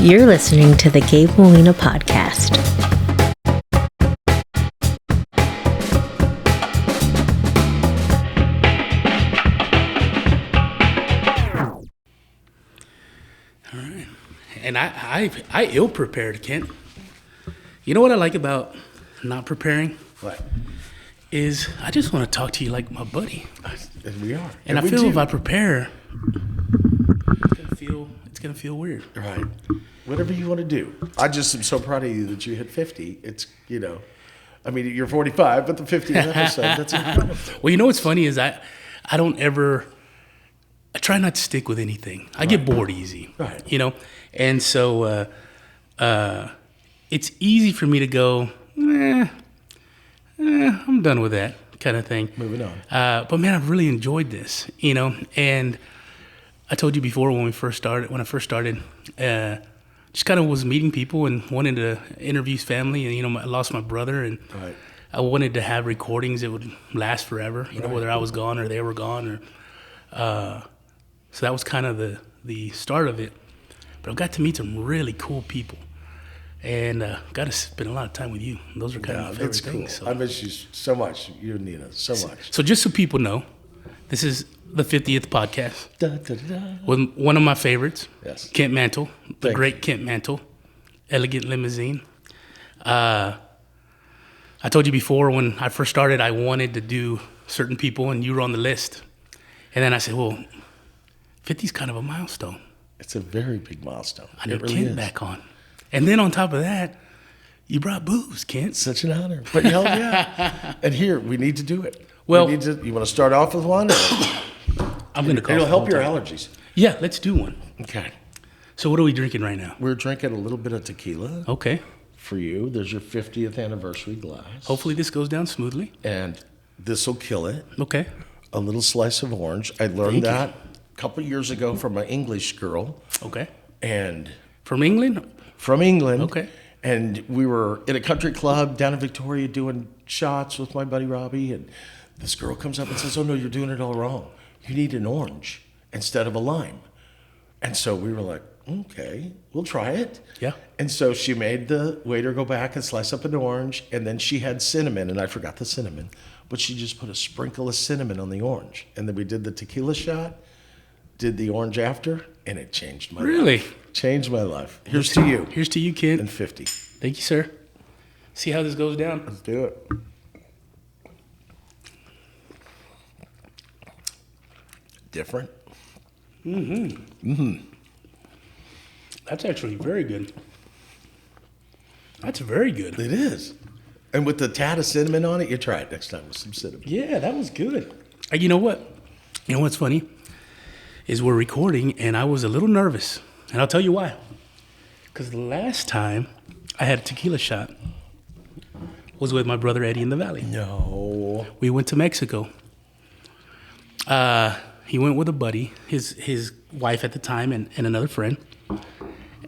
You're listening to the Gabe Molina Podcast. All right. And I ill prepared, Kent. You know what I like about not preparing? What? Is I just want to talk to you like my buddy. And we are. And I we feel do. if I prepare, it's gonna feel weird. Right. Whatever you want to do. I just am so proud of you that you hit 50. It's, I mean, you're 45, but the 50th episode, that's incredible. Well, you know what's funny is I try not to stick with anything. I get bored easy. Right. And so it's easy for me to go, I'm done with that kind of thing. Moving on. But man, I've really enjoyed this, and I told you before when I first started, just kind of was meeting people and wanted to interview family, and, I lost my brother, and Right. I wanted to have recordings that would last forever, whether I was gone or they were gone, so that was kind of the start of it. But I got to meet some really cool people. And got to spend a lot of time with you. Those are kind of my favorite things. Cool. I miss you so much, you and Nina, so much. So just so people know, this is the 50th podcast. Da, da, da. With one of my favorites, Yes. Kent Mantle, the great Kent Mantle, Elegant Limousine. I told you before when I first started, I wanted to do certain people, and you were on the list. And then I said, well, 50 is kind of a milestone. It's a very big milestone. I need Kent back on. And then on top of that, you brought booze, Kent. Such an honor. But hell yeah. And here, we need to do it. Well, you want to start off with one? I'm going to call It'll it help your time. allergies. Yeah, let's do one. Okay. So what are we drinking right now? We're drinking a little bit of tequila. Okay. For you. There's your 50th anniversary glass. Hopefully this goes down smoothly. And this will kill it. Okay. A little slice of orange. I learned that a couple years ago from an English girl. Okay. And from England? From England. Okay. And we were in a country club down in Victoria doing shots with my buddy Robbie. And this girl comes up and says, oh, no, you're doing it all wrong. You need an orange instead of a lime. And so we were like, okay, we'll try it. Yeah. And so she made the waiter go back and slice up an orange. And then she had cinnamon, and I forgot the cinnamon. But she just put a sprinkle of cinnamon on the orange. And then we did the tequila shot, did the orange after, and it changed my life. Really? Changed my life. Here's to you. Here's to you, Kent. And 50. Thank you, sir. See how this goes down? Let's do it. Different. That's actually very good. That's very good. It is. And with the tad of cinnamon on it, you try it next time with some cinnamon. Yeah, that was good. You know what? You know what's funny? Is we're recording, and I was a little nervous. And I'll tell you why. Because the last time I had a tequila shot was with my brother Eddie in the Valley. No. We went to Mexico. He went with a buddy, his wife at the time, and another friend.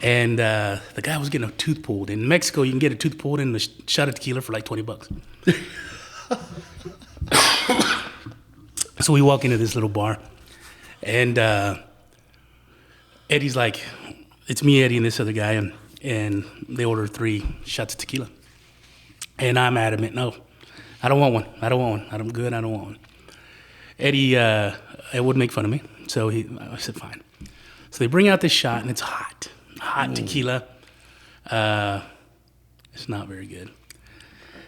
And the guy was getting a tooth pulled. In Mexico, you can get a tooth pulled and a shot of tequila for like $20. So we walk into this little bar, and Eddie's like, it's me, Eddie, and this other guy, and they order 3 shots of tequila. And I'm adamant, no, I don't want one. I'm good, I don't want one. Eddie would make fun of me, so I said, fine. So they bring out this shot, and it's hot tequila. It's not very good.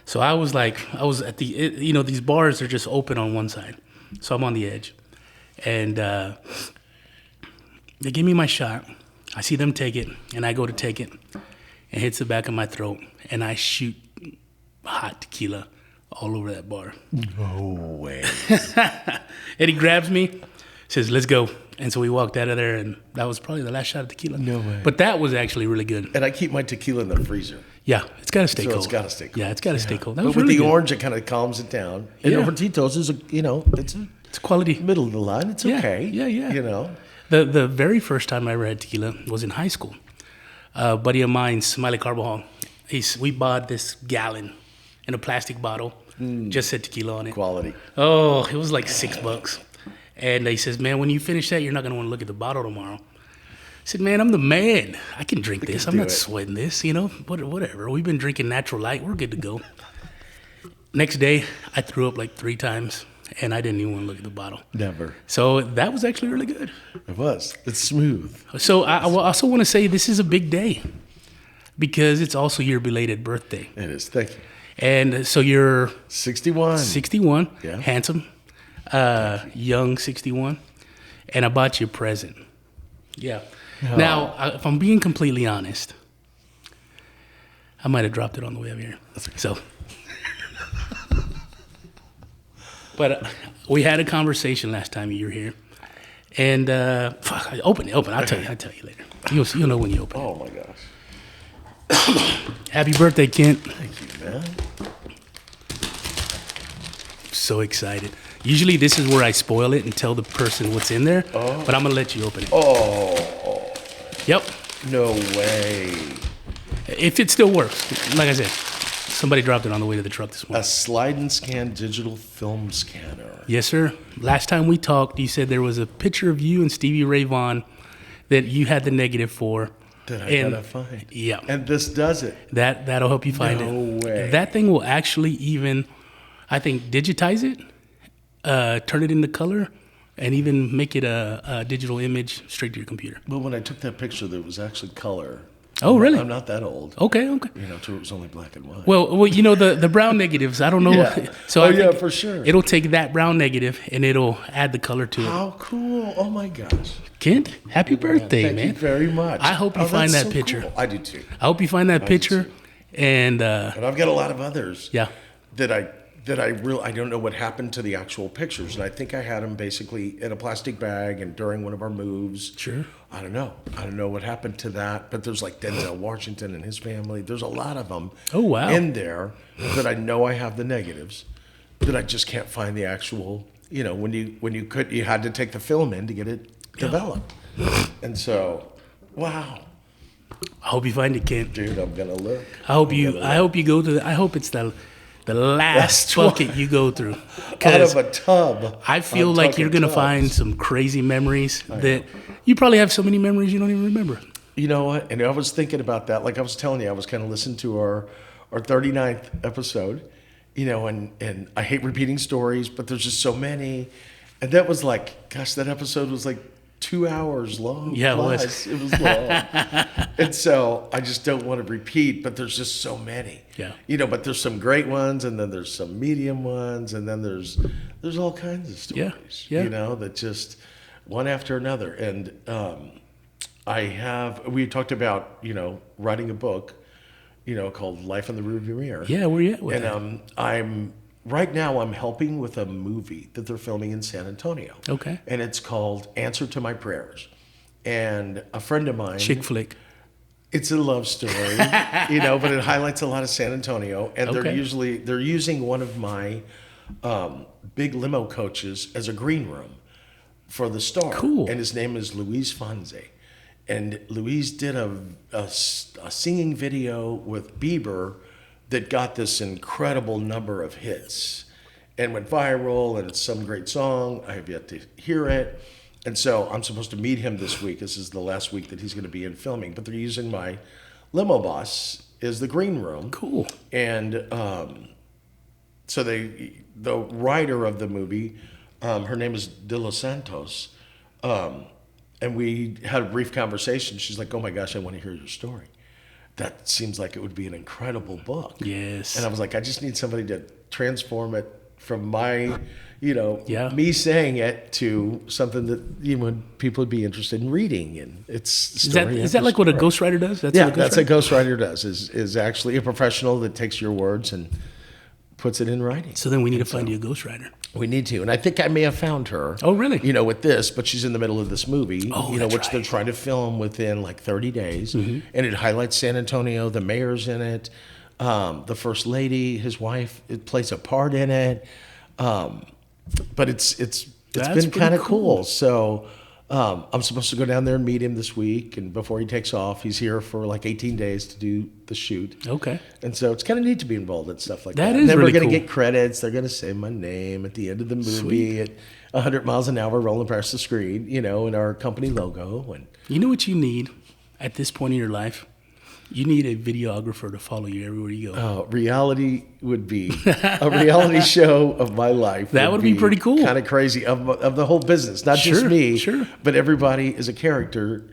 So I was at these bars are just open on one side. So I'm on the edge. And they give me my shot. I see them take it, and I go to take it. It hits the back of my throat, and I shoot hot tequila all over that bar. No way. Eddie grabs me, says, let's go. And so we walked out of there, and that was probably the last shot of tequila. No way. But that was actually really good. And I keep my tequila in the freezer. Yeah, it's got to stay cold. It's got to stay cold. Yeah, it's got to stay cold. That but was with really the good. orange, it kind of calms it down. And over Tito's is it's quality. Middle of the line. It's okay. Yeah. The very first time I ever had tequila was in high school. A buddy of mine, Smiley Carbajal, we bought this gallon in a plastic bottle, just said tequila on it. Quality. Oh, it was like $6. And he says, man, when you finish that, you're not going to want to look at the bottle tomorrow. said, man, I'm the man. I can drink this. I'm do not it. sweating this, you know, whatever. We've been drinking natural light. We're good to go. Next day, I threw up like 3 times, and I didn't even want to look at the bottle. Never. So that was actually really good. It was. It's smooth. So I also want to say this is a big day because it's also your belated birthday. It is. Thank you. And so you're 61. 61, Yeah. handsome, young 61, and I bought you a present. Yeah. Oh. Now, if I'm being completely honest, I might have dropped it on the way up here. So, but we had a conversation last time you were here, and open it. I'll tell you later. You'll know when you open it. Oh, my gosh. Happy birthday, Kent. Thank you, man. So excited. Usually this is where I spoil it and tell the person what's in there, but I'm going to let you open it. Oh, Yep. no way. If it still works. Like I said, somebody dropped it on the way to the truck this A morning. slide and scan digital film scanner. Yes, sir. Last time we talked, you said there was a picture of you and Stevie Ray Vaughan that you had the negative for. That I And- gotta find. Yeah. And this does it. That'll help you find No it. way. That thing will actually even, I think, digitize it, turn it into color, and even make it a digital image straight to your computer. Well, when I took that picture, there was actually color. Oh, really? I'm not that old. Okay. You know, it was only black and white. Well, you know the brown negatives. I don't know. Yeah. So Oh, I think yeah, for sure. It'll take that brown negative and it'll add the color to it. How cool. Oh, my gosh. Kent, happy birthday, Thank man! you very much. I hope you Oh, find that's that so picture. cool. I do too. I hope you find that picture, too. and And I've got a lot of others. yeah, That I don't know what happened to the actual pictures, and I think I had them basically in a plastic bag and during one of our moves. Sure. I don't know what happened to that, but there's like Denzel Washington and his family. There's a lot of them. Oh, wow. In there that I know I have the negatives, that I just can't find the actual. You know, when you had to take the film in to get it developed, and so, wow, I hope you find it, Kent. dude, I'm gonna look. I hope you go to. I hope it's the last one. bucket you go through, Out because of a tub. I feel I'm like talking you're gonna tubs. find some crazy memories that you probably have so many memories you don't even remember. You know what? And I was thinking about that. Like I was telling you, I was kind of listening to our 39th episode, you know, and I hate repeating stories, but there's just so many. And that was like, gosh, that episode was like 2 hours long. Yeah, it was. plus. It was long. And so I just don't want to repeat, but there's just so many. Yeah. You know, but there's some great ones, and then there's some medium ones, and then there's all kinds of stories. Yeah. You know, that just one after another. And we talked about, you know, writing a book, you know, called Life in the Rearview Mirror. Yeah, where you at with that? And right now I'm helping with a movie that they're filming in San Antonio. Okay. And it's called Answer to My Prayers. And a friend of mine, Chick flick. it's a love story, you know, but it highlights a lot of San Antonio. And Okay. they're using one of my big limo coaches as a green room for the star. Cool. And his name is Luis Fonze. And Luis did a singing video with Bieber that got this incredible number of hits and went viral, and it's some great song. I have yet to hear it. And so I'm supposed to meet him this week. This is the last week that he's going to be in filming. But they're using my limo bus as the green room. Cool. And so the writer of the movie, her name is De Los Santos, and we had a brief conversation. She's like, "Oh my gosh, I want to hear your story. That seems like it would be an incredible book." Yes. And I was like, I just need somebody to transform it from my, you know, Yeah. me saying it to something that, you know, people would be interested in reading. And it's story Is that after like what a story. ghostwriter does? That's Yeah, what a that's a ghostwriter- ghostwriter does. Is actually a professional that takes your words and puts it in writing. So then we need to find you a ghostwriter. We need to, and I think I may have found her. Oh, really? You know, with this, but she's in the middle of this movie. Oh, you know, that's which they're right. trying to film within like 30 days, Mm-hmm. and it highlights San Antonio. The mayor's in it. The first lady, his wife, it plays a part in it. But it's That's been pretty kind of cool. cool. So I'm supposed to go down there and meet him this week, and before he takes off, he's here for like 18 days to do the shoot. Okay. And so it's kind of neat to be involved in stuff like that. That is Then really we're going to cool. get credits. They're going to say my name at the end of the movie. 100 miles an hour rolling past the screen, you know, and our company logo. And You know what you need at this point in your life? You need a videographer to follow you everywhere you go. reality would be a reality show of my life. That would be pretty cool. Kind of crazy of the whole business, not just Sure, me, sure. but everybody is a character,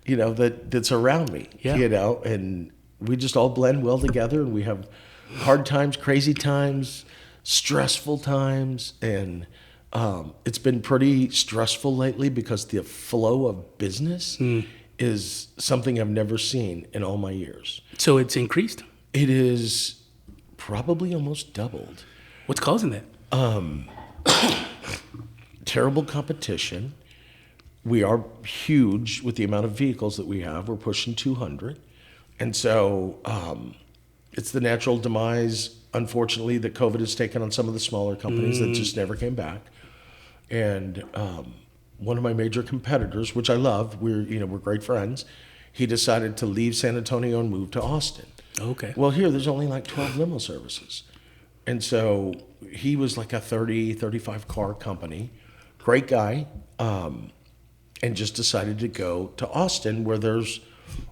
you know, that's around me, Yeah. you know, and we just all blend well together, and we have hard times, crazy times, stressful times, and it's been pretty stressful lately because the flow of business is something I've never seen in all my years. So it's increased. It is probably almost doubled. What's causing that? Terrible competition. We are huge with the amount of vehicles that we have. We're pushing 200. And so it's the natural demise, unfortunately, that COVID has taken on some of the smaller companies that just never came back. And one of my major competitors, which I love, we're great friends, he decided to leave San Antonio and move to Austin. Okay. Well, here, there's only like 12 limo services. And so he was like a 35 car company, great guy, and just decided to go to Austin where there's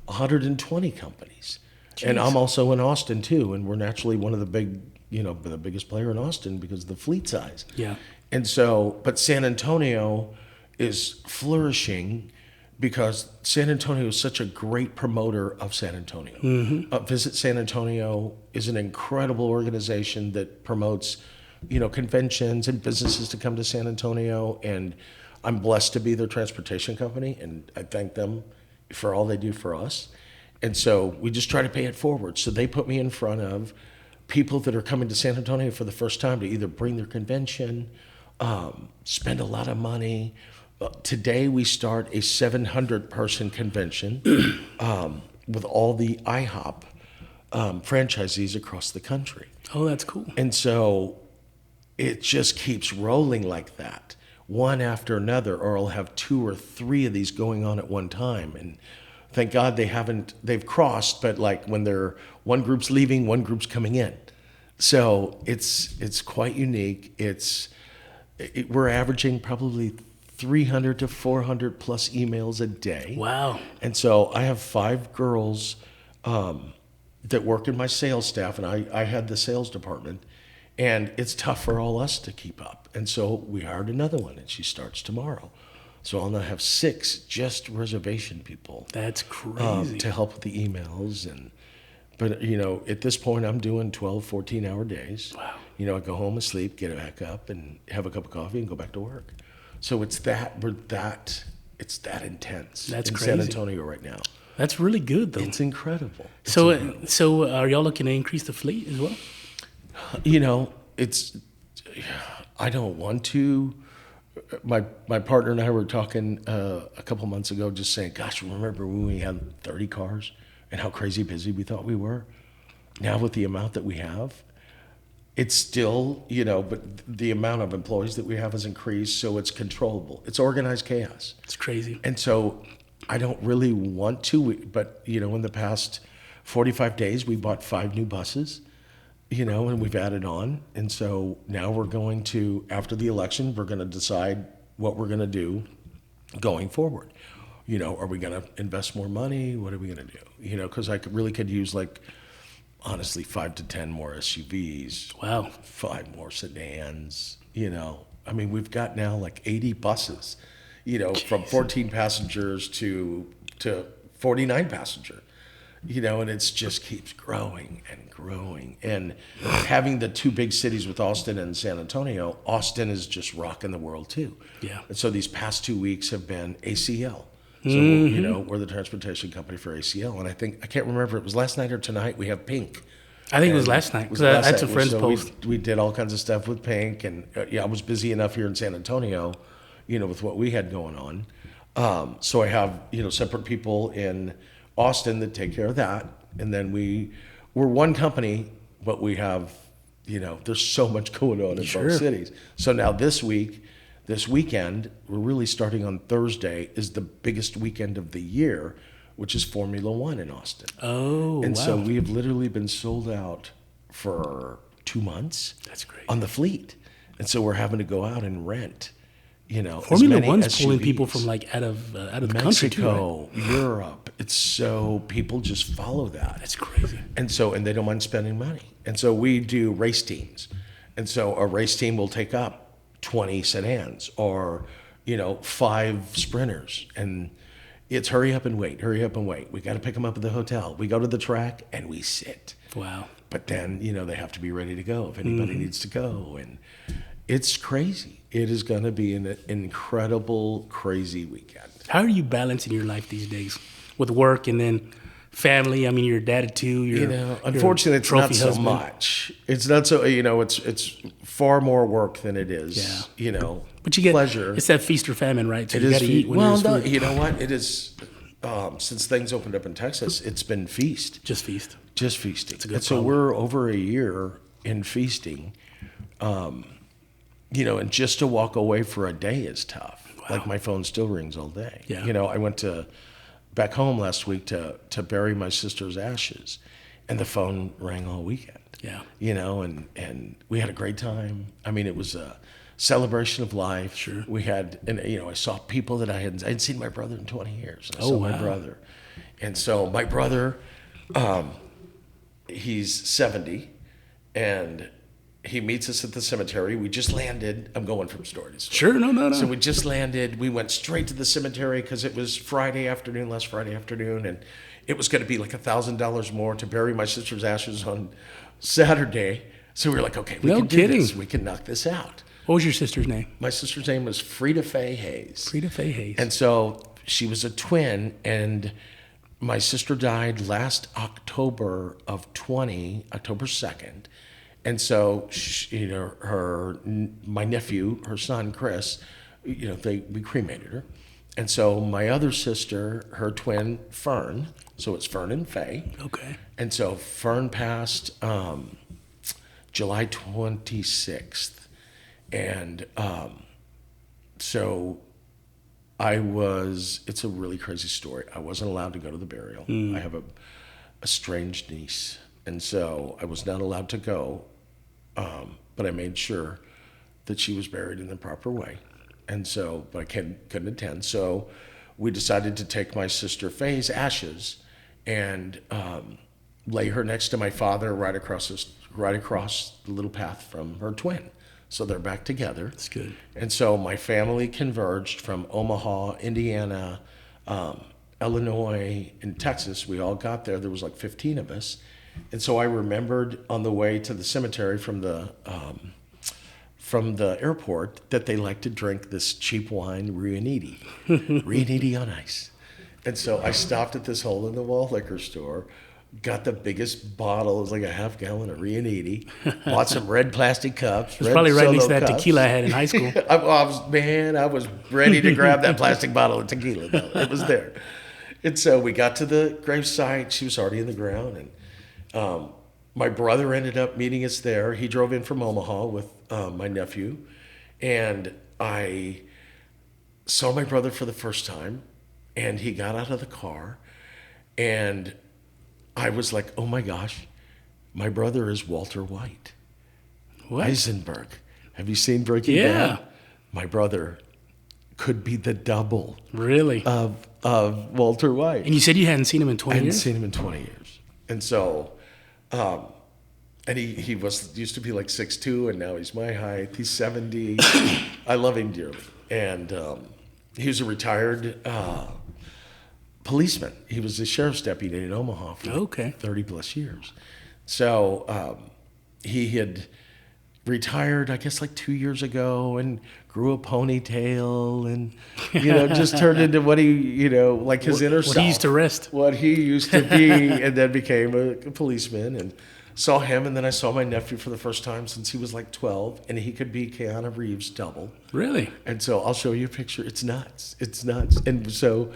120 companies. Jeez. And I'm also in Austin too, and we're naturally one of the the biggest player in Austin because of the fleet size. Yeah. And so, but San Antonio is flourishing because San Antonio is such a great promoter of San Antonio. Visit San Antonio is an incredible organization that promotes, conventions and businesses to come to San Antonio. And I'm blessed to be their transportation company, and I thank them for all they do for us. And so we just try to pay it forward. So they put me in front of people that are coming to San Antonio for the first time to either bring their convention, spend a lot of money. Today we start a 700-person convention with all the IHOP franchisees across the country. Oh, that's cool. And so it just keeps rolling like that, one after another, or I'll have 2 or 3 of these going on at one time. And thank God they've crossed, but like when one group's leaving, one group's coming in. So it's quite unique. We're averaging probably 300 to 400 plus emails a day. Wow. And so I have 5 girls that work in my sales staff, and I had the sales department, and it's tough for all us to keep up. And so we hired another one, and she starts tomorrow. So I'll now have 6 just reservation people. That's crazy. To help with the emails. But at this point I'm doing 12, 14-hour days. Wow. I go home and sleep, get back up and have a cup of coffee and go back to work. So it's that intense. That's in crazy. San Antonio right now. That's really good, though. It's incredible. So are y'all looking to increase the fleet as well? I don't want to. My partner and I were talking a couple months ago, just saying, gosh, remember when we had 30 cars and how crazy busy we thought we were? Now with the amount that we have, it's still, but the amount of employees that we have has increased, so it's controllable. It's organized chaos. It's crazy. And so I don't really want to, but, in the past 45 days, we bought 5 new buses. And we've added on. And so now we're going to, after the election, we're going to decide what we're going to do going forward. Are we going to invest more money? What are we going to do? Because I really could use, honestly, 5 to 10 more SUVs. Wow. 5 more sedans. We've got now 80 buses, from 14 passengers to 49 passenger. And it just keeps growing and growing. And having the 2 big cities with Austin and San Antonio, Austin is just rocking the world too. Yeah. And so these past 2 weeks have been ACL. So, we're the transportation company for ACL. And I can't remember if it was last night or tonight, we have Pink. I think it was last night, because I had some friends post. We did all kinds of stuff with Pink. And I was busy enough here in San Antonio, with what we had going on. So I have, separate people in Austin that take care of that. And then we're one company, but we have, there's so much going on in both cities. So now this weekend, we're really starting on Thursday, is the biggest weekend of the year, which is Formula One in Austin. Oh, and wow. so we have literally been sold out for 2 months. That's great. On the fleet. And so we're having to go out and rent, Formula as many One's pulling SUVs. people from like out of the country too. Right? Mexico, Europe. It's so people just follow that. That's crazy. And they don't mind spending money. And so we do race teams. And so a race team will take up 20 sedans or, 5 sprinters. And it's hurry up and wait. We got to pick them up at the hotel. We go to the track and we sit. Wow. But then, they have to be ready to go if anybody needs to go. And it's crazy. It is going to be an incredible, crazy weekend. How are you balancing your life these days with work and then family? I mean, you're a dad too. Unfortunately, it's not so husband. much. It's not so, it's far more work than it is, But you get pleasure. It's that feast or famine, right? So It you is got to eat when there's food. you know what? It is, since things opened up in Texas, it's been feast. Just feast. Just feasting. That's a good And so problem. we're over a year in feasting, and just to walk away for a day is tough. Wow. Like my phone still rings all day. Yeah. I went back home last week to bury my sister's ashes, and the phone rang all weekend. Yeah. And we had a great time. I mean, it was a celebration of life. Sure. We had, I saw people that I hadn't seen my brother in 20 years. I Oh, saw wow. my brother. And so my brother, he's 70, and he meets us at the cemetery. We just landed. I'm going from story to story. Sure. No. So we just landed. We went straight to the cemetery because it was last Friday afternoon, and it was going to be like $1,000 more to bury my sister's ashes on Saturday. So we were like, okay, we No can do kidding. this. We can knock this out. What was your sister's name? My sister's name was Frida Faye Hayes. Frida Faye Hayes. And so she was a twin, and my sister died last October of 20, October 2nd. And so, my nephew, her son, Chris, we cremated her. And so my other sister, her twin, Fern, so it's Fern and Faye. Okay. And so Fern passed July 26th. And so it's a really crazy story. I wasn't allowed to go to the burial. I have a estranged niece. And so I was not allowed to go, but I made sure that she was buried in the proper way. And so, but I couldn't attend. So we decided to take my sister Faye's ashes and lay her next to my father right across the little path from her twin. So they're back together. That's good. And so my family converged from Omaha, Indiana, Illinois, and Texas. We all got there. There was like 15 of us. And so I remembered on the way to the cemetery from the airport that they like to drink this cheap wine, Riuniti. Riuniti on ice. And so I stopped at this hole-in-the-wall liquor store, got the biggest bottle, it was like a half gallon of Riuniti, bought some red plastic cups. It's probably right next to that tequila I had in high school. I was ready to grab that plastic bottle of tequila, though. It was there. And so we got to the gravesite. She was already in the ground, and my brother ended up meeting us there. He drove in from Omaha with my nephew, and I saw my brother for the first time, and he got out of the car, and I was like, oh my gosh, my brother is Walter White. What? Eisenberg. Have you seen Breaking Yeah. Bad? My brother could be the double Really? of Walter White. And you said you hadn't seen him in 20 I hadn't years? seen him in 20 years. And so, and he used to be like 6'2", and now he's my height. He's 70. I love him dearly. And he was a retired policeman. He was a sheriff's deputy in Omaha for Okay. 30 plus years. So he had retired, I guess, like 2 years ago, and grew a ponytail, and just turned into what he, like his inner self. What he used to rest. What he used to be, and then became a policeman, and saw him. And then I saw my nephew for the first time since he was like 12, and he could be Keanu Reeves double. Really? And so I'll show you a picture. It's nuts. It's nuts. And so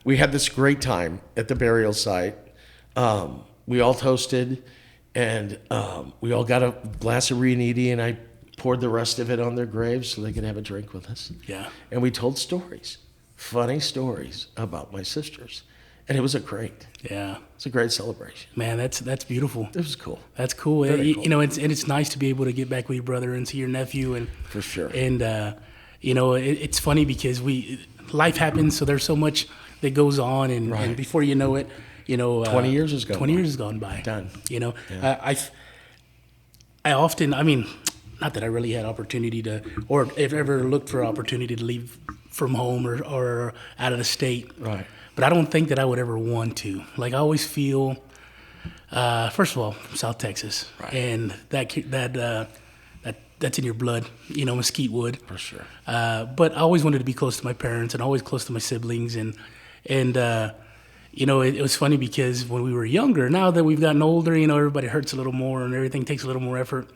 we had this great time at the burial site. We all toasted, and we all got a glass of Riuniti, and I poured the rest of it on their graves so they could have a drink with us. Yeah. And we told stories, funny stories about my sisters. And it was a great celebration. Man, that's beautiful. It was cool. That's cool. Very cool. It's nice to be able to get back with your brother and see your nephew, and For sure. And it's funny because life happens, so there's so much that goes on, and before you know it, 20 years has gone 20 by. years has gone by. Done. Yeah. I often, not that I really had opportunity to, or if ever looked for opportunity to leave from home or out of the state. Right. But I don't think that I would ever want to. Like, I always feel, first of all, from South Texas, right. and that's in your blood, Mesquite Wood. For sure. But I always wanted to be close to my parents and always close to my siblings. And it was funny because when we were younger, now that we've gotten older, everybody hurts a little more and everything takes a little more effort.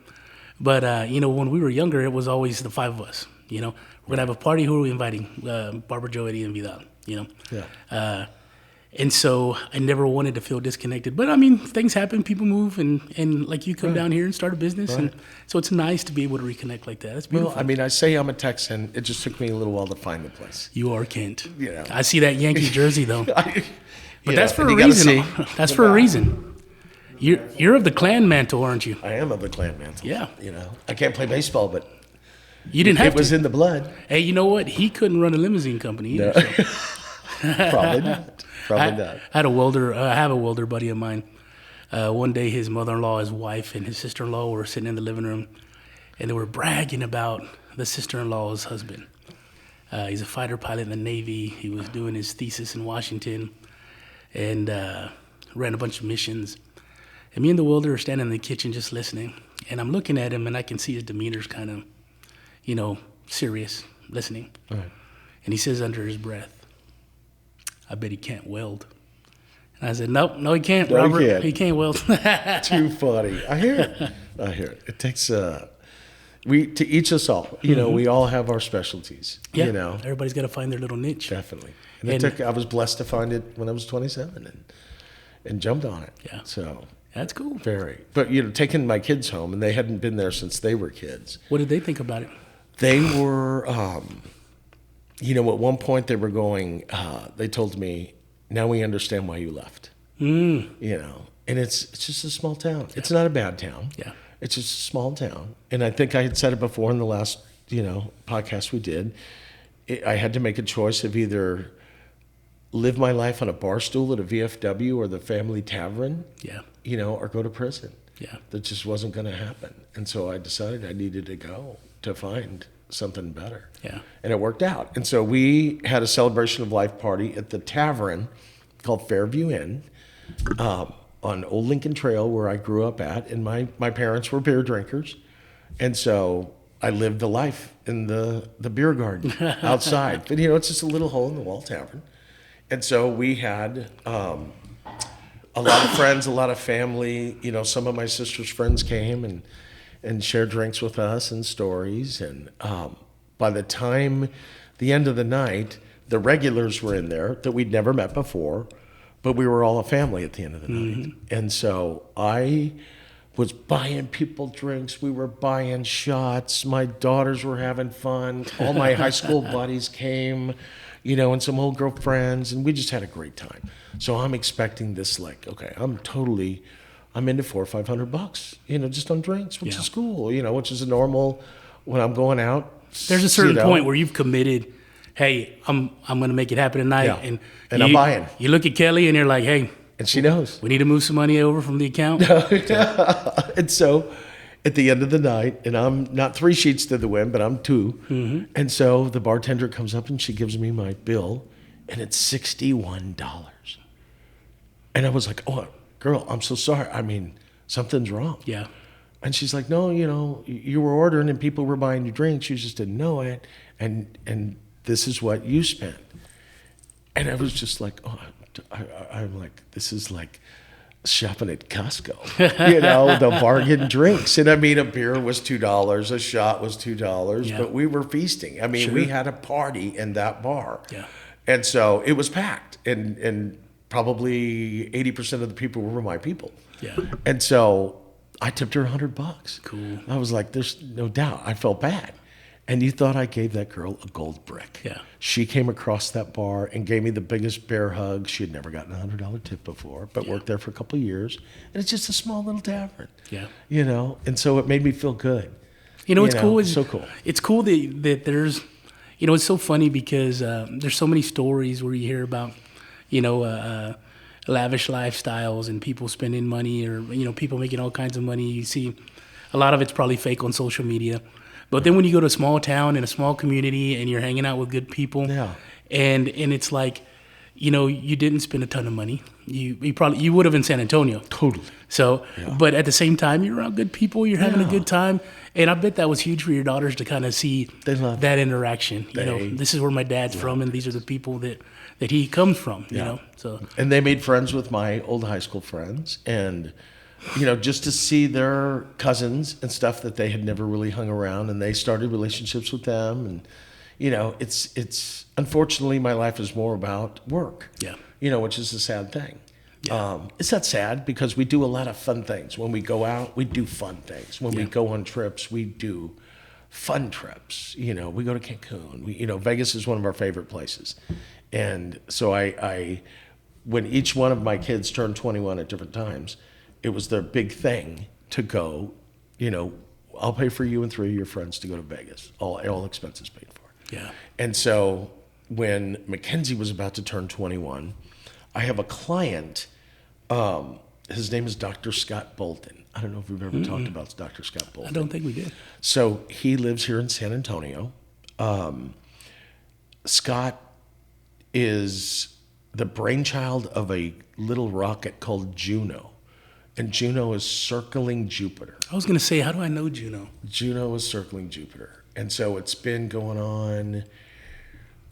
But, when we were younger, it was always the five of us. We're going to have a party. Who are we inviting? Barbara, Joe, Eddie, and Vidal, Yeah. And so I never wanted to feel disconnected. But, things happen. People move. And like, you come down here and start a business. Right. And so it's nice to be able to reconnect like that. It's beautiful. Well, I say I'm a Texan. It just took me a little while to find the place. You are Kent. Yeah. I see that Yankee jersey, though. But that's for a you gotta reason. see That's the for a back. reason. You're of the Clan Mantle, aren't you? I am of the Clan Mantle. Yeah. I can't play baseball, but You didn't have it was to. in the blood. Hey, you know what? He couldn't run a limousine company either. No. So. Probably not. Probably not. I had a welder. I have a welder buddy of mine. One day, his mother-in-law, his wife, and his sister-in-law were sitting in the living room, and they were bragging about the sister-in-law's husband. He's a fighter pilot in the Navy. He was doing his thesis in Washington, and ran a bunch of missions. And me and the welder are standing in the kitchen just listening, and I'm looking at him, and I can see his demeanor's kind of, serious, listening. Right. And he says under his breath, "I bet he can't weld." And I said, "Nope, no, he can't, No, he Robert. can't. He can't weld." Too funny. I hear it. It takes to each us all. We all have our specialties. Yeah, everybody's got to find their little niche. Definitely. And I was blessed to find it when I was 27 and jumped on it. Yeah. So That's cool. very. But taking my kids home, and they hadn't been there since they were kids. What did they think about it? They were, at one point they were going. They told me, "Now we understand why you left." And it's just a small town. It's not a bad town. Yeah. It's just a small town. And I think I had said it before in the last, podcast we did. I had to make a choice of either live my life on a bar stool at a VFW or the family tavern, Yeah. or go to prison. Yeah. That just wasn't going to happen. And so I decided I needed to go to find something better. Yeah. And it worked out. And so we had a celebration of life party at the tavern called Fairview Inn on Old Lincoln Trail, where I grew up at. And my parents were beer drinkers. And so I lived the life in the beer garden outside. But, it's just a little hole in the wall tavern. And so we had a lot of friends, a lot of family. Some of my sister's friends came and shared drinks with us and stories. And by the time the end of the night, the regulars were in there that we'd never met before, but we were all a family at the end of the night. And so I was buying people drinks. We were buying shots. My daughters were having fun. All my high school buddies came, and some old girlfriends, and we just had a great time. So I'm expecting this, okay, I'm into $400 or $500, just on drinks, which is cool, which is a normal when I'm going out. There's a certain point where you've committed, hey, I'm going to make it happen tonight. Yeah. And I'm buying. You look at Kelly and you're like, hey. And she knows. We need to move some money over from the account. And so at the end of the night, and I'm not 3 sheets to the wind, but I'm 2. And so the bartender comes up and she gives me my bill, and it's $61. And I was like, "Oh, girl, I'm so sorry. Something's wrong." Yeah. And she's like, "No, you were ordering and people were buying you drinks. You just didn't know it. And this is what you spent." And I was just like, I'm like, this is like shopping at Costco, the bargain drinks. And a beer was $2, a shot was $2, but we were feasting. We had a party in that bar. Yeah. And so it was packed, and probably 80% of the people were my people. Yeah. And so I tipped her $100. Cool. I was like, there's no doubt. I felt bad. And you thought I gave that girl a gold brick. Yeah. She came across that bar and gave me the biggest bear hug. She had never gotten a $100 tip before, but worked there for a couple of years. And it's just a small little tavern. Yeah. And so it made me feel good. What's cool is so cool. It's cool that there's It's so funny because there's so many stories where you hear about, lavish lifestyles and people spending money, or people making all kinds of money. You see, a lot of it's probably fake on social media. But then when you go to a small town in a small community and you're hanging out with good people, Yeah. and it's like, you didn't spend a ton of money. You would have in San Antonio. Totally. So, Yeah. but at the same time, you're around good people. You're having a Yeah. good time, and I bet that was huge for your daughters to kind of see They love that interaction. This is where my dad's from, and these are the people that he comes from. So And they made friends with my old high school friends, and just to see their cousins and stuff that they had never really hung around, and they started relationships with them, and it's unfortunately my life is more about work. Yeah. Which is a sad thing. Yeah. It's not sad because we do a lot of fun things. When we go out, we do fun things. When we go on trips, we do fun trips. We go to Cancun. Vegas is one of our favorite places. And so I when each one of my kids turned 21 at different times, it was their big thing to go, I'll pay for you and 3 of your friends to go to Vegas. All expenses paid for. yeah. And so when Mackenzie was about to turn 21, I have a client. His name is Dr. Scott Bolton. I don't know if we've ever talked about Dr. Scott Bolton. I don't think we did. So he lives here in San Antonio. Scott is the brainchild of a little rocket called Juno. And Juno is circling Jupiter. I was going to say, how do I know Juno? Juno is circling Jupiter. And so it's been going on.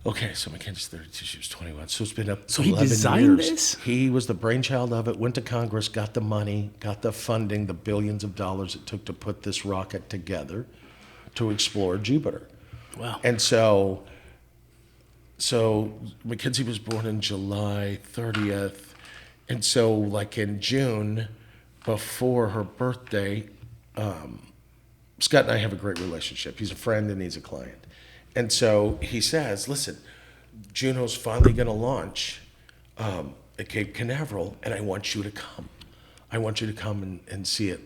Okay, so Mackenzie's 32, she was 21. So it's been up So 11 he designed years. this? He was the brainchild of it, went to Congress, got the money, got the funding, the billions of dollars it took to put this rocket together to explore Jupiter. Wow. And so Mackenzie was born in July 30th. And so like in June, before her birthday, Scott and I have a great relationship. He's a friend and he's a client. And so he says, listen, Juno's finally going to launch at Cape Canaveral, and I want you to come. I want you to come and see it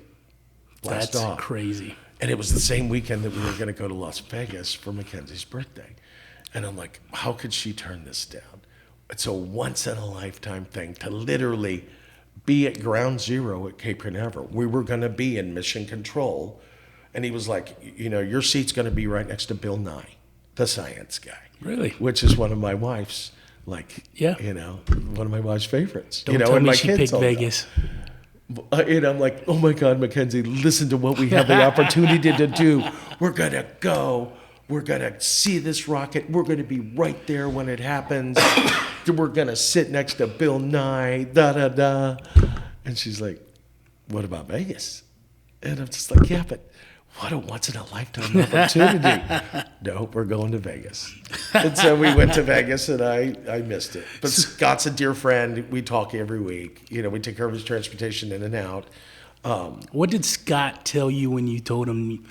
blast That's off. crazy. And it was the same weekend that we were going to go to Las Vegas for Mackenzie's birthday. And I'm like, how could she turn this down? It's a once-in-a-lifetime thing to literally be at ground zero at Cape Canaveral. We were going to be in mission control. And he was like, your seat's going to be right next to Bill Nye, the science guy. Really? Which is one of my wife's, one of my wife's favorites. Don't tell and me my she kids picked all know. Vegas. And I'm like, oh my God, Mackenzie, listen to what we have the opportunity to do. We're going to go. We're going to see this rocket. We're going to be right there when it happens. We're going to sit next to Bill Nye, da-da-da. And she's like, what about Vegas? And I'm just like, yeah, but what a once-in-a-lifetime opportunity. No, we're going to Vegas. And so we went to Vegas, and I missed it. But Scott's a dear friend. We talk every week. We take care of his transportation in and out. What did Scott tell you when you told him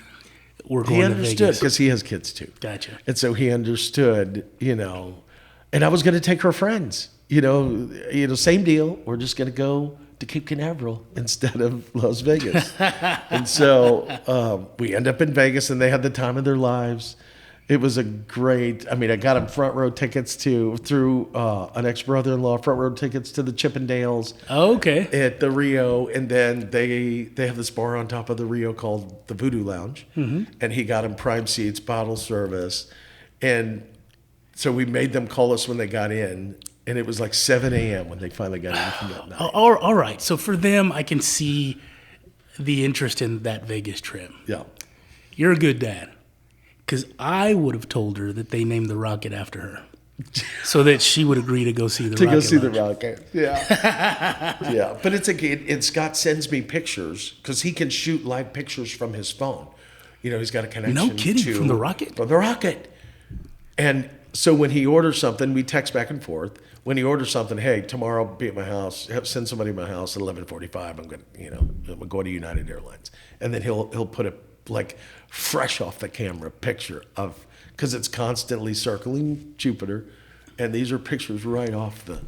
we're going He to understood Vegas? because he has kids too. Gotcha. And so he understood, and I was going to take her friends, same deal. We're just going to go to Cape Canaveral instead of Las Vegas. And so we end up in Vegas, and they had the time of their lives. It was a great, I got them front row tickets through an ex-brother-in-law, front row tickets to the Chippendales. Oh, okay. At the Rio, and then they have this bar on top of the Rio called the Voodoo Lounge, and he got them prime seats, bottle service, and so we made them call us when they got in, and it was like 7 a.m. when they finally got in from that night. All right. So for them, I can see the interest in that Vegas trip. Yeah. You're a good dad. Because I would have told her that they named the rocket after her, so that she would agree to go see the rocket. To go see the launch. rocket, yeah, yeah. But and Scott sends me pictures because he can shoot live pictures from his phone. He's got a connection. No kidding, from the rocket. From the rocket, and so when he orders something, we text back and forth. When he orders something, hey, tomorrow I'll be at my house. Send somebody to my house at 11:45. I'm going to United Airlines, and then he'll put a fresh off the camera picture of, because it's constantly circling Jupiter, and these are pictures right off the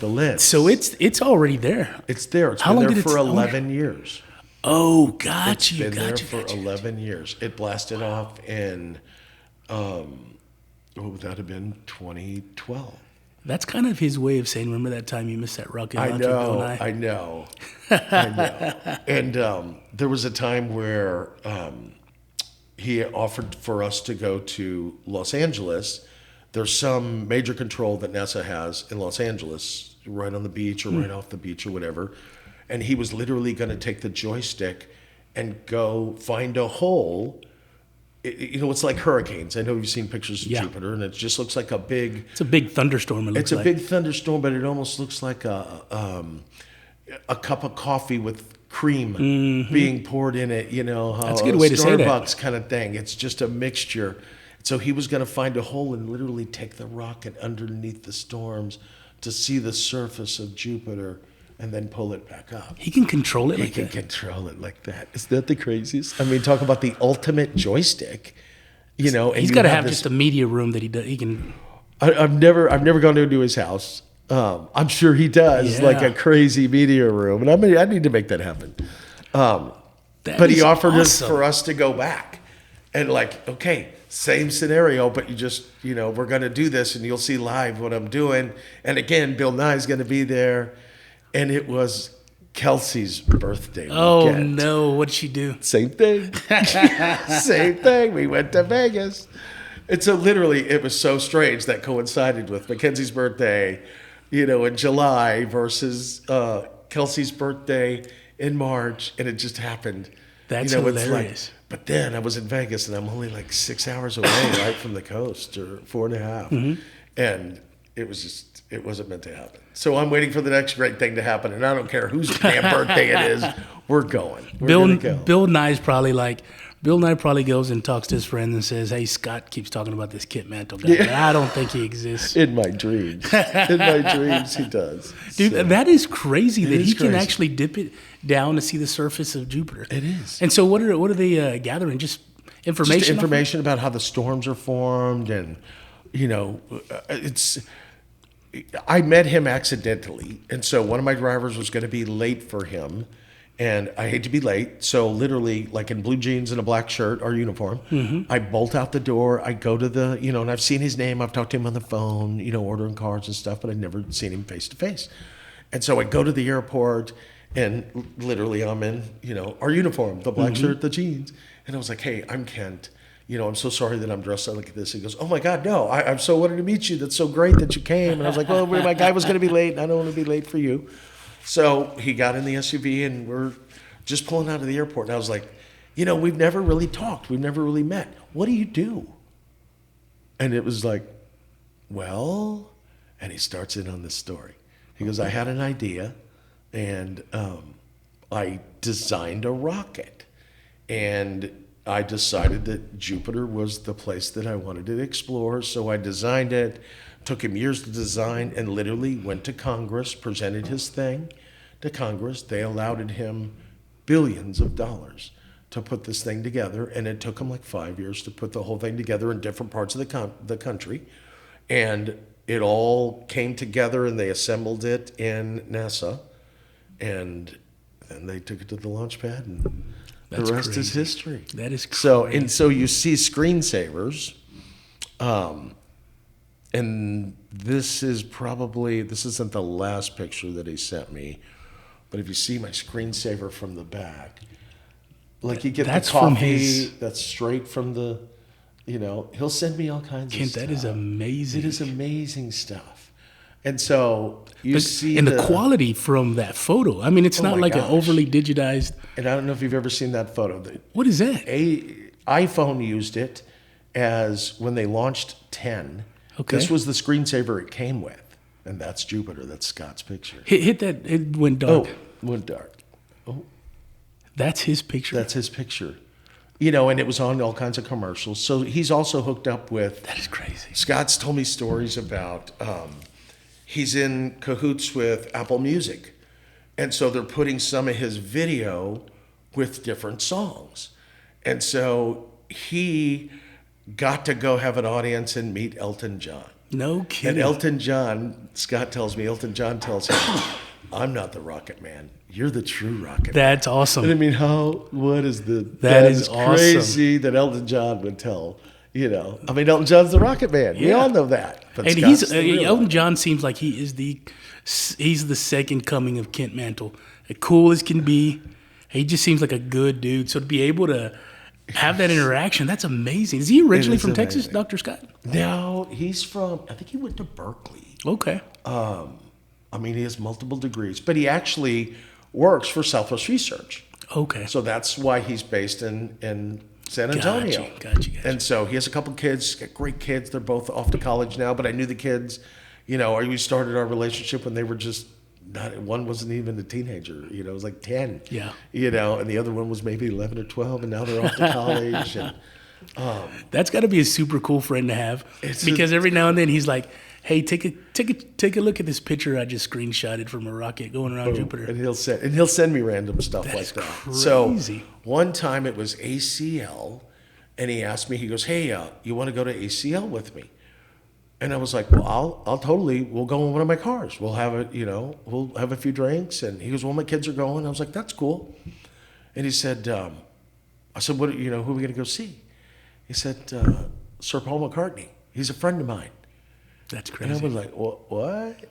lens. So it's already there. It's there. It's How been long there did it for s- 11 years. Oh, got It's you. been there Got you. for Got you. 11 years. It blasted off in Oh, that would have been 2012. That's kind of his way of saying, remember that time you missed that rocket I launcher, Bill know, Nye? I know, I know. And there was a time where he offered for us to go to Los Angeles. There's some major control that NASA has in Los Angeles, right on the beach or right off the beach or whatever. And he was literally going to take the joystick and go find a hole. It's like hurricanes. I know you've seen pictures of Jupiter, and it just looks like a big... It's a big thunderstorm, It's a big thunderstorm, but it almost looks like a cup of coffee with cream being poured in it, how That's a good way to say that. Starbucks kind of thing. It's just a mixture. So he was going to find a hole and literally take the rocket underneath the storms to see the surface of Jupiter and then pull it back up. He can control it He like can that. control it like that. Is that the craziest? I mean, talk about the ultimate joystick. And He's you got to have this- just a media room that he does. He can. I've never gone into his house. I'm sure he does, like a crazy media room, and I need to make that happen. But he offered us for us to go back, and okay, same scenario, but you just we're going to do this, and you'll see live what I'm doing. And again, Bill Nye's going to be there, and it was Kelsey's birthday Oh weekend. no! What'd she do? Same thing. Same thing. We went to Vegas. And so literally it was so strange that coincided with Mackenzie's birthday, in July versus Kelsey's birthday in March. And it just happened. That's it's hilarious. But then I was in Vegas and I'm only 6 hours away, right from the coast, or 4.5. And it wasn't meant to happen. So I'm waiting for the next great thing to happen. And I don't care whose damn birthday it is. We're going. We're gonna go. Bill Nye's probably Bill Nye probably goes and talks to his friends and says, "Hey, Scott keeps talking about this Kent Mantle guy. But I don't think he exists." In my dreams. In my dreams, he does. Dude, So, that is crazy that he can crazy. actually dip it down to see the surface of Jupiter. It is. And so what are they gathering? Just information? Just information about how the storms are formed, and it's. I met him accidentally, and so one of my drivers was going to be late for him, and I hate to be late, so literally, in blue jeans and a black shirt, our uniform, I bolt out the door. I go to the, and I've seen his name. I've talked to him on the phone, ordering cars and stuff, but I've never seen him face to face. And so I go to the airport, and literally I'm in, our uniform, the black shirt, the jeans, and I was like, "Hey, I'm Kent. I'm so sorry that I'm dressed up like this." He goes, "Oh my God, no, I'm so wanted to meet you. That's so great that you came." And I was like, "Well, my guy was going to be late, and I don't want to be late for you." So he got in the SUV, and we're just pulling out of the airport. And I was like, "We've never really talked. We've never really met. What do you do?" And it was like, "Well," and he starts in on this story. He goes, "I had an idea, and I designed a rocket, and I decided that Jupiter was the place that I wanted to explore, so I designed it. Took him years to design, and literally went to Congress, presented his thing to Congress. They allowed him billions of dollars to put this thing together, and it took him 5 years to put the whole thing together in different parts of the country. And it all came together, and they assembled it in NASA, and then they took it to the launch pad, and That's the rest is crazy. history." That is crazy. So you see screensavers, and this isn't the last picture that he sent me, but if you see my screensaver from the back, you get That's the from coffee, his- that's straight from the, he'll send me all kinds Kent, of stuff. that is amazing. It is amazing stuff. And so you see and the quality from that photo. I mean, it's not my like an gosh. overly digitized. And I don't know if you've ever seen that photo. What is that? iPhone used it as when they launched 10. Okay. This was the screensaver it came with. And that's Jupiter. That's Scott's picture. Hit that. It went dark. Went dark. That's his picture. That's his picture. And it was on all kinds of commercials. So he's also hooked up with... That is crazy. Scott's told me stories about... he's in cahoots with Apple Music. And so they're putting some of his video with different songs. And so he got to go have an audience and meet Elton John. No And kidding. Elton John tells him, "I'm not the Rocket Man. You're the true Rocket Man." That's And I awesome. mean, that That is is crazy that Elton John would tell I mean, Elton John's the Rocket Man. We all know that. But And Scott's the real Elton one. John seems like he's the second coming of Kent Mantle. As cool as can be, he just seems like a good dude. So to be able to have that interaction, that's amazing. Is he originally is from Texas, amazing. Dr. Scott? No, he's from, I think he went to Berkeley. Okay. I mean, he has multiple degrees, but he actually works for Southwest Research. Okay. So that's why he's based in San Antonio. Gotcha. And so he has a couple kids, got great kids. They're both off to college now, but I knew the kids, we started our relationship when they were just one wasn't even a teenager, it was like 10. Yeah. And the other one was maybe 11 or 12, and now they're off to college. And That's got to be a super cool friend to have, because every now and then he's like, "Hey, take a look at this picture I just screenshotted from a rocket going around Jupiter." and he'll send me random stuff like that. Crazy. So one time it was ACL, and he asked me, he goes, "Hey, you want to go to ACL with me?" And I was like, "Well, we'll go in one of my cars. We'll have we'll have a few drinks." And he goes, "Well, my kids are going." I was like, "That's cool." And he said, I said, "What, who are we going to go see?" He said, "Sir Paul McCartney. He's a friend of mine." That's And I crazy. was like, "What?"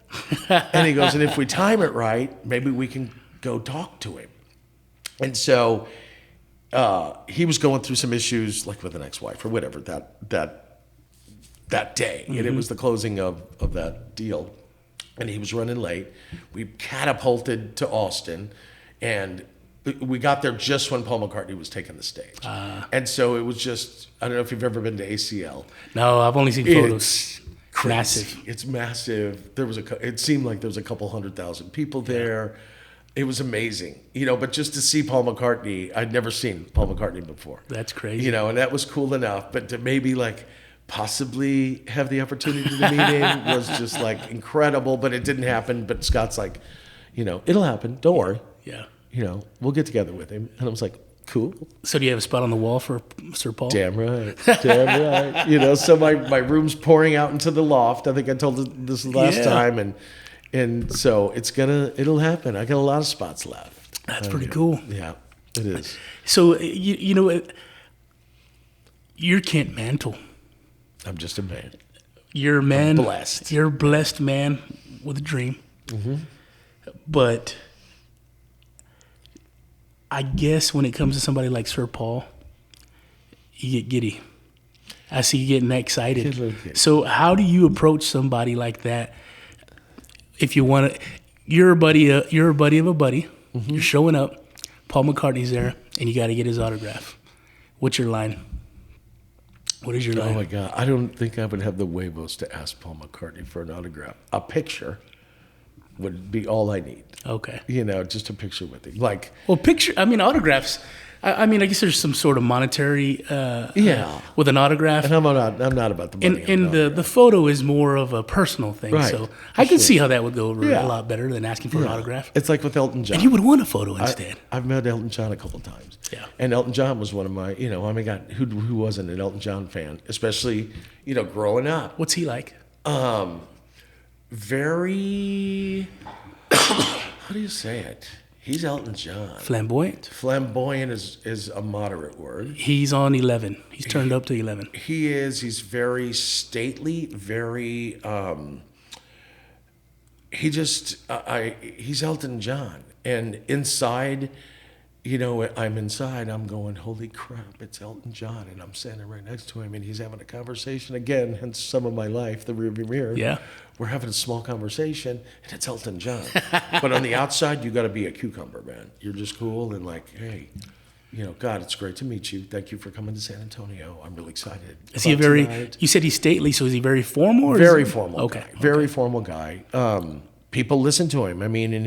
And he goes, "And if we time it right, maybe we can go talk to him." And so he was going through some issues, like with an ex-wife or whatever, that day. And it was the closing of that deal. And he was running late. We catapulted to Austin, and we got there just when Paul McCartney was taking the stage. And so it was just, I don't know if you've ever been to ACL. No, I've only seen photos. It's crazy. Massive. It's massive. It seemed like there was a couple 100,000 people there. It was amazing, but just to see Paul McCartney, I'd never seen Paul McCartney before. That's crazy. And that was cool enough. But to maybe possibly have the opportunity to meet him was just incredible. But it didn't happen. But Scott's like, it'll happen. Don't worry. Yeah. We'll get together with him. And I was like, cool. So do you have a spot on the wall for Sir Paul? Damn right. Damn right. So my room's pouring out into the loft. I think I told this last time. And so it'll happen. I got a lot of spots left. That's pretty cool. Yeah, it is. So, you're Kent Mantle. I'm just a man. You're a man. I'm blessed. You're a blessed man with a dream. Mm-hmm. But I guess when it comes to somebody like Sir Paul, you get giddy. I see you getting excited. So how do you approach somebody like that? If you want to, you're a buddy of a buddy. Mm-hmm. You're showing up. Paul McCartney's there, and you got to get his autograph. What's your line? What is your line? Oh my God. I don't think I would have the huevos to ask Paul McCartney for an autograph. A picture would be all I need. Okay. Just a picture with him. Autographs. I guess there's some sort of monetary with an autograph. And I'm not about the money. And the photo is more of a personal thing. Right. So I could see how that would go over a lot better than asking for an autograph. It's like with Elton John. And you would want a photo instead. I've met Elton John a couple times. Yeah. And Elton John was one of my, God, who wasn't an Elton John fan, especially, growing up. What's he like? Very, how do you say it? He's Elton John. Flamboyant? Flamboyant is a moderate word. He's on 11. He's turned up to 11. He is. He's very stately, very, he's Elton John. And inside, I'm inside, I'm going, holy crap, it's Elton John. And I'm standing right next to him, and he's having a conversation again, hence some of my life, the rearview mirror. Yeah. We're having a small conversation, and it's Elton John. But on the outside, you got to be a cucumber, man. You're just cool and hey, God, it's great to meet you. Thank you for coming to San Antonio. I'm really excited. Is he you said he's stately, so is he very formal? Or very formal. Okay. Guy. Very formal guy. People listen to him. And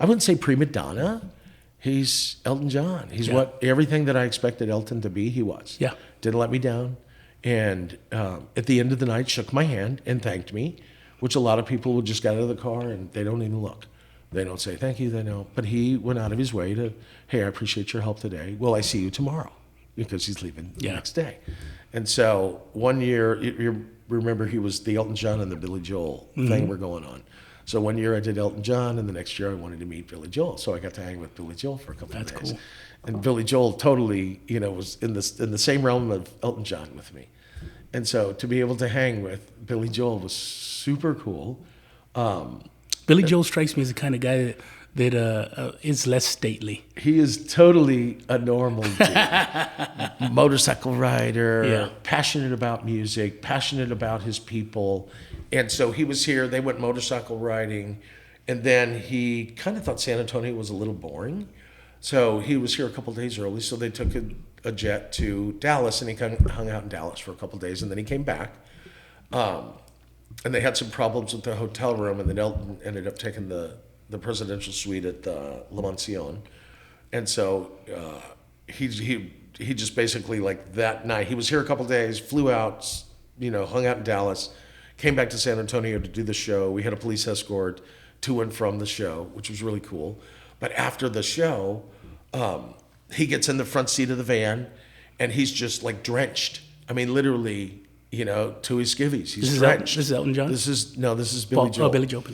I wouldn't say prima donna. He's Elton John. He's everything that I expected Elton to be, he was. Yeah. Didn't let me down. And at the end of the night, shook my hand and thanked me, which a lot of people will just get out of the car and they don't even look. They don't say thank you, they don't. But he went out of his way to, hey, I appreciate your help today. Will I see you tomorrow? Because he's leaving the next day. And so one year, you remember he was the Elton John and the Billy Joel thing we're going on. So one year I did Elton John, and the next year I wanted to meet Billy Joel. So I got to hang with Billy Joel for a couple of days. That's cool. And Billy Joel totally, was in the same realm of Elton John with me. And so to be able to hang with Billy Joel was super cool. Billy Joel strikes me as the kind of guy that is less stately. He is totally a normal dude. Motorcycle rider, passionate about music, passionate about his people. And so he was here, they went motorcycle riding, and then he kind of thought San Antonio was a little boring. So he was here a couple of days early, so they took a jet to Dallas, and he hung out in Dallas for a couple of days, and then he came back. And they had some problems with the hotel room, and then Elton ended up taking the presidential suite at the La Mansion. And so he just basically, like, that night, he was here a couple of days, flew out, hung out in Dallas, came back to San Antonio to do the show. We had a police escort to and from the show, which was really cool. But after the show, he gets in the front seat of the van, and he's just, like, drenched. I mean, literally, to his skivvies. He's drenched. This is Elton John? This is Billy Joel. Oh, Billy Joel.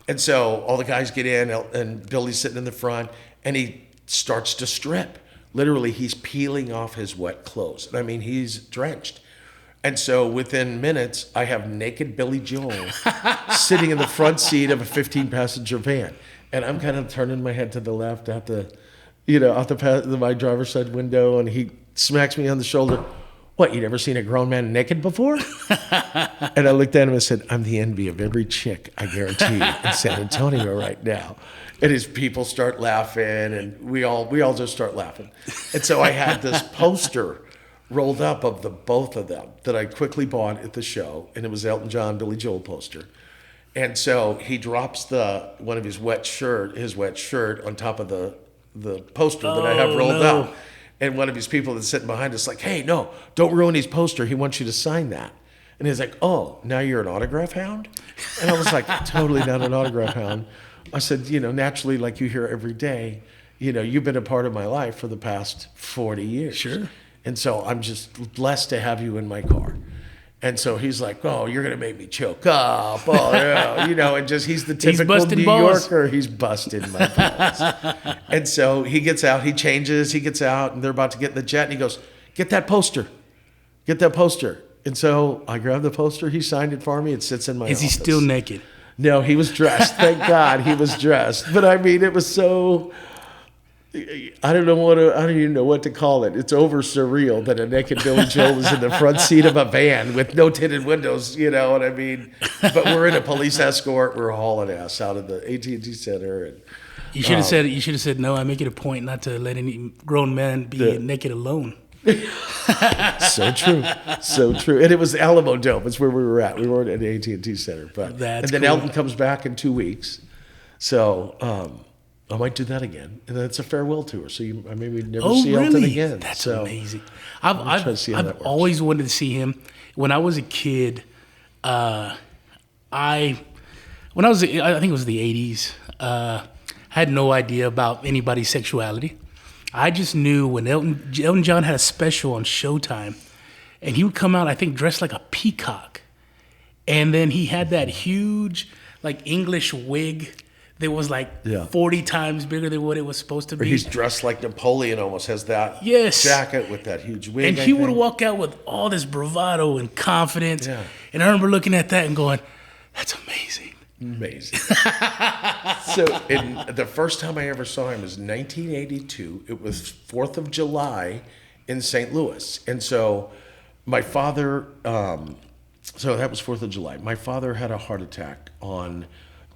And so all the guys get in, and Billy's sitting in the front, and he starts to strip. Literally, he's peeling off his wet clothes. And I mean, he's drenched. And so within minutes, I have naked Billy Joel sitting in the front seat of a 15-passenger van. And I'm kind of turning my head to the left out my driver's side window, and he smacks me on the shoulder. What, you never seen a grown man naked before? And I looked at him and said, I'm the envy of every chick, I guarantee you, in San Antonio right now. And his people start laughing, and we all just start laughing. And so I had this poster rolled up of the both of them that I quickly bought at the show, and it was Elton John, Billy Joel poster. And so he drops one of his wet shirt on top of the poster that I have rolled up. And one of his people that's sitting behind us like, hey, no, don't ruin his poster. He wants you to sign that. And he's like, oh, now you're an autograph hound? And I was like, totally not an autograph hound. I said, naturally, like you hear every day, you've been a part of my life for the past 40 years. Sure. And so I'm just blessed to have you in my car. And so he's like, oh, you're going to make me choke up. Oh, yeah. And just he's the typical New Yorker. He's busted my balls. And so he gets out, he changes, he gets out, and they're about to get in the jet. And he goes, get that poster. Get that poster. And so I grabbed the poster. He signed it for me. It sits in my office. Is he still naked? No, he was dressed. Thank God he was dressed. But I mean, it was so... I don't even know what to call it. It's over surreal that a naked Billy Joel is in the front seat of a van with no tinted windows, you know what I mean? But we're in a police escort. We're hauling ass out of the AT&T Center. And you should have said no. I make it a point not to let any grown man be naked alone. So true. And it was Alamo Dome. It's where we were at. We weren't at the AT&T Center. And then cool. Elton comes back in 2 weeks. So I might do that again. And then it's a farewell tour. So I maybe never see Elton again. That's amazing. I've always wanted to see him. When I was a kid, I think it was the 80s, had no idea about anybody's sexuality. I just knew when Elton John had a special on Showtime, and he would come out, I think, dressed like a peacock. And then he had that huge, like, English wig that was like 40 times bigger than what it was supposed to be. Or he's dressed like Napoleon almost, has that jacket with that huge wig. And he would walk out with all this bravado and confidence. Yeah. And I remember looking at that and going, that's amazing. Amazing. So the first time I ever saw him was 1982. It was 4th of July in St. Louis. And so my father, so that was 4th of July. My father had a heart attack on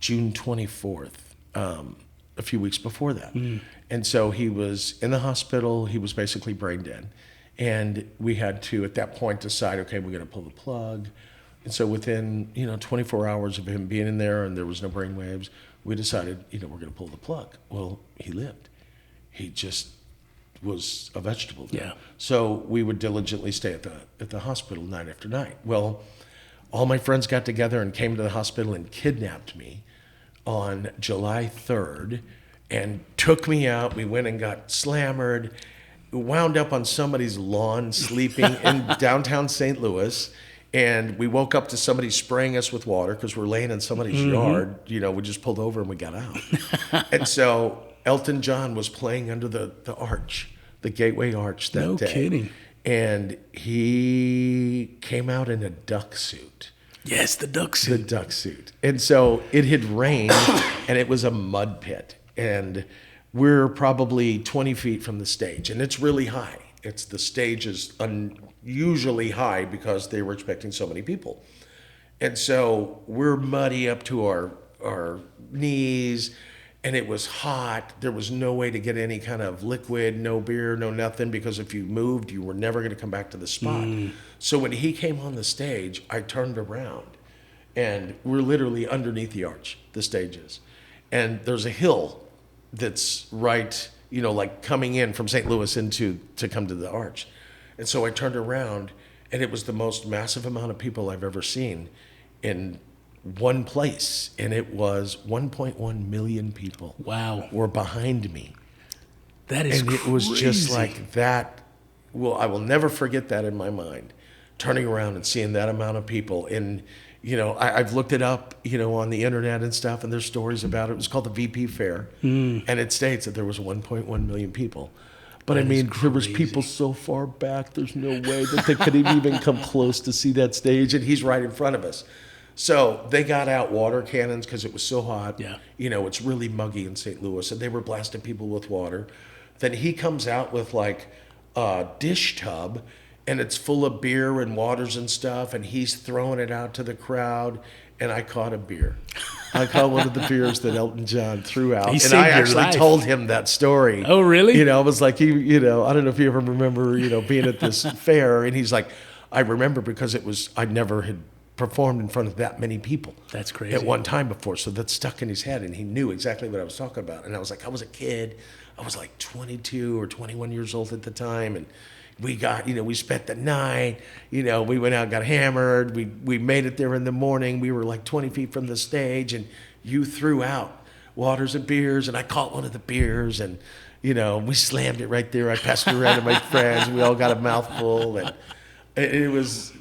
June 24th, a few weeks before that. Mm. And so he was in the hospital. He was basically brain dead. And we had to, at that point, decide, okay, we're going to pull the plug. And so within, 24 hours of him being in there and there was no brain waves, we decided, we're going to pull the plug. Well, he lived. He just was a vegetable there. Yeah. So we would diligently stay at the hospital night after night. Well, all my friends got together and came to the hospital and kidnapped me on July 3rd and took me out. We went and got slammered, wound up on somebody's lawn sleeping in downtown St. Louis. And we woke up to somebody spraying us with water because we're laying in somebody's yard. You know, we just pulled over and we got out. And so Elton John was playing under the arch, the Gateway Arch that day. No kidding. And he came out in a duck suit. Yes, the duck suit. The duck suit. And so it had rained and it was a mud pit. And we're probably 20 feet from the stage. And it's really high. The stage is unusually high because they were expecting so many people. And so we're muddy up to our knees. And it was hot. There was no way to get any kind of liquid, no beer, no nothing, because if you moved, you were never going to come back to the spot. So when he came on the stage, I turned around, and we're literally underneath the arch, the stage is. And there's a hill that's right, you know, like coming in from St. Louis to come to the arch. And so I turned around, and it was the most massive amount of people I've ever seen in one place, and it was 1.1 million people. Wow. Were behind me. That is crazy. And it was just crazy. like that. Well, I will never forget that in my mind, turning around and seeing that amount of people. And, you know, I've looked it up, you know, on the internet and stuff, and there's stories about it. It was called the VP Fair, and it states that there was 1.1 million people. But I mean, there was people so far back, there's no way that they could even come close to see that stage, and he's right in front of us. So they got out water cannons because it was so hot. Yeah. You know, it's really muggy in St. Louis, and they were blasting people with water. Then he comes out with like a dish tub, and it's full of beer and waters and stuff, and he's throwing it out to the crowd. And I caught a beer. I caught one of the beers that Elton John threw out. And I actually told him that story. Oh, really? You know, I was like, I don't know if you ever remember, being at this fair. And he's like, I remember because I never had performed in front of that many people. That's crazy. At one time before. So that stuck in his head, and he knew exactly what I was talking about. And I was like, I was a kid. I was like 22 or 21 years old at the time. And we got, we spent the night, we went out, got hammered. We made it there in the morning. We were like 20 feet from the stage, and you threw out waters and beers, and I caught one of the beers, and, we slammed it right there. I passed it around to my friends. We all got a mouthful, and it was,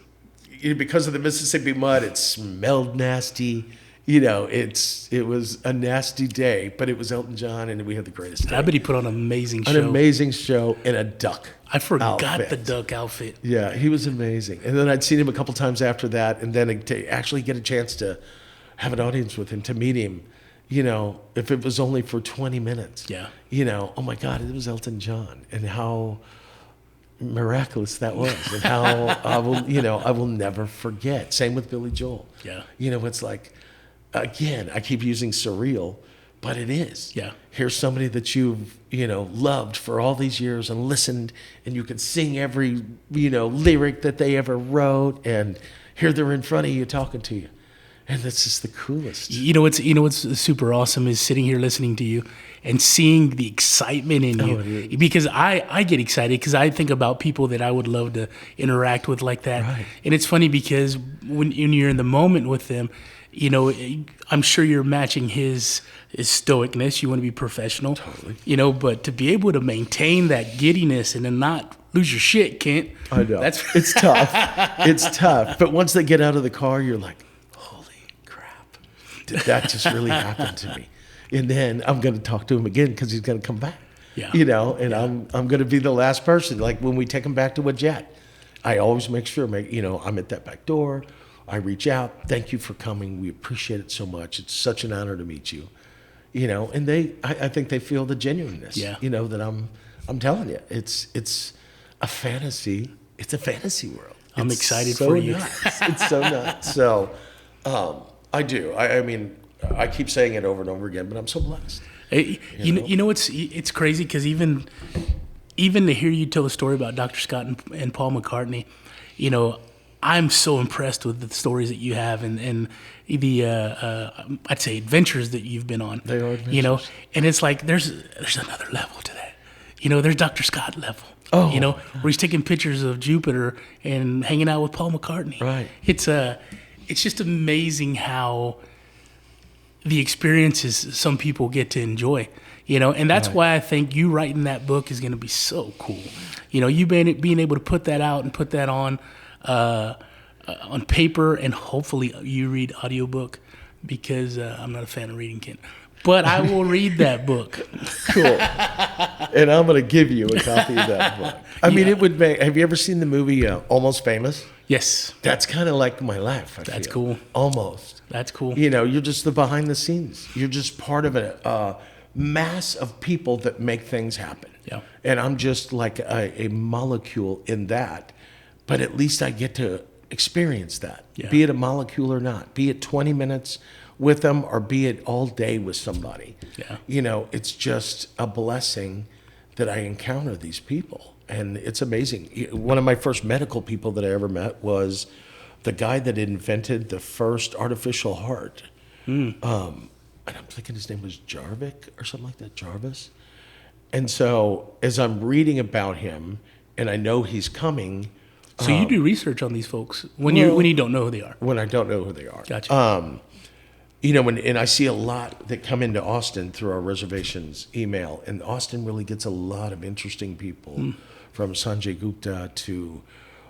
because of the Mississippi mud, it smelled nasty. It was a nasty day, but it was Elton John, and we had the greatest day. I bet he put on an amazing show. An amazing show in a duck I forgot outfit. the duck outfit. Yeah, he was amazing. And then I'd seen him a couple times after that, and then to actually get a chance to have an audience with him, to meet him, if it was only for 20 minutes. Yeah. Oh my God, it was Elton John, and how miraculous that was, and how I will never forget. Same with Billy Joel. Yeah. It's like, again, I keep using surreal, but it is. Yeah. Here's somebody that you've, loved for all these years and listened, and you can sing every, lyric that they ever wrote, and here they're in front of you talking to you. And that's just the coolest. What's super awesome is sitting here listening to you and seeing the excitement in you. Because I get excited because I think about people that I would love to interact with like that. Right. And it's funny because when you're in the moment with them, I'm sure you're matching his stoicness. You want to be professional. Totally. But to be able to maintain that giddiness and then not lose your shit, Kent. I know. It's tough. It's tough. But once they get out of the car, you're like, did that just really happen to me? And then I'm going to talk to him again because he's going to come back. Yeah. I'm going to be the last person. Like when we take him back to a jet, I always make sure, I'm at that back door. I reach out. Thank you for coming. We appreciate it so much. It's such an honor to meet you. And I think they feel the genuineness. Yeah. That I'm telling you, it's a fantasy. It's a fantasy world. I'm It's excited so for you. Nuts. It's so nuts. So. I do. I mean, I keep saying it over and over again, but I'm so blessed. It's crazy because even to hear you tell a story about Dr. Scott and Paul McCartney, I'm so impressed with the stories that you have and the I'd say adventures that you've been on. They are adventures. And it's like there's another level to that. There's Dr. Scott level. Oh, where he's taking pictures of Jupiter and hanging out with Paul McCartney. Right. It's just amazing how the experiences some people get to enjoy, and that's why I think you writing that book is going to be so cool. You being able to put that out and put that on, on paper, and hopefully you read audiobook, because I'm not a fan of reading, Kent. But I will read that book. Cool. And I'm going to give you a copy of that book. I mean, it would make. Have you ever seen the movie Almost Famous? Yes. That's kind of like my life. That's cool. Almost. That's cool. You know, you're just the behind the scenes. You're just part of a mass of people that make things happen. Yeah. And I'm just like a molecule in that. But at least I get to experience that, be it a molecule or not, be it 20 minutes with them or be it all day with somebody. Yeah. You know, it's just a blessing that I encounter these people. And it's amazing. One of my first medical people that I ever met was the guy that invented the first artificial heart. And I'm thinking his name was Jarvik or something like that, Jarvis. And so as I'm reading about him and I know he's coming. So you do research on these folks when you don't know who they are. When I don't know who they are. Gotcha. You know, and I see a lot that come into Austin through our reservations email, and Austin really gets a lot of interesting people, from Sanjay Gupta to,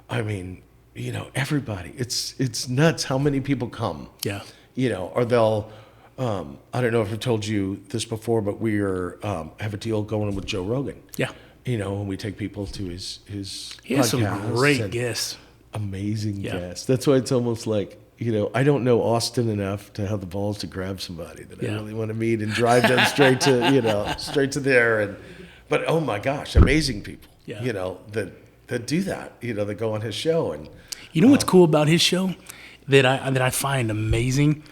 I mean, you know, everybody. It's nuts how many people come. Yeah. You know, or they'll. I don't know if I've told you this before, but we have a deal going with Joe Rogan. Yeah. You know, when we take people to his He has some podcasts great and guests. amazing guests. That's why it's almost like, you know, I don't know Austin enough to have the balls to grab somebody that I really want to meet and drive them straight to, you know, straight to there. But oh my gosh, amazing people, you know, that do that, you know, that go on his show. And you know what's cool about his show that I find amazing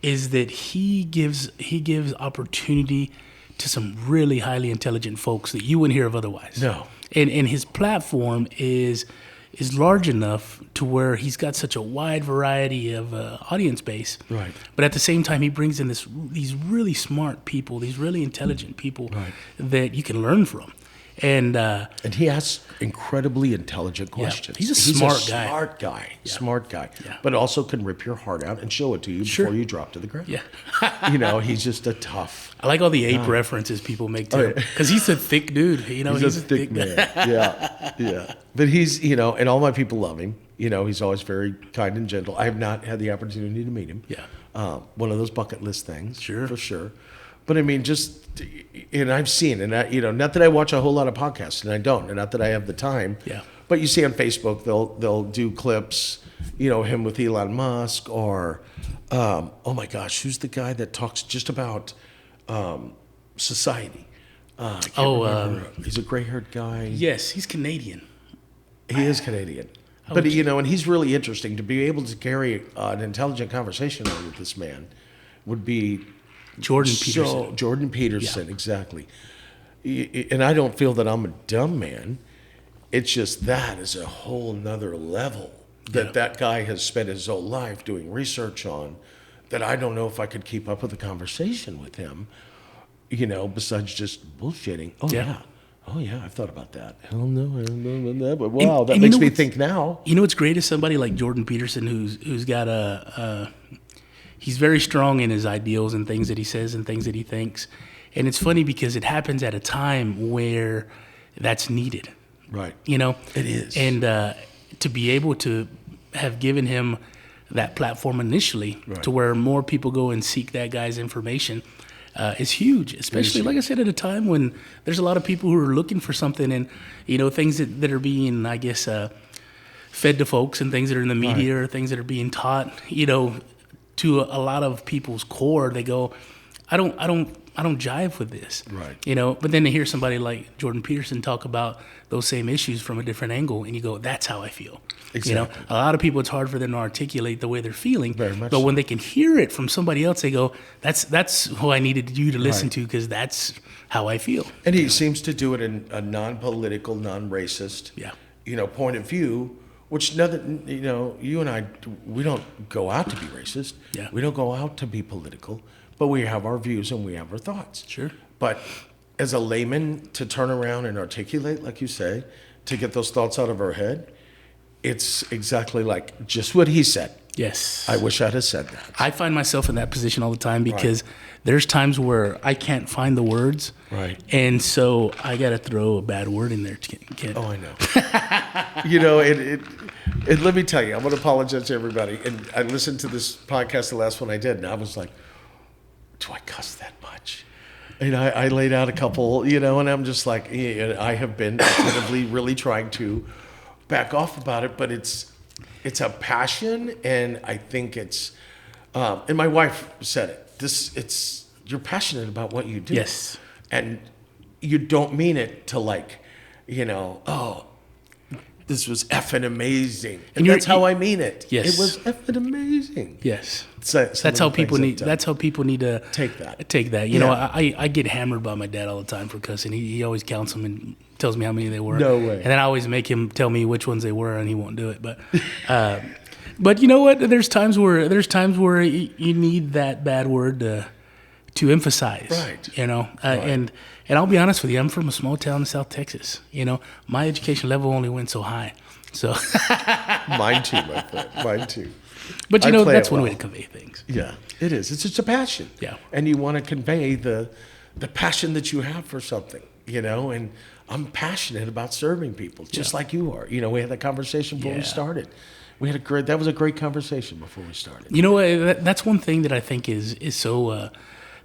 is that he gives opportunity to some really highly intelligent folks that you wouldn't hear of otherwise. No. And his platform is large enough to where he's got such a wide variety of audience base. Right. But at the same time, he brings in these really smart people, these really intelligent people that you can learn from. And he asks incredibly intelligent questions. He's a smart guy. Yeah. Smart guy. Yeah. But also can rip your heart out and show it to you before you drop to the ground. Yeah. You know, he's just a tough. I like all the ape references people make to him, because he's a thick dude. You know, he's a thick man. Yeah. But he's, you know, and all my people love him. You know, he's always very kind and gentle. I have not had the opportunity to meet him. Yeah. One of those bucket list things. Sure. For sure. But I mean, just, and I've seen, and I, you know, not that I watch a whole lot of podcasts, and I don't, and not that I have the time. Yeah. But you see on Facebook, they'll do clips, you know, him with Elon Musk, or, oh my gosh, who's the guy that talks just about society? He's a gray-haired guy. Yes, he's Canadian. He is Canadian. But, you know, and he's really interesting. To be able to carry an intelligent conversation with this man would be Jordan Peterson. Jordan Peterson, exactly. And I don't feel that I'm a dumb man. It's just that is a whole nother level that guy has spent his whole life doing research on, that I don't know if I could keep up with a conversation with him, you know, besides just bullshitting. Oh, yeah, I've thought about that. Hell no, I don't know about that. But wow, that makes me think now. You know what's great is somebody like Jordan Peterson who's got he's very strong in his ideals and things that he says and things that he thinks. And it's funny because it happens at a time where that's needed. Right. You know? It is. And to be able to have given him that platform initially to where more people go and seek that guy's information is huge. Especially, like I said, at a time when there's a lot of people who are looking for something, and, you know, things that are being, I guess, fed to folks, and things that are in the media or things that are being taught, you know, to a lot of people's core, they go, I don't jive with this. Right. You know, but then to hear somebody like Jordan Peterson talk about those same issues from a different angle, and you go, that's how I feel. Exactly. You know, a lot of people, it's hard for them to articulate the way they're feeling. Very much but so. when they can hear it from somebody else, they go, that's who I needed you to listen to, because that's how I feel. And he seems to do it in a non-political, non-racist, you know, point of view. Which, you know, you and I, we don't go out to be racist. Yeah. We don't go out to be political, but we have our views and we have our thoughts. Sure. But as a layman, to turn around and articulate, like you say, to get those thoughts out of our head, it's exactly like just what he said. Yes. I wish I'd have said that. I find myself in that position all the time, because there's times where I can't find the words. Right. And so I got to throw a bad word in there, Kent. Oh, I know. You know, And let me tell you, I'm going to apologize to everybody. And I listened to this podcast, the last one I did, and I was like, do I cuss that much? And I laid out a couple, and I'm just like, I have been actively really trying to back off about it, but it's a passion, and I think it's, and my wife said it, you're passionate about what you do. Yes. And you don't mean it to oh, this was effing amazing. And that's how I mean it. Yes. It was effing amazing. Yes. That's how people need to take that. Take that. I get hammered by my dad all the time for cussing. He always counts them and tells me how many they were. No way. And then I always make him tell me which ones they were, and he won't do it. But you know what? There's times where you need that bad word to emphasize. Right. Right. And I'll be honest with you, I'm from a small town in South Texas. My education level only went so high. So Mine too, my friend. Mine too. But that's one way to convey things. Yeah, it is. It's just a passion. Yeah. And you want to convey the passion that you have for something, and I'm passionate about serving people, just like you are. We had that conversation before we started. That was a great conversation before we started. That's one thing that I think is so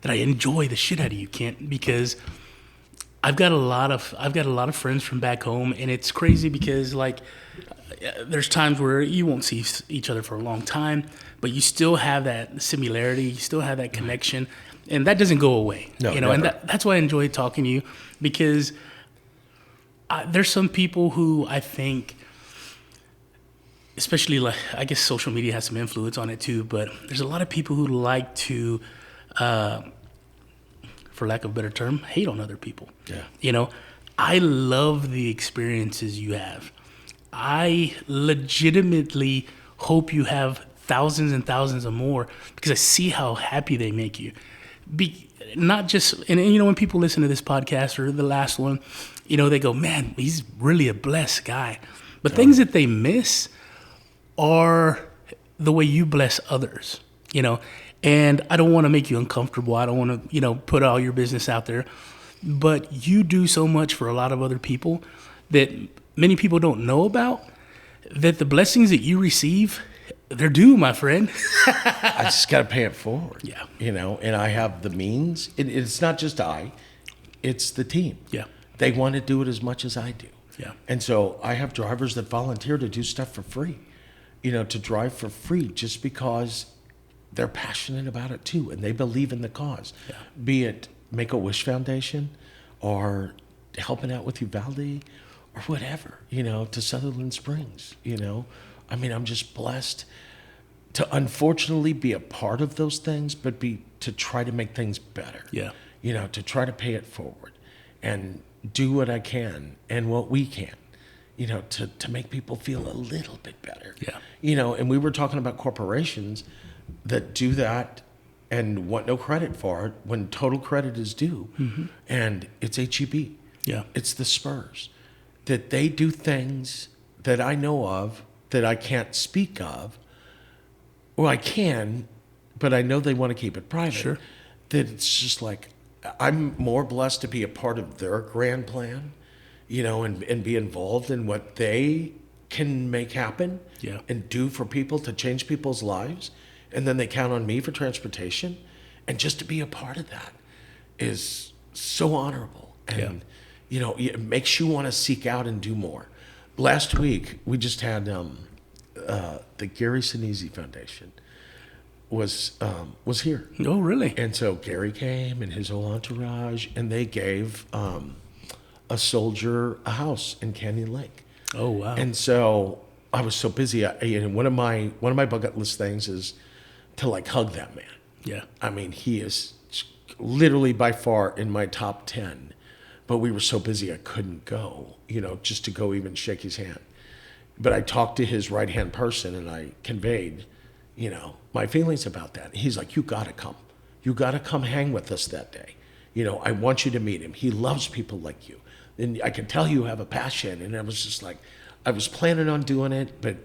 that I enjoy the shit out of you, Kent, because I've got a lot of friends from back home, and it's crazy because there's times where you won't see each other for a long time, but you still have that similarity, you still have that connection, and that doesn't go away. No, and that's why I enjoy talking to you, because there's some people who I think, especially I guess social media has some influence on it too, but there's a lot of people who like to, for lack of a better term, hate on other people. Yeah. I love the experiences you have. I legitimately hope you have thousands and thousands of more, because I see how happy they make you. Not just, and when people listen to this podcast or the last one, they go, man, he's really a blessed guy. But things that they miss are the way you bless others, and I don't want to make you uncomfortable. I don't want to, put all your business out there, but you do so much for a lot of other people that many people don't know about, that the blessings that you receive, they're due, my friend. I just got to pay it forward. Yeah. And I have the means. It's not just it's the team. Yeah. They want to do it as much as I do. Yeah. And so I have drivers that volunteer to do stuff for free, to drive for free just because they're passionate about it too, and they believe in the cause. Yeah. Be it Make-A-Wish Foundation or helping out with Uvalde or whatever, to Sutherland Springs, I'm just blessed to unfortunately be a part of those things, but to try to make things better. Yeah. To try to pay it forward and do what I can and what we can, to make people feel a little bit better. Yeah. And we were talking about corporations that do that and want no credit for it when total credit is due. Mm-hmm. And it's HEB. Yeah. It's the Spurs. That they do things that I know of that I can't speak of. Well, I can, but I know they want to keep it private. Sure. That it's just I'm more blessed to be a part of their grand plan, and be involved in what they can make happen. Yeah. And do for people to change people's lives. And then they count on me for transportation. And just to be a part of that is so honorable. And, it makes you want to seek out and do more. Last week, we just had the Gary Sinise Foundation was here. Oh, really? And so Gary came and his whole entourage, and they gave a soldier a house in Canyon Lake. Oh, wow. And so I was so busy. And one of my bucket list things is to hug that man. Yeah. He is literally by far in my top 10, but we were so busy I couldn't go, just to go even shake his hand. But I talked to his right-hand person and I conveyed, my feelings about that. He's like, you got to come. You got to come hang with us that day. I want you to meet him. He loves people like you. And I can tell you have a passion. And I was just I was planning on doing it, but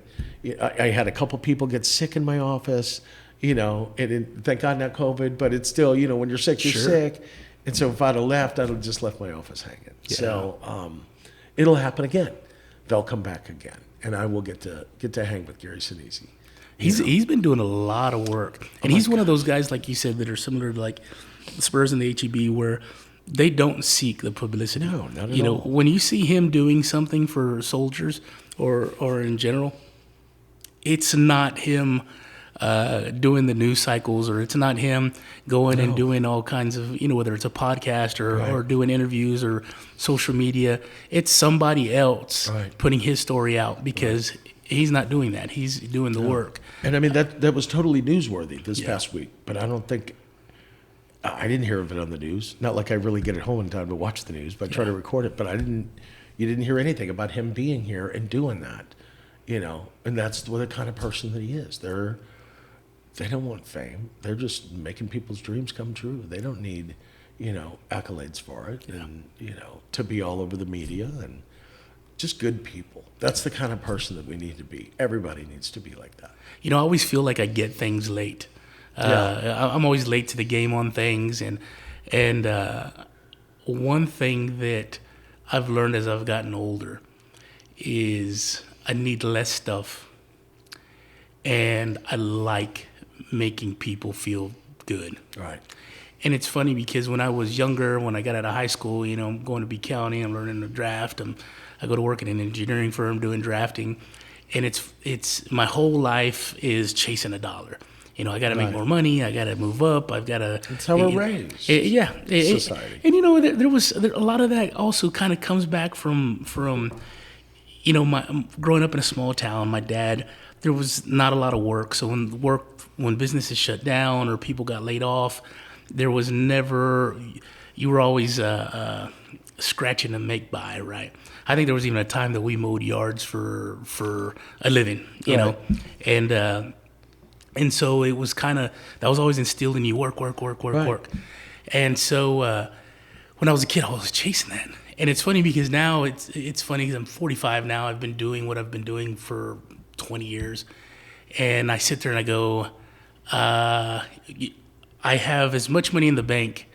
I had a couple people get sick in my office. Thank God not COVID, but it's still, when you're sick, you're sick. And so if I'd have left, I'd have just left my office hanging. Yeah. So it'll happen again. They'll come back again. and I will get to hang with Gary Sinise. He's been doing a lot of work, and he's one of those guys, like you said, that are similar to like the Spurs and the HEB, where they don't seek the publicity. No, not at all. When you see him doing something for soldiers or in general, it's not him doing the news cycles, or it's not him going and doing all kinds of, whether it's a podcast or doing interviews or social media. It's somebody else putting his story out, because he's not doing that. He's doing the work. And I mean, that was totally newsworthy this past week, but I don't think, I didn't hear of it on the news. Not like I really get it home in time to watch the news, but I try to record it. But you didn't hear anything about him being here and doing that, and that's the kind of person that he is. They don't want fame. They're just making people's dreams come true. They don't need, accolades for it, and to be all over the media, and just good people. That's the kind of person that we need to be. Everybody needs to be like that. I always feel like I get things late. I'm always late to the game on things, and one thing that I've learned as I've gotten older is I need less stuff, and I like making people feel good. Right. And it's funny because when I was younger, when I got out of high school, I'm going to B County, I'm learning to draft. I go to work in an engineering firm doing drafting, and it's my whole life is chasing a dollar. I got to make more money. I got to move up. I've got to. That's how we're raised. Society. And there was a lot of that also kind of comes back from my growing up in a small town. My dad, there was not a lot of work. So when businesses shut down or people got laid off, there was never. You were always scratching to make by, right? I think there was even a time that we mowed yards for a living, and so it was that was always instilled in you, work. And so when I was a kid, I was chasing that. And it's funny because now it's funny because I'm 45 now. I've been doing what I've been doing for 20 years. And I sit there and I go, I have as much money in the bank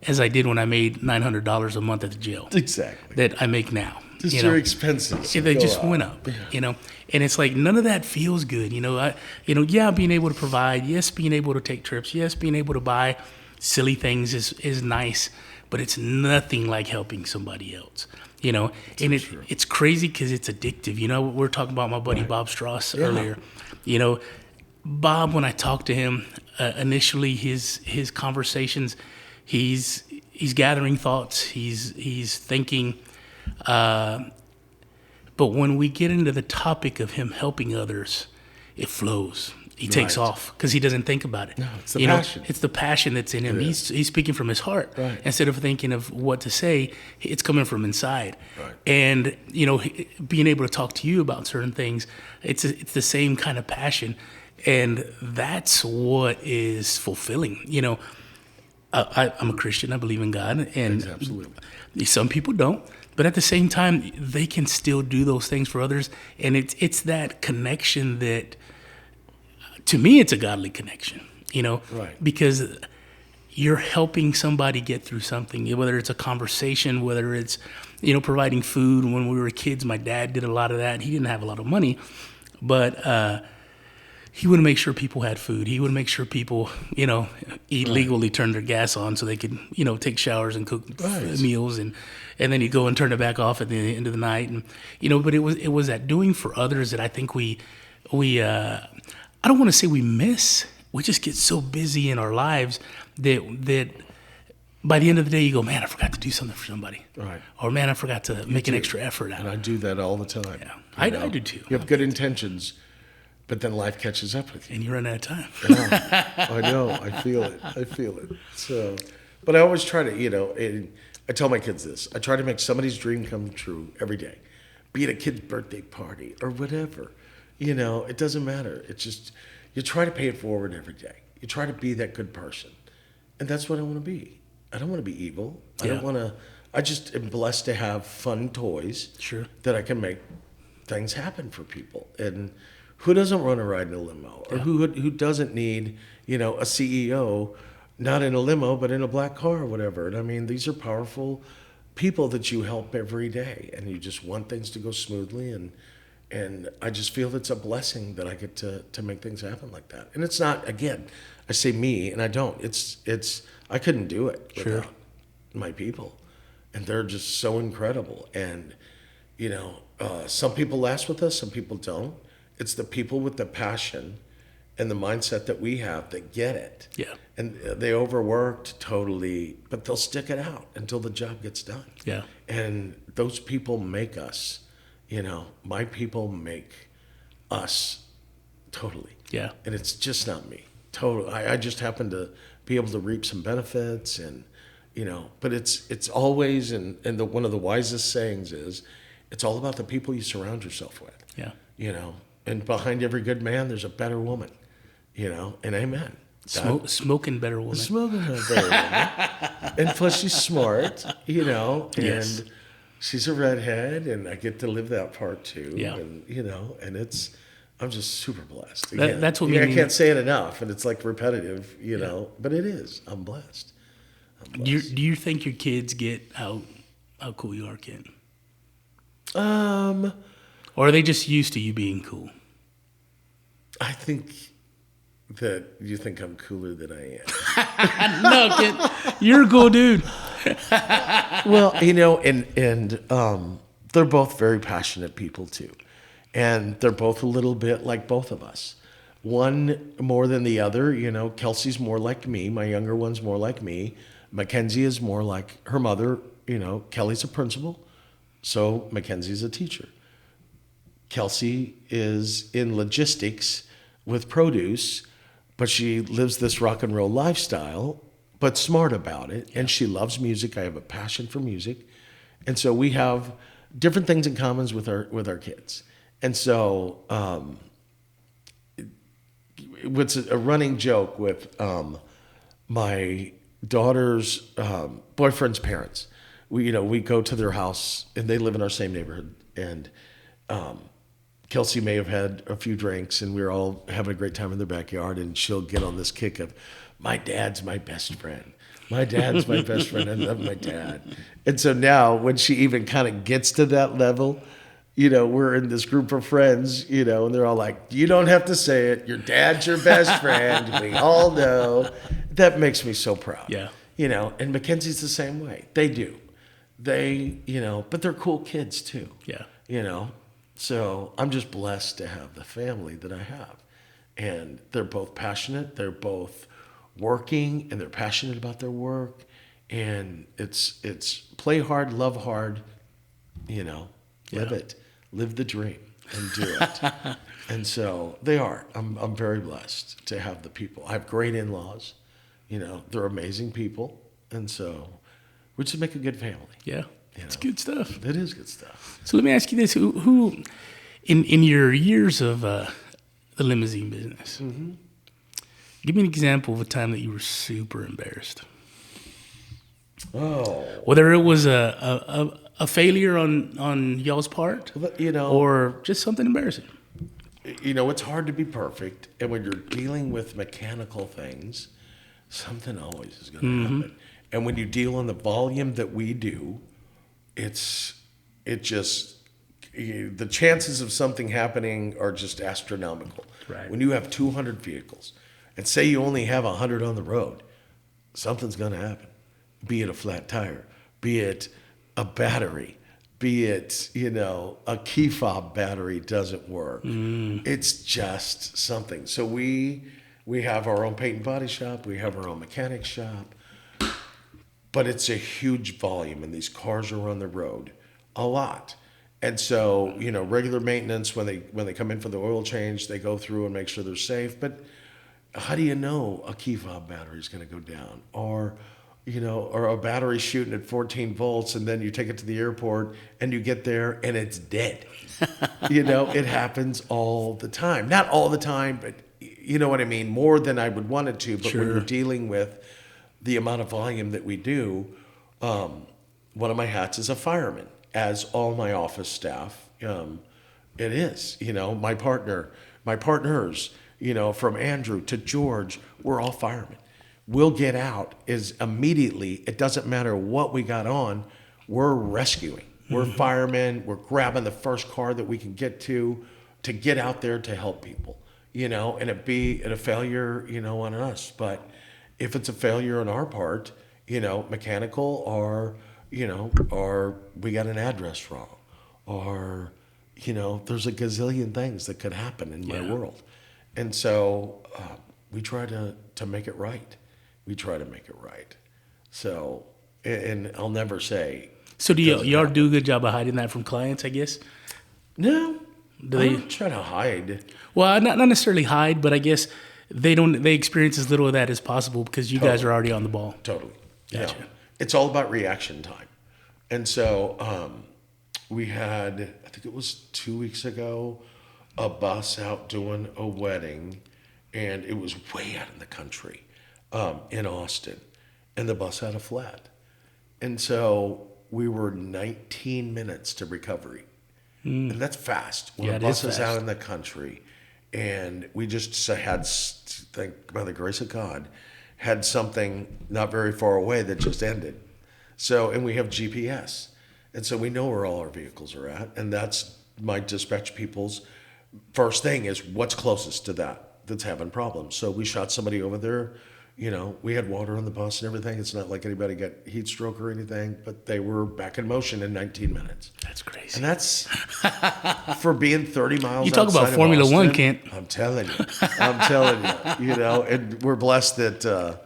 as I did when I made $900 a month at the jail. Exactly. That I make now. Just your expenses. They just went up, and it's like none of that feels good. Being able to provide, yes, being able to take trips, yes, being able to buy silly things is nice, but it's nothing like helping somebody else. And it's crazy because it's addictive. We were talking about my buddy Bob Strauss earlier. Bob, when I talked to him initially, his conversations, he's gathering thoughts, he's thinking. But when we get into the topic of him helping others, it flows. He takes off because he doesn't think about it. No, it's the passion. It's the passion that's in him. He's speaking from his heart. Right. Instead of thinking of what to say, it's coming from inside. Right. And, being able to talk to you about certain things, it's the same kind of passion. And that's what is fulfilling. I'm a Christian. I believe in God. And absolutely. Some people don't. But at the same time, they can still do those things for others. And it's that connection that, to me, it's a godly connection, Right. Because you're helping somebody get through something, whether it's a conversation, whether it's, providing food. When we were kids, my dad did a lot of that. He didn't have a lot of money, but he would make sure people had food. He would make sure people, eat legally, turn their gas on so they could, take showers and cook meals, and then you go and turn it back off at the end of the night. And, but it was that doing for others that I think we I don't want to say we miss. We just get so busy in our lives that by the end of the day you go, man, I forgot to do something for somebody. Right. Or man, I forgot to make an extra effort out. And I do that all the time. Yeah, I do too. You have good intentions, but then life catches up with you. And you run out of time. I know. I feel it. So, but I always try to, I tell my kids this. I try to make somebody's dream come true every day. Be it a kid's birthday party or whatever. It doesn't matter. It's just, you try to pay it forward every day. You try to be that good person. And that's what I want to be. I don't want to be evil. I just am blessed to have fun toys. Sure. That I can make things happen for people. And who doesn't want to ride in a limo? Or who doesn't need, a CEO, not in a limo, but in a black car or whatever. And I mean, these are powerful people that you help every day. And you just want things to go smoothly. And And I just feel it's a blessing that I get to make things happen like that. And it's not, again, I say me, and I don't. It's I couldn't do it without my people. And they're just so incredible. And, some people last with us, some people don't. It's the people with the passion and the mindset that we have that get it. Yeah. And they overworked totally, but they'll stick it out until the job gets done. Yeah. And those people make us, my people make us totally. Yeah. And it's just not me. Totally. I just happen to be able to reap some benefits and, but it's always, and one of the wisest sayings is, it's all about the people you surround yourself with. Yeah. And behind every good man, there's a better woman, and amen. Smoking better woman. Smoking a better woman. And plus she's smart, and Yes. she's a redhead, and I get to live that part too. Yeah. And, and I'm just super blessed. That's what I can't say it enough, and it's like repetitive, but it is. I'm blessed. Do you think your kids get how cool you are, Kent? Or are they just used to you being cool? I think that you think I'm cooler than I am. No, Kent, you're a cool dude. Well, and they're both very passionate people too. And they're both a little bit like both of us. One more than the other, Kelsey's more like me. My younger one's more like me. Mackenzie is more like her mother. Kelly's a principal, so Mackenzie's a teacher. Kelsey is in logistics with produce, but she lives this rock and roll lifestyle, but smart about it. And she loves music. I have a passion for music. And so we have different things in common with our kids. And so what's a running joke with my daughter's boyfriend's parents. We go to their house, and they live in our same neighborhood. And Kelsey may have had a few drinks, and we were all having a great time in their backyard, and she'll get on this kick of, my dad's my best friend. My dad's my best friend. I love my dad. And so now when she even kind of gets to that level, we're in this group of friends, and they're all like, you don't have to say it. Your dad's your best friend. We all know. That makes me so proud. Yeah. And Mackenzie's the same way. They do. They, but they're cool kids too. Yeah. So I'm just blessed to have the family that I have. And they're both passionate. They're both working, and they're passionate about their work. And it's play hard, love hard, live it. Live the dream and do it. And so they are. I'm very blessed to have the people. I have great in-laws. They're amazing people. And so we just make a good family. Yeah. It's good stuff. It is good stuff. So let me ask you this: Who, in your years of the limousine business, give me an example of a time that you were super embarrassed. Oh, whether it was a failure on y'all's part, or just something embarrassing. It's hard to be perfect, and when you're dealing with mechanical things, something always is going to happen. And when you deal on the volume that we do, the chances of something happening are just astronomical. Right. When you have 200 vehicles, and say you only have 100 on the road, something's going to happen. Be it a flat tire, be it a battery, be it, a key fob battery doesn't work. It's just something. So we have our own paint and body shop. We have our own mechanic shop. But it's a huge volume, and these cars are on the road a lot. And so, regular maintenance, when they come in for the oil change, they go through and make sure they're safe. But how do you know a key fob battery is going to go down? Or a battery shooting at 14 volts, and then you take it to the airport and you get there and it's dead. It happens all the time. Not all the time, but you know what I mean? More than I would want it to. But when you're dealing with the amount of volume that we do, one of my hats is a fireman, as all my office staff. It is, my partners, from Andrew to George, we're all firemen. We'll get out is immediately, it doesn't matter what we got on, we're rescuing. We're firemen. We're grabbing the first car that we can get to get out there to help people, and it be a failure, on us. But if it's a failure on our part, mechanical or we got an address wrong or, there's a gazillion things that could happen in my world. And so we try to make it right. We try to make it right. So, and I'll never say. So do y'all do a good job of hiding that from clients, I guess? No, I don't try to hide. Well, not necessarily hide, but I guess they experience as little of that as possible because you guys are already on the ball. Totally. Gotcha. Yeah. It's all about reaction time. And so we had, I think it was 2 weeks ago, a bus out doing a wedding, and it was way out in the country in Austin, and the bus had a flat. And so we were 19 minutes to recovery. And that's fast. When a bus is out in the country, and we just had, by the grace of God, had something not very far away that just ended. So, and we have GPS. And so we know where all our vehicles are at. And that's my dispatch people's first thing is what's closest to that's having problems. So we shot somebody over there. We had water on the bus and everything. It's not like anybody got heat stroke or anything, but they were back in motion in 19 minutes. That's crazy. And that's for being 30 miles. You talk about Formula Austin, One, Kent. I'm telling you, and we're blessed that,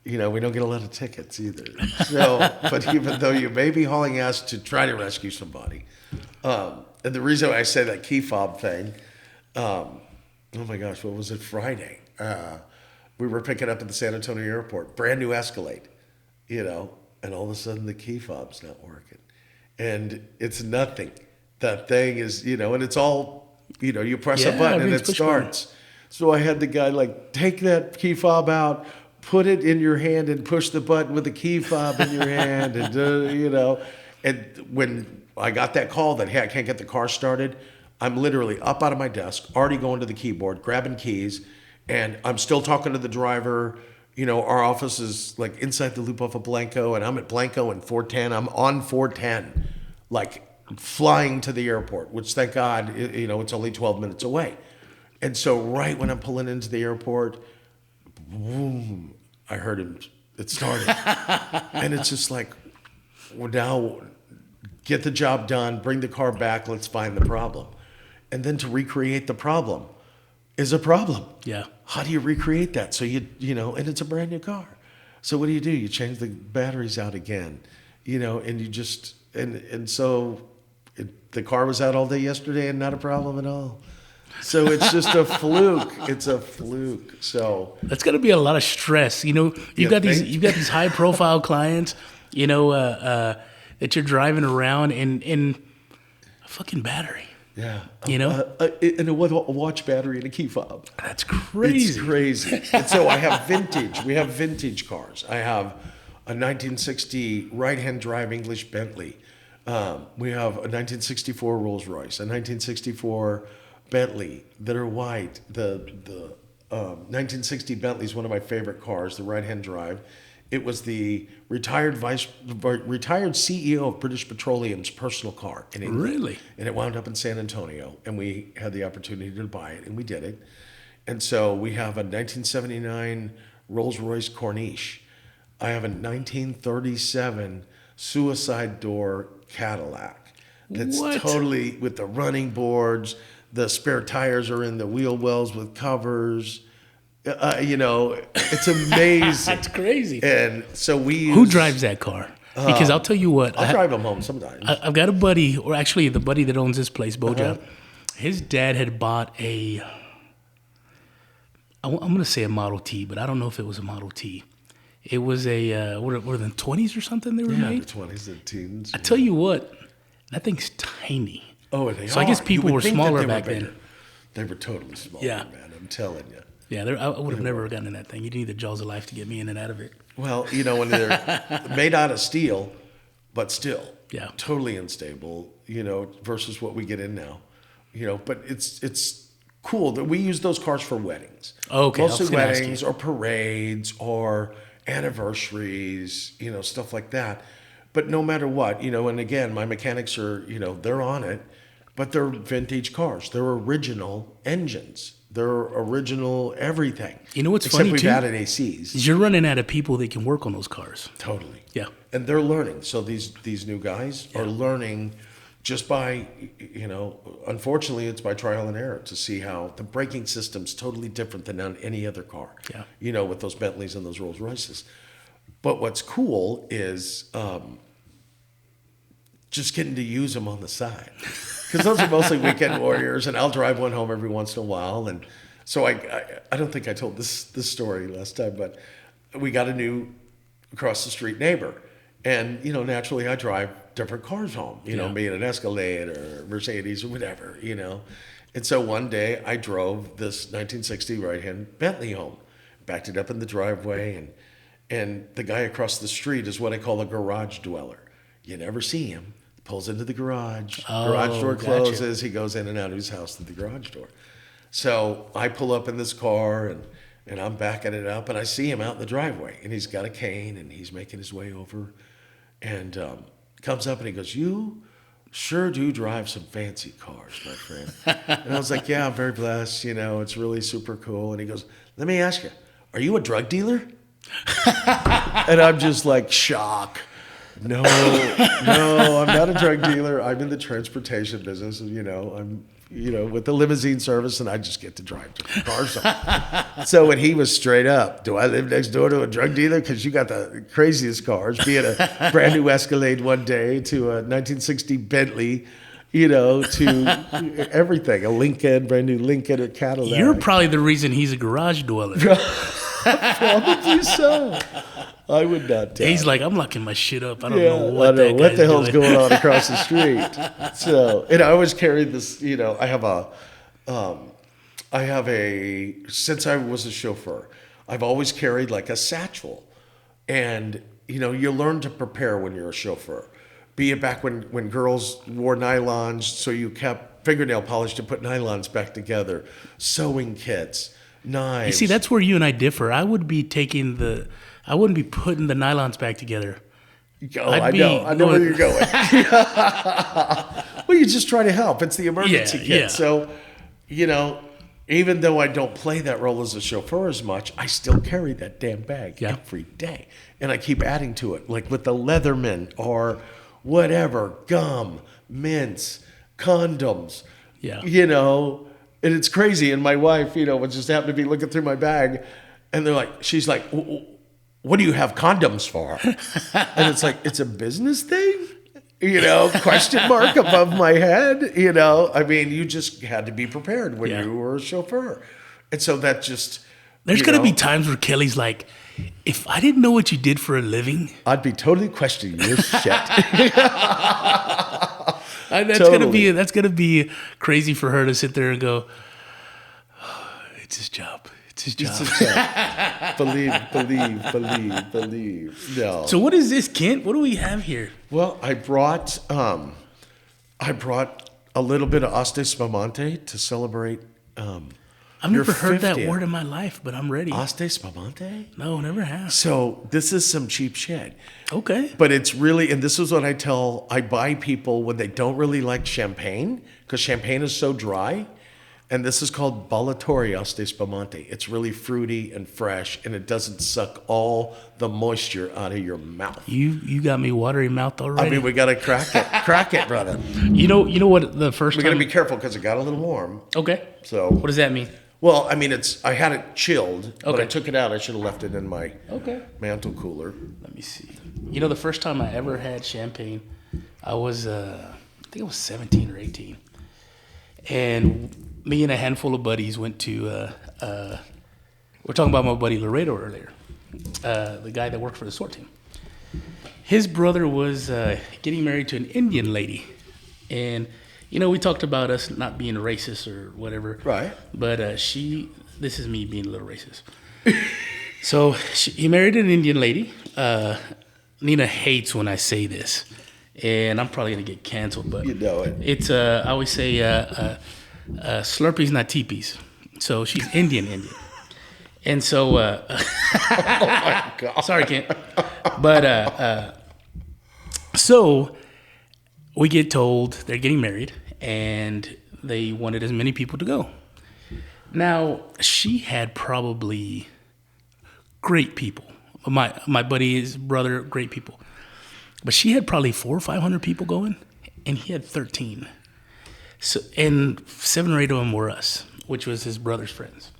we don't get a lot of tickets either. So, but even though you may be hauling ass to try to rescue somebody, and the reason I say that key fob thing, oh my gosh, what was it? Friday. We were picking up at the San Antonio airport, brand new Escalade, and all of a sudden the key fob's not working. And it's nothing. That thing is, and it's all, you press a button and it starts. So I had the guy take that key fob out, put it in your hand and push the button with the key fob in your hand. And, and when I got that call that, hey, I can't get the car started, I'm literally up out of my desk, already going to the keyboard, grabbing keys, and I'm still talking to the driver. Our office is inside the loop off of Blanco, and I'm at Blanco and 410. I'm on 410, flying to the airport, which thank God, it's only 12 minutes away. And so right when I'm pulling into the airport, boom, I heard it started. And it's just well, now get the job done, bring the car back, let's find the problem. And then to recreate the problem is a problem. Yeah. How do you recreate that? So and it's a brand new car. So what do? You change the batteries out again, and you just, and so the car was out all day yesterday and not a problem at all. So it's just a fluke. It's a fluke. So that's got to be a lot of stress. You've got these high profile clients, that you're driving around in a fucking battery. Yeah. And a watch battery and a key fob. That's crazy. It's crazy. And so I have vintage. We have vintage cars. I have a 1960 right-hand drive English Bentley. We have a 1964 Rolls Royce, a 1964 Bentley that are white. The 1960 Bentley is one of my favorite cars, the right-hand drive. It was the retired CEO of British Petroleum's personal car in England. Really? And it wound up in San Antonio, and we had the opportunity to buy it, and we did it. And so we have a 1979 Rolls-Royce Corniche. I have a 1937 suicide door Cadillac that's totally with the running boards. The spare tires are in the wheel wells with covers. It's amazing. That's crazy. And so who drives that car? Because I'll tell you what. I'll drive them home sometimes. I've got a buddy, or actually the buddy that owns this place, Boja. His dad had bought I'm going to say a Model T, but I don't know if it was a Model T. It was a, what are the 20s or something they were made? The 20s, the teens. I tell you what, that thing's tiny. Oh, they are. So I guess people were smaller back then. They were totally small, man. I'm telling you. Yeah, I would have never gotten in that thing. You need the jaws of life to get me in and out of it. Well, when they're made out of steel, but still, totally unstable, versus what we get in now, But it's cool that we use those cars for weddings. Okay, mostly weddings or parades or anniversaries, stuff like that. But no matter what, and again, my mechanics are, they're on it, but they're vintage cars. They're original engines. They're original everything. You know what's Except funny, we've too? added ACs. Is you're running out of people that can work on those cars. Totally. Yeah. And they're learning. So these new guys are learning just by, unfortunately, it's by trial and error to see how the braking system's totally different than on any other car. Yeah. With those Bentleys and those Rolls Royces. But what's cool is just getting to use them on the side. Because those are mostly weekend warriors, and I'll drive one home every once in a while. And so I don't think I told this story last time, but we got a new across the street neighbor. And, naturally I drive different cars home, be it an Escalade or Mercedes or whatever, And so one day I drove this 1960 right-hand Bentley home, backed it up in the driveway, and the guy across the street is what I call a garage dweller. You never see him. Pulls into the garage. Garage door closes. He goes in and out of his house to the garage door. So I pull up in this car and I'm backing it up and I see him out in the driveway and he's got a cane and he's making his way over and comes up and he goes, "You sure do drive some fancy cars, my friend." And I was like, "Yeah, I'm very blessed. It's really super cool." And he goes, "Let me ask you, are you a drug dealer?" And I'm just like, shock. No, I'm not a drug dealer. I'm in the transportation business. I'm, with the limousine service, and I just get to drive different cars. So when he was straight up, "Do I live next door to a drug dealer? Because you got the craziest cars, be it a brand new Escalade one day to a 1960 Bentley, to everything, a Lincoln, brand new Lincoln or Cadillac." You're probably the reason he's a garage dweller. Probably so. I would not doubt. He's like, "I'm locking my shit up. I don't know what I know that what guy's the hell's doing." going on across the street. So, and I always carried this. I have a since I was a chauffeur, I've always carried like a satchel, and you learn to prepare when you're a chauffeur. Be it back when girls wore nylons, so you kept fingernail polish to put nylons back together, sewing kits, knives. You see, that's where you and I differ. I wouldn't be putting the nylons back together. Oh, I know where you're going. Well, you just try to help. It's the emergency kit. Yeah. So, even though I don't play that role as a chauffeur as much, I still carry that damn bag every day. And I keep adding to it, like with the Leatherman or whatever, gum, mints, condoms, Yeah. And it's crazy. And my wife, would just happen to be looking through my bag and she's like, "What do you have condoms for?" And it's like, it's a business thing, question mark above my head. I mean, you just had to be prepared when you were a chauffeur. And so that just, There's going to be times where Kelly's like, "If I didn't know what you did for a living, I'd be totally questioning your shit." That's gonna be crazy for her to sit there and go, "Oh, it's his job. It's his job." Believe. No. So what is this, Kent? What do we have here? Well, I brought a little bit of Aste Spumante to celebrate. I've never heard 50th. that word in my life, but I'm ready. Aste Spumante? No, never have. So this is some cheap shit. Okay. But it's really, and this is what I buy people when they don't really like champagne, because champagne is so dry. And this is called Ballatore Aste Spumante. It's really fruity and fresh, and it doesn't suck all the moisture out of your mouth. You got me watery mouth already. I mean, we got to crack it, brother. You know what the first We time... got to be careful because it got a little warm. Okay. So what does that mean? Well, I mean, I had it chilled. When Okay. I took it out, I should have left it in my mantle cooler. Let me see. The first time I ever had champagne, I was, I think I was 17 or 18. And me and a handful of buddies went to, we're talking about my buddy Laredo earlier, the guy that worked for the SWAT team. His brother was getting married to an Indian lady. And, we talked about us not being racist or whatever. Right. But this is me being a little racist. So he married an Indian lady. Nina hates when I say this. And I'm probably going to get canceled, but You know it. It's, I always say, Slurpees, not teepees. So she's Indian. And so, Oh my God. sorry, Kent. But So we get told they're getting married, and they wanted as many people to go. Now, she had probably great people. My buddy's brother, great people. But she had probably 400 or 500 people going, and he had 13. So, and 7 or 8 of them were us, which was his brother's friends.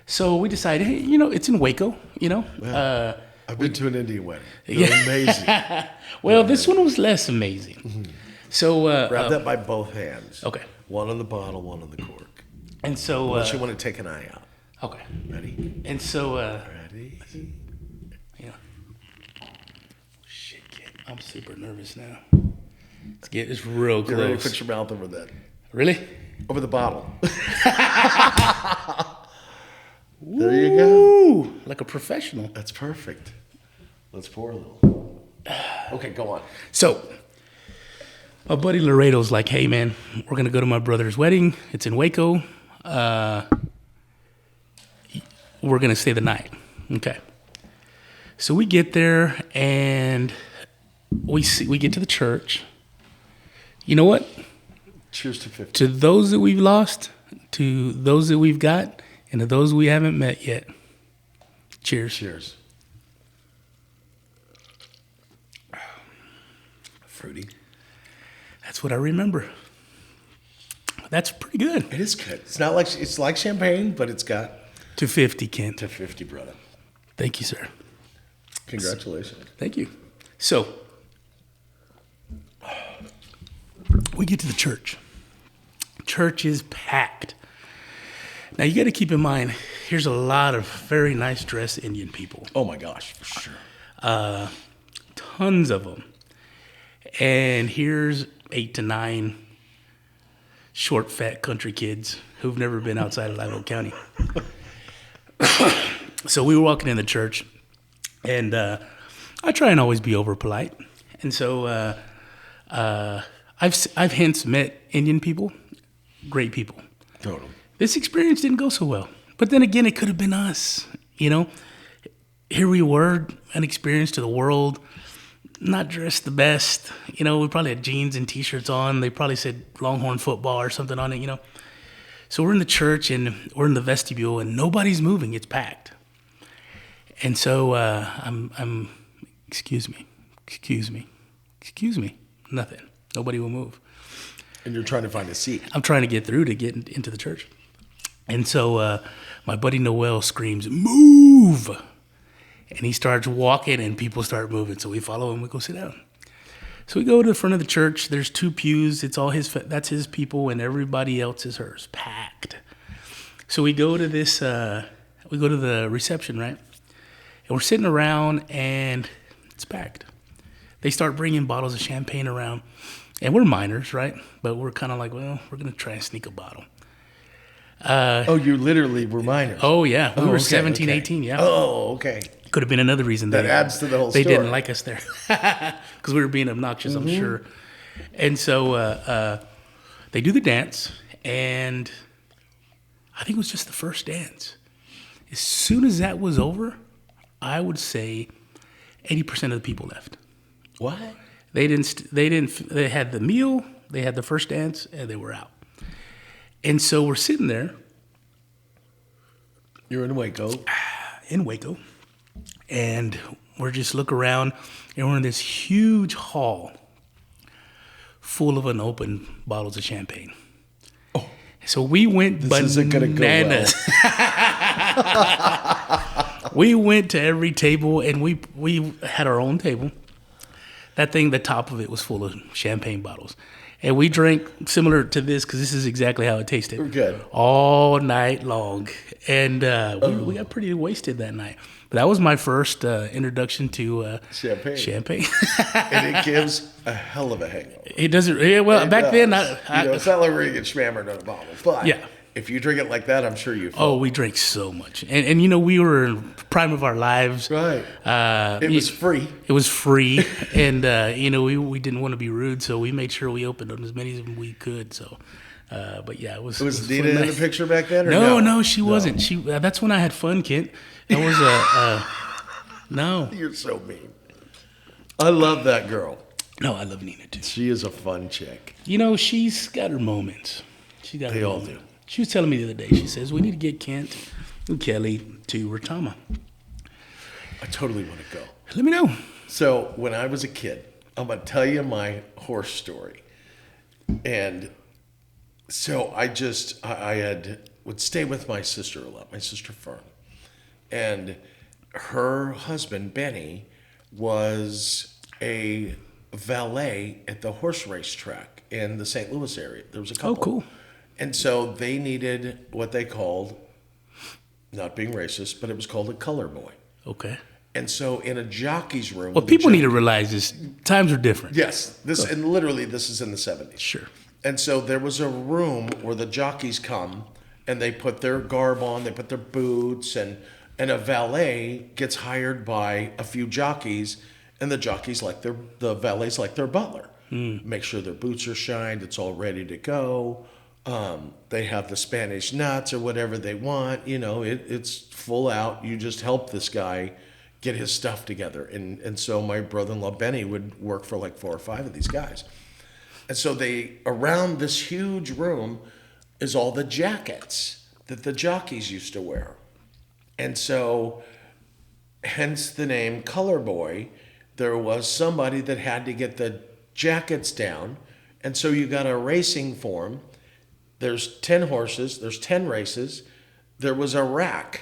So we decided, hey, it's in Waco, Wow. I've been to an Indian wedding. They're amazing. Well, this one was less amazing. Mm-hmm. So grab that by both hands. Okay. One on the bottle, one on the cork. And so unless you want to take an eye out. Okay. Ready? And so ready? Yeah. Shit, kid. I'm super nervous now. It's real close. Get ready to put your mouth over that. Really? Over the bottle. There you go. Like a professional. That's perfect. Let's pour a little. Okay, go on. So, my buddy Laredo's like, hey, man, we're going to go to my brother's wedding. It's in Waco. We're going to stay the night. Okay. So we get there, and we get to the church. You know what? Cheers to 50. To those that we've lost, to those that we've got, and to those we haven't met yet. Cheers. Cheers. Fruity. That's what I remember. That's pretty good. It is good. It's not like it's like champagne, but it's got 250, Kent. 250, brother. Thank you, sir. Congratulations. Thank you. So, we get to the church. Church is packed. Now, you got to keep in mind, here's a lot of very nice dressed Indian people. Oh, my gosh, for sure. Tons of them. And here's 8 to 9 short, fat country kids who've never been outside of Live Oak County. So we were walking in the church, and I try and always be over polite. And so I've hence met Indian people, great people. Totally. This experience didn't go so well. But then again, it could have been us, Here we were, an experience to the world, not dressed the best. We probably had jeans and T-shirts on. They probably said Longhorn football or something on it, So we're in the church, and we're in the vestibule, and nobody's moving. It's packed. And so I'm excuse me. Nothing. Nobody will move. And you're trying to find a seat. I'm trying to get through to get into the church. And so my buddy Noel screams, "Move!" And he starts walking, and people start moving. So we follow him. We go sit down. So we go to the front of the church. There's 2 pews. It's all that's his people, and everybody else is hers. Packed. So we go to we go to the reception, right? And we're sitting around, and it's packed. They start bringing bottles of champagne around. And we're minors, right? But we're kind of like, well, we're going to try and sneak a bottle. You literally were minors. Oh, yeah. We were okay, 17, okay. 18, yeah. Oh, okay. Could have been another reason that adds to the whole they story. didn't like us there. Because we were being obnoxious, I'm sure. And so they do the dance, and I think it was just the first dance. As soon as that was over, I would say 80% of the people left. What? They had the meal, they had the first dance, and they were out. And so we're sitting there. You're in Waco. In Waco. And we're just look around, and we're in this huge hall full of unopened bottles of champagne. Oh. So we went bananas. Isn't gonna go well. We went to every table, and we had our own table. That thing, the top of it was full of champagne bottles. And we drank similar to this, because this is exactly how it tasted. We're good. All night long. And we got pretty wasted that night. But that was my first introduction to champagne. And it gives a hell of a hangover. It doesn't, well, back then, it's not like we're going to get shammered on a bottle. But yeah. If you drink it like that, I'm sure you fall. Oh, we drank so much. And we were in the prime of our lives. Right. It was free. It was free. And, we didn't want to be rude, so we made sure we opened as many as we could. So, but yeah, it was. Was Dita in the picture back then? Or no, she wasn't. She. That's when I had fun, Kent. That was no. You're so mean. I love that girl. No, I love Nina too. She is a fun chick. You know, she's got her moments. She got They her all moments. do. She was telling me the other day, she says, we need to get Kent and Kelly to Retama. I totally want to go. Let me know. So when I was a kid, I'm going to tell you my horse story. And so I would stay with my sister a lot, my sister Fern. And her husband, Benny, was a valet at the horse race track in the St. Louis area. There was a couple. Oh, cool. And so they needed what they called, not being racist, but it was called a color boy. Okay. And so in a jockey's room. Well, people need to realize this. Times are different. Yes. And literally this is in the 70s. Sure. And so there was a room where the jockeys come and they put their garb on, they put their boots, and a valet gets hired by a few jockeys, and the jockeys the valets like their butler. Make sure their boots are shined, it's all ready to go. They have the Spanish nuts or whatever they want. You know, it's full out. You just help this guy get his stuff together. And so my brother-in-law Benny would work for like 4 or 5 of these guys. And so around this huge room is all the jackets that the jockeys used to wear. And so, hence the name Color Boy. There was somebody that had to get the jackets down. And so you got a racing form. There's 10 horses. There's 10 races. There was a rack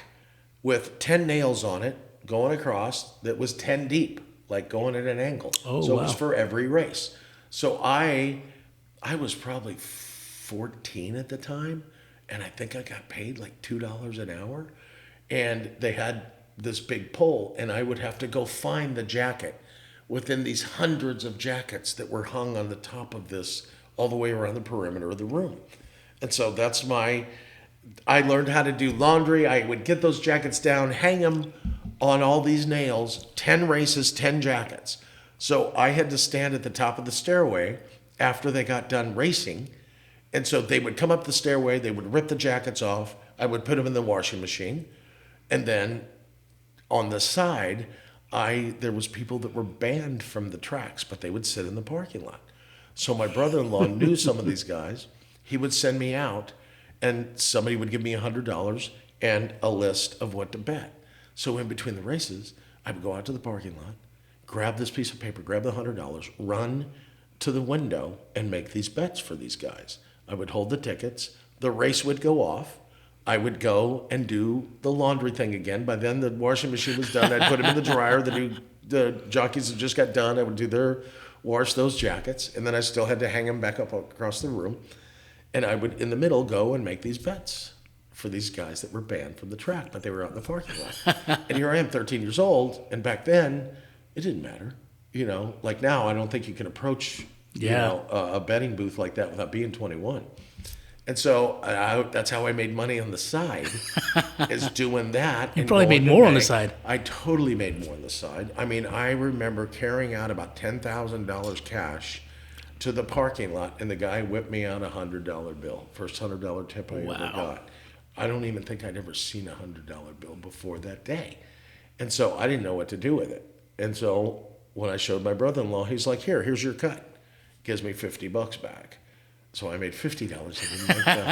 with 10 nails on it going across that was 10 deep, like going at an angle. Oh, so wow. It was for every race. So I was probably 14 at the time, and I think I got paid like $2 an hour. And they had this big pole, and I would have to go find the jacket within these hundreds of jackets that were hung on the top of this all the way around the perimeter of the room. And so I learned how to do laundry. I would get those jackets down, hang them on all these nails, 10 races, 10 jackets. So I had to stand at the top of the stairway after they got done racing. And so they would come up the stairway, they would rip the jackets off, I would put them in the washing machine. And then on the side, there was people that were banned from the tracks, but they would sit in the parking lot. So my brother-in-law knew some of these guys. He would send me out, and somebody would give me $100 and a list of what to bet. So in between the races, I would go out to the parking lot, grab this piece of paper, grab the $100, run to the window, and make these bets for these guys. I would hold the tickets. The race would go off. I would go and do the laundry thing again. By then, the washing machine was done. I'd put them in the dryer. The jockeys had just got done. I would wash those jackets, and then I still had to hang them back up across the room. And I would, in the middle, go and make these bets for these guys that were banned from the track, but they were out in the parking lot. And here I am, 13 years old, and back then, it didn't matter. You know, like now, I don't think you can approach a betting booth like that without being 21. And so that's how I made money on the side, is doing that. You probably made more on the side. I totally made more on the side. I mean, I remember carrying out about $10,000 cash to the parking lot, and the guy whipped me out a $100 bill. First $100 tip I ever got. I don't even think I'd ever seen a $100 bill before that day. And so I didn't know what to do with it. And so when I showed my brother-in-law, he's like, here's your cut. Gives me $50 back. So I made $50. I didn't make the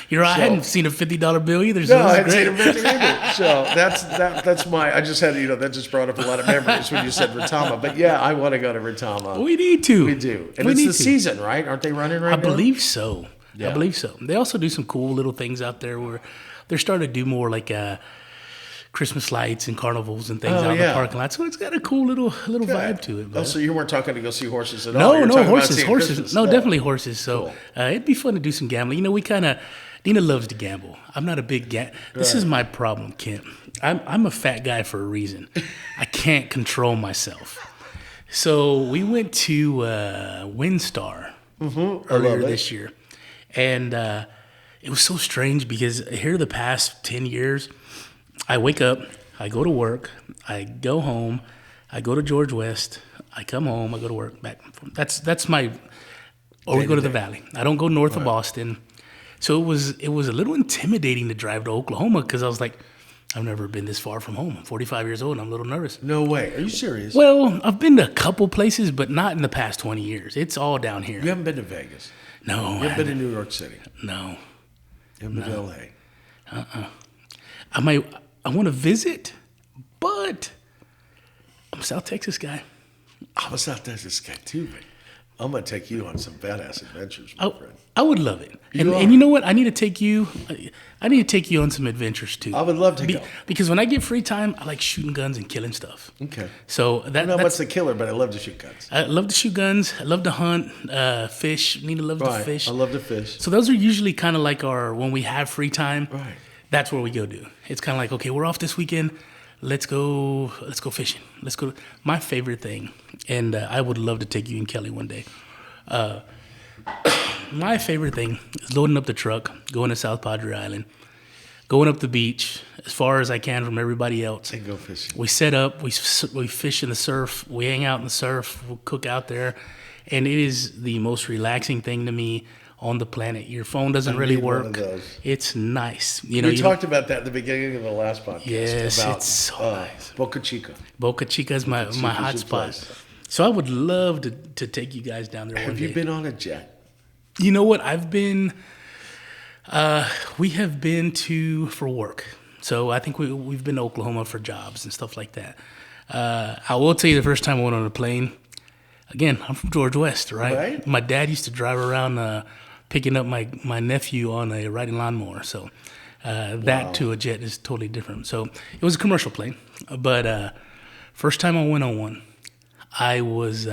100. I hadn't seen a $50 bill either. So no, I hadn't seen a 50 either. So that's I just had, that just brought up a lot of memories when you said Retama. But yeah, I want to go to Retama. We need to. We do. And it's the season, right? Aren't they running right now? I believe so. Yeah. I believe so. They also do some cool little things out there where they're starting to do more like Christmas lights and carnivals and things out in the parking lot. So it's got a cool little vibe to it. Oh, so you weren't talking to go see horses at all? No, horses. No, Christmas. definitely horses. So cool. It'd be fun to do some gambling. Nina loves to gamble. I'm not a big This is my problem, Kent. I'm a fat guy for a reason. I can't control myself. So we went to WinStar earlier this year. And it was so strange because here the past 10 years, I wake up, I go to work, I go home, I go to George West, I come home, I go to work, back. That's my, or we go to the Valley. I don't go north of Boston. So it was a little intimidating to drive to Oklahoma because I was like, I've never been this far from home. I'm 45 years old and I'm a little nervous. No way. Are you serious? Well, I've been to a couple places, but not in the past 20 years. It's all down here. You haven't been to Vegas. No. You haven't been to New York City. No. You haven't been to L.A. I want to visit, but I'm a South Texas guy. I'm a South Texas guy too, man. I'm going to take you on some badass adventures, my friend. I would love it. You And you know what? I need to take you on some adventures too. I would love to go. Because when I get free time, I like shooting guns and killing stuff. Okay. So I'm not much the killer, but I love to shoot guns. I love to shoot guns. I love to hunt, fish. Nina loves to fish. I love to fish. So those are usually kind of like when we have free time. Right. That's where we go do. It's kind of like, okay, we're off this weekend. Let's go fishing. Let's go. My favorite thing, and I would love to take you and Kelly one day. My favorite thing is loading up the truck, going to South Padre Island, going up the beach as far as I can from everybody else. And go fishing. We set up, we fish in the surf, we hang out in the surf, we'll cook out there, and it is the most relaxing thing to me on the planet. Your phone doesn't really work. One of those. It's nice. We talked about that at the beginning of the last podcast. Yes, about, it's so nice. Boca Chica. Boca Chica is my hot spot. So I would love to take you guys down there one day. Have you been on a jet? You know what? I've been. We have been for work. So I think we've been to Oklahoma for jobs and stuff like that. I will tell you the first time I went on a plane. Again, I'm from George West, right? My dad used to drive around picking up my nephew on a riding lawnmower. So that to a jet is totally different. So it was a commercial plane, but first time I went on one, I was.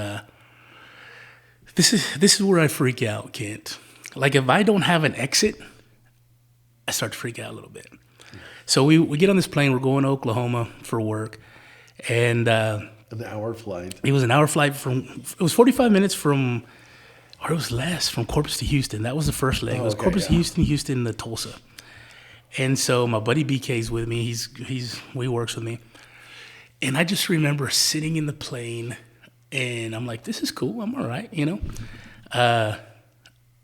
This is where I freak out, Kent. Like if I don't have an exit, I start to freak out a little bit. So we get on this plane. We're going to Oklahoma for work, and an hour flight. It was an hour flight it was 45 minutes from, or it was less, from Corpus to Houston. That was the first leg. It was Corpus to Houston to Tulsa. And so my buddy BK's with me. He works with me, and I just remember sitting in the plane. And I'm like, this is cool. I'm all right, I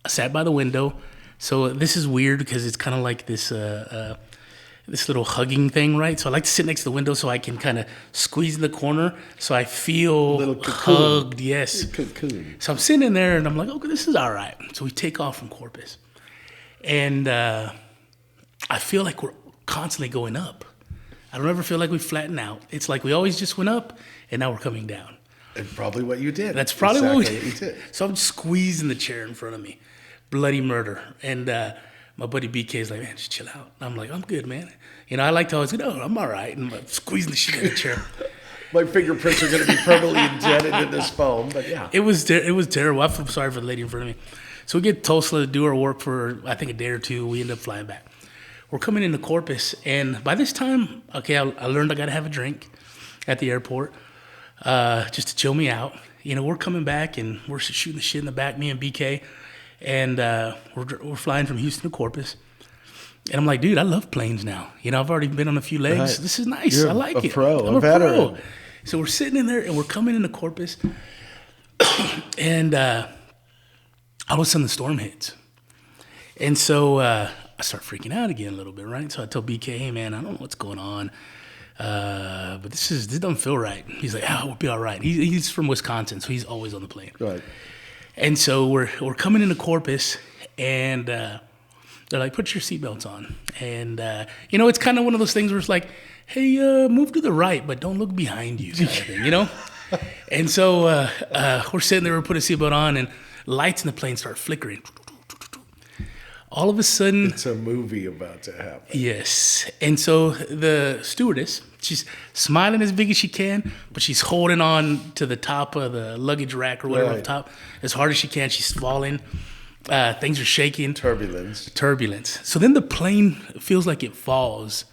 sat by the window. So this is weird because it's kind of like this little hugging thing, right? So I like to sit next to the window so I can kind of squeeze in the corner so I feel hugged. Yes. Cocoon. So I'm sitting in there and I'm like, okay, this is all right. So we take off from Corpus. And I feel like we're constantly going up. I don't ever feel like we flatten out. It's like we always just went up and now we're coming down. And probably what you did. That's probably what you did. So I'm squeezing the chair in front of me. Bloody murder. And my buddy BK is like, man, just chill out. I'm like, I'm good, man. I like to always go, no, I'm all right. And I'm like, squeezing the shit in the chair. My fingerprints are going to be permanently indented in this foam, but yeah. It was terrible. I feel sorry for the lady in front of me. So we get to Tulsa to do our work for, I think, a day or two. We end up flying back. We're coming into Corpus. And by this time, okay, I learned I got to have a drink at the airport. Just to chill me out. We're coming back and we're shooting the shit in the back, me and BK, and we're flying from Houston to Corpus. And I'm like, dude, I love planes now. I've already been on a few legs. Right. This is nice. I like it. I'm a veteran. Pro. So we're sitting in there and we're coming into Corpus, and all of a sudden the storm hits, and so I start freaking out again a little bit, right? So I tell BK, hey man, I don't know what's going on. But this doesn't feel right. He's like, we'll be all right. He's from Wisconsin, so he's always on the plane. Right. And so we're coming into Corpus, and they're like, put your seatbelts on. And, it's kind of one of those things where it's like, hey, move to the right, but don't look behind you, kind of thing, And so we're sitting there, we're putting a seatbelt on, and lights in the plane start flickering. All of a sudden... It's a movie about to happen. Yes. And so the stewardess, she's smiling as big as she can, but she's holding on to the top of the luggage rack or whatever up top as hard as she can. She's falling. Things are shaking. Turbulence. So then the plane feels like it falls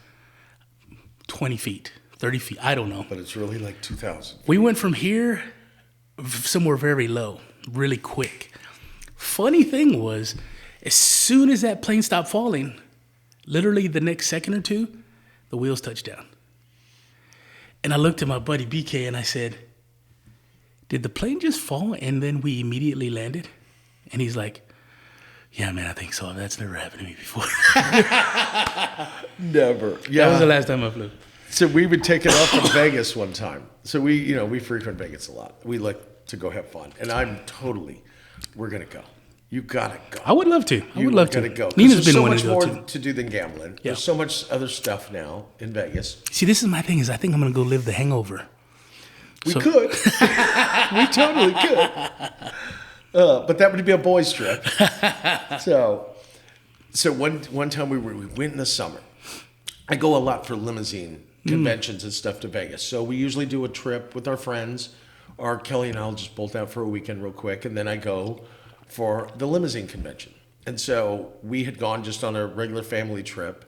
20 feet, 30 feet. I don't know. But it's really like 2,000. We went from here somewhere very low, really quick. Funny thing was... As soon as that plane stopped falling, literally the next second or two, the wheels touched down. And I looked at my buddy BK and I said, did the plane just fall and then we immediately landed? And he's like, Yeah, man, I think so. That's never happened to me before. Never. Yeah. That was the last time I flew. So we would take it off from Vegas one time. So we frequent Vegas a lot. We like to go have fun. And we're going to go. You got to go. I would love to. I would love to. You got to go. Nina's been so wanting much to go more too. to do than gambling. Yeah. There's so much other stuff now in Vegas. See, this is my thing is I think I'm going to go live the hangover. We could. We totally could. But that would be a boys' trip. So one time we went in the summer. I go a lot for limousine conventions and stuff to Vegas. So we usually do a trip with our friends, or Kelly and I'll just bolt out for a weekend real quick, and then I go for the limousine convention. And so we had gone just on a regular family trip,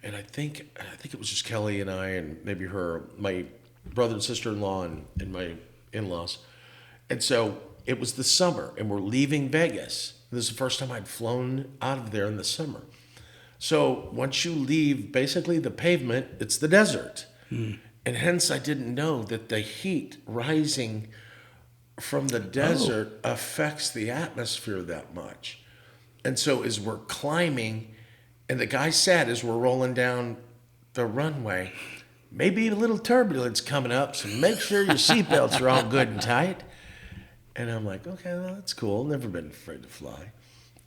and I think it was just Kelly and I and maybe my brother and sister-in-law and my in-laws. And so it was the summer, and we're leaving Vegas. This is the first time I'd flown out of there in the summer. So once you leave basically the pavement, it's the desert. And hence I didn't know that the heat rising from the desert affects the atmosphere that much. And so as we're climbing, and the guy said as we're rolling down the runway, maybe a little turbulence coming up, so make sure your seatbelts are all good and tight. And I'm like, okay, well, that's cool. Never been afraid to fly.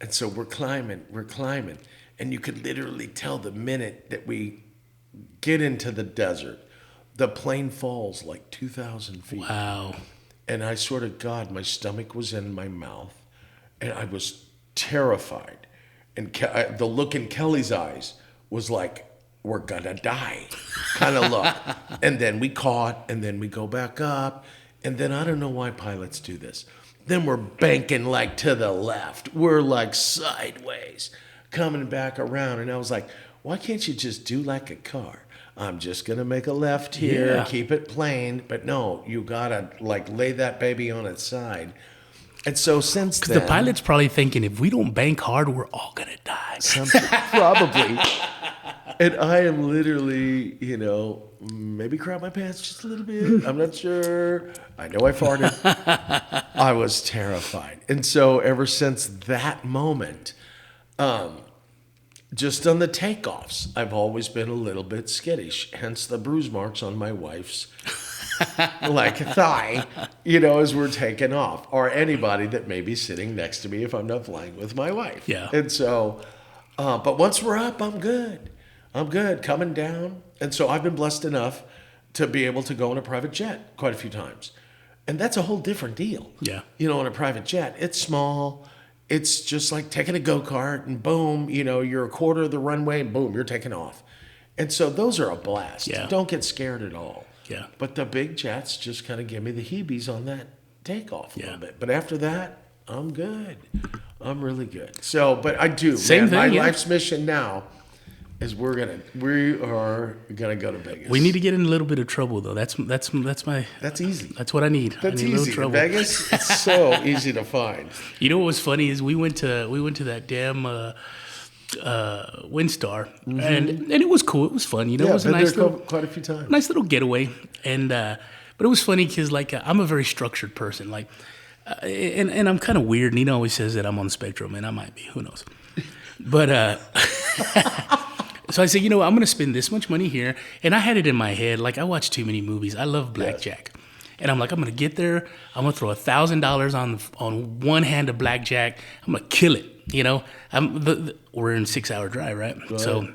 And so we're climbing. And you could literally tell the minute that we get into the desert, the plane falls like 2,000 feet. Wow. And I swear to God, my stomach was in my mouth, and I was terrified. And the look in Kelly's eyes was like, we're gonna die kind of look. And then we caught, and then we go back up. And then I don't know why pilots do this. Then we're banking like to the left. We're like sideways, coming back around. And I was like, why can't you just do like a car? I'm just going to make a left here, keep it plain. But no, you got to like lay that baby on its side. And so since then... Because the pilot's probably thinking, if we don't bank hard, we're all going to die. Probably. And I am literally, maybe crap my pants just a little bit. I'm not sure. I know I farted. I was terrified. And so ever since that moment, just on the takeoffs, I've always been a little bit skittish. Hence the bruise marks on my wife's thigh, as we're taking off. Or anybody that may be sitting next to me if I'm not flying with my wife. Yeah. And so, but once we're up, I'm good. Coming down. And so I've been blessed enough to be able to go in a private jet quite a few times. And that's a whole different deal. Yeah. In a private jet, it's small. It's just like taking a go-kart and boom, you're a quarter of the runway and boom, you're taking off. And so those are a blast. Yeah. Don't get scared at all. Yeah. But the big jets just kind of give me the heebies on that takeoff a little bit. But after that, I'm good. I'm really good. So, but I do. Same thing, my yeah. life's mission now is we are gonna go to Vegas. We need to get in a little bit of trouble, though. That's my... That's easy. That's what I need. That's I need easy. A little trouble. Vegas, it's so easy to find. You know what was funny is we went to that damn Windstar, and it was cool. It was fun. It was a been nice there little, quite a few times. nice little getaway. And but it was funny because I'm a very structured person. And I'm kind of weird. Nina always says that I'm on the spectrum, and I might be. Who knows? But so I said, I'm going to spend this much money here, and I had it in my head. Like I watch too many movies. I love blackjack. Yes. And I'm like, I'm going to get there. I'm going to throw $1,000 on one hand of blackjack. I'm going to kill it. We're in 6-hour drive, right? So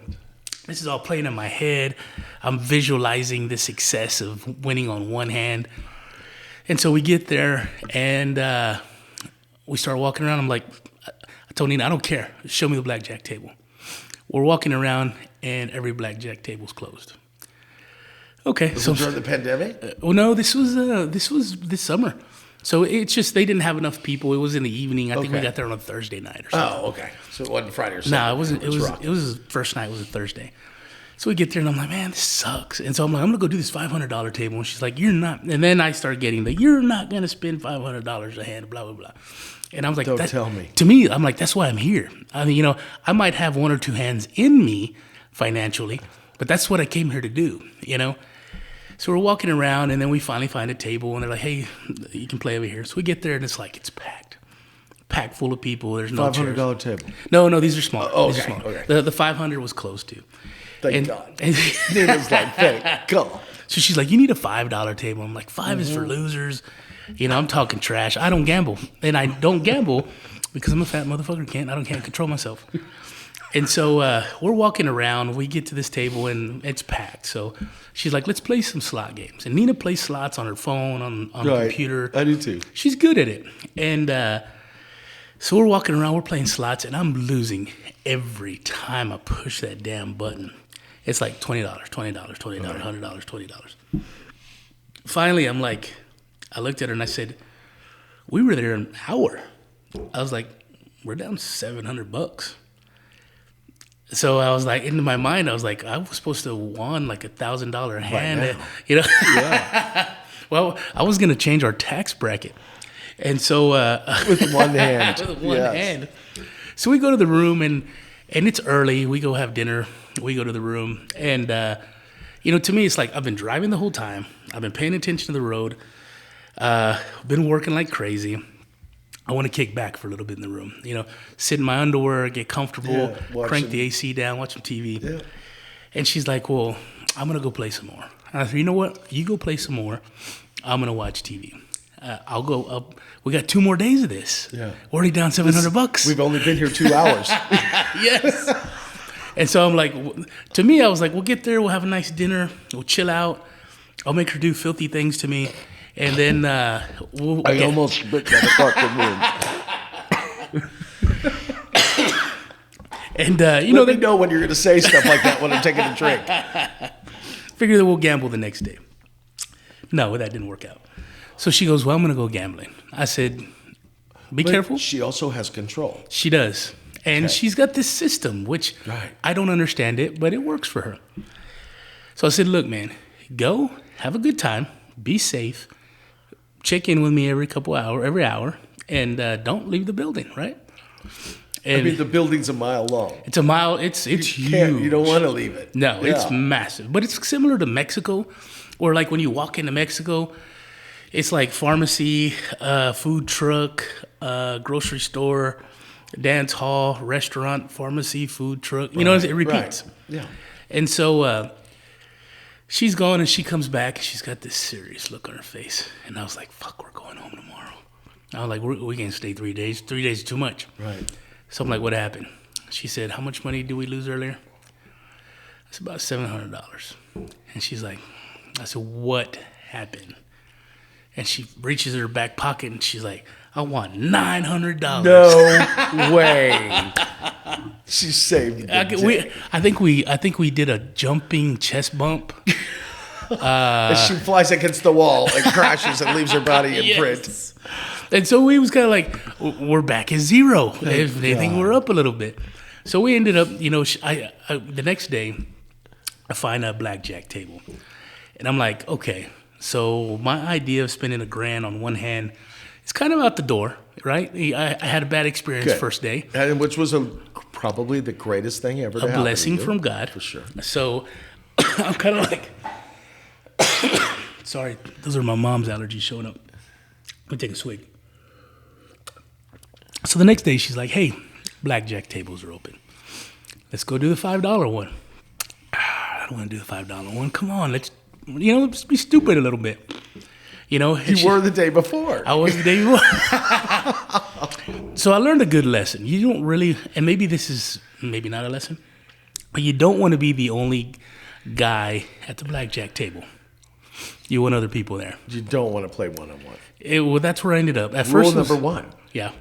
this is all playing in my head. I'm visualizing the success of winning on one hand. And so we get there, and we start walking around. I'm like, I told Nina, I don't care. Show me the blackjack table. We're walking around, and every blackjack table's closed. Okay, so during the pandemic? No, this was this summer. So it's just they didn't have enough people. It was in the evening. I think we got there on a Thursday night or something. Oh, okay. So it wasn't Friday or Saturday. No, it wasn't. It was the first night. It was a Thursday. So we get there and I'm like, man, this sucks. And so I'm like, I'm gonna go do this $500 table. And she's like, you're not. And then I start getting you're not gonna spend $500 a hand. Blah blah blah. And I was like, don't tell me. To me, I'm like, that's why I'm here. I mean, I might have one or two hands in me financially, but that's what I came here to do. So we're walking around, and then we finally find a table, and they're like, hey, you can play over here. So we get there, and it's packed. packed full of people. There's no chairs. $500 table. No, these are small. Oh, These are okay, small. okay. The 500 was closed too. Thank God. Nina's like, thank God. So she's like, you need a $5 table. I'm like, 5 is for losers. I'm talking trash. I don't gamble. And I don't gamble because I'm a fat motherfucker. I can't control myself. And so we're walking around. We get to this table, and it's packed. So she's like, let's play some slot games. And Nina plays slots on her phone, on the computer. I do too. She's good at it. And so we're walking around. We're playing slots, and I'm losing every time I push that damn button. It's like $20, $20, $20, $100, $20. Finally, I'm like, I looked at her and I said, we were there an hour. I was like, we're down $700. So I was like, into my mind, I was like, I was supposed to have won like $1,000 hand. Yeah. Well, I was going to change our tax bracket. And so with one hand. With one hand. So we go to the room, and it's early. We go have dinner. We go to the room, and to me, it's like I've been driving the whole time. I've been paying attention to the road. Been working like crazy. I want to kick back for a little bit in the room. Sit in my underwear, get comfortable, crank the AC down, watch some TV. Yeah. And she's like, "Well, I'm gonna go play some more." And I said, "You know what? You go play some more. I'm gonna watch TV. I'll go up. We got 2 more days of this. Yeah, we're already down $700. We've only been here 2 hours. Yes." And so I'm like, to me, I was like, we'll get there. We'll have a nice dinner. We'll chill out. I'll make her do filthy things to me. And then we'll... I almost spit by the fucking room. And, Let me know when you're going to say stuff like that when I'm taking a drink. Figure that we'll gamble the next day. No, that didn't work out. So she goes, well, I'm going to go gambling. I said, be careful. She also has control. She does. And she's got this system, which I don't understand it, but it works for her. So I said, look, man, go, have a good time, be safe, check in with me every hour, and don't leave the building, right? And the building's a mile long. It's a mile. It's huge. You don't want to leave it. No, it's massive. But it's similar to Mexico, or like when you walk into Mexico, it's like pharmacy, food truck, grocery store, dance hall, restaurant, pharmacy, food truck. You know, it repeats. Right. Yeah. And so she's gone, and she comes back, and she's got this serious look on her face. And I was like, fuck, we're going home tomorrow. I was like, we can't stay 3 days. 3 days is too much. Right. So I'm like, what happened? She said, how much money did we lose earlier? It's about $700. And she's like, I said, what happened? And she reaches in her back pocket, and she's like, I want $900. No way. She saved the I think we did a jumping chest bump. She flies against the wall and crashes and leaves her body in print. And so we was kind of like, we're back at zero. If anything, we're up a little bit. So we ended up, the next day, I find a blackjack table. And I'm like, okay, so my idea of spending $1,000 on one hand, it's kind of out the door, right? I had a bad experience first day. And which was probably the greatest thing ever to happen. A blessing from God. For sure. So I'm kind of like, sorry, those are my mom's allergies showing up. Let me take a swig. So the next day she's like, hey, blackjack tables are open. Let's go do the $5 one. I don't want to do the $5 one. Come on, let's be stupid a little bit. You were the day before. I was the day before. So I learned a good lesson. You don't really, and maybe this is maybe not a lesson, but you don't want to be the only guy at the blackjack table. You want other people there. You don't want to play one-on-one. Well, that's where I ended up. At Rule first, number one. Yeah.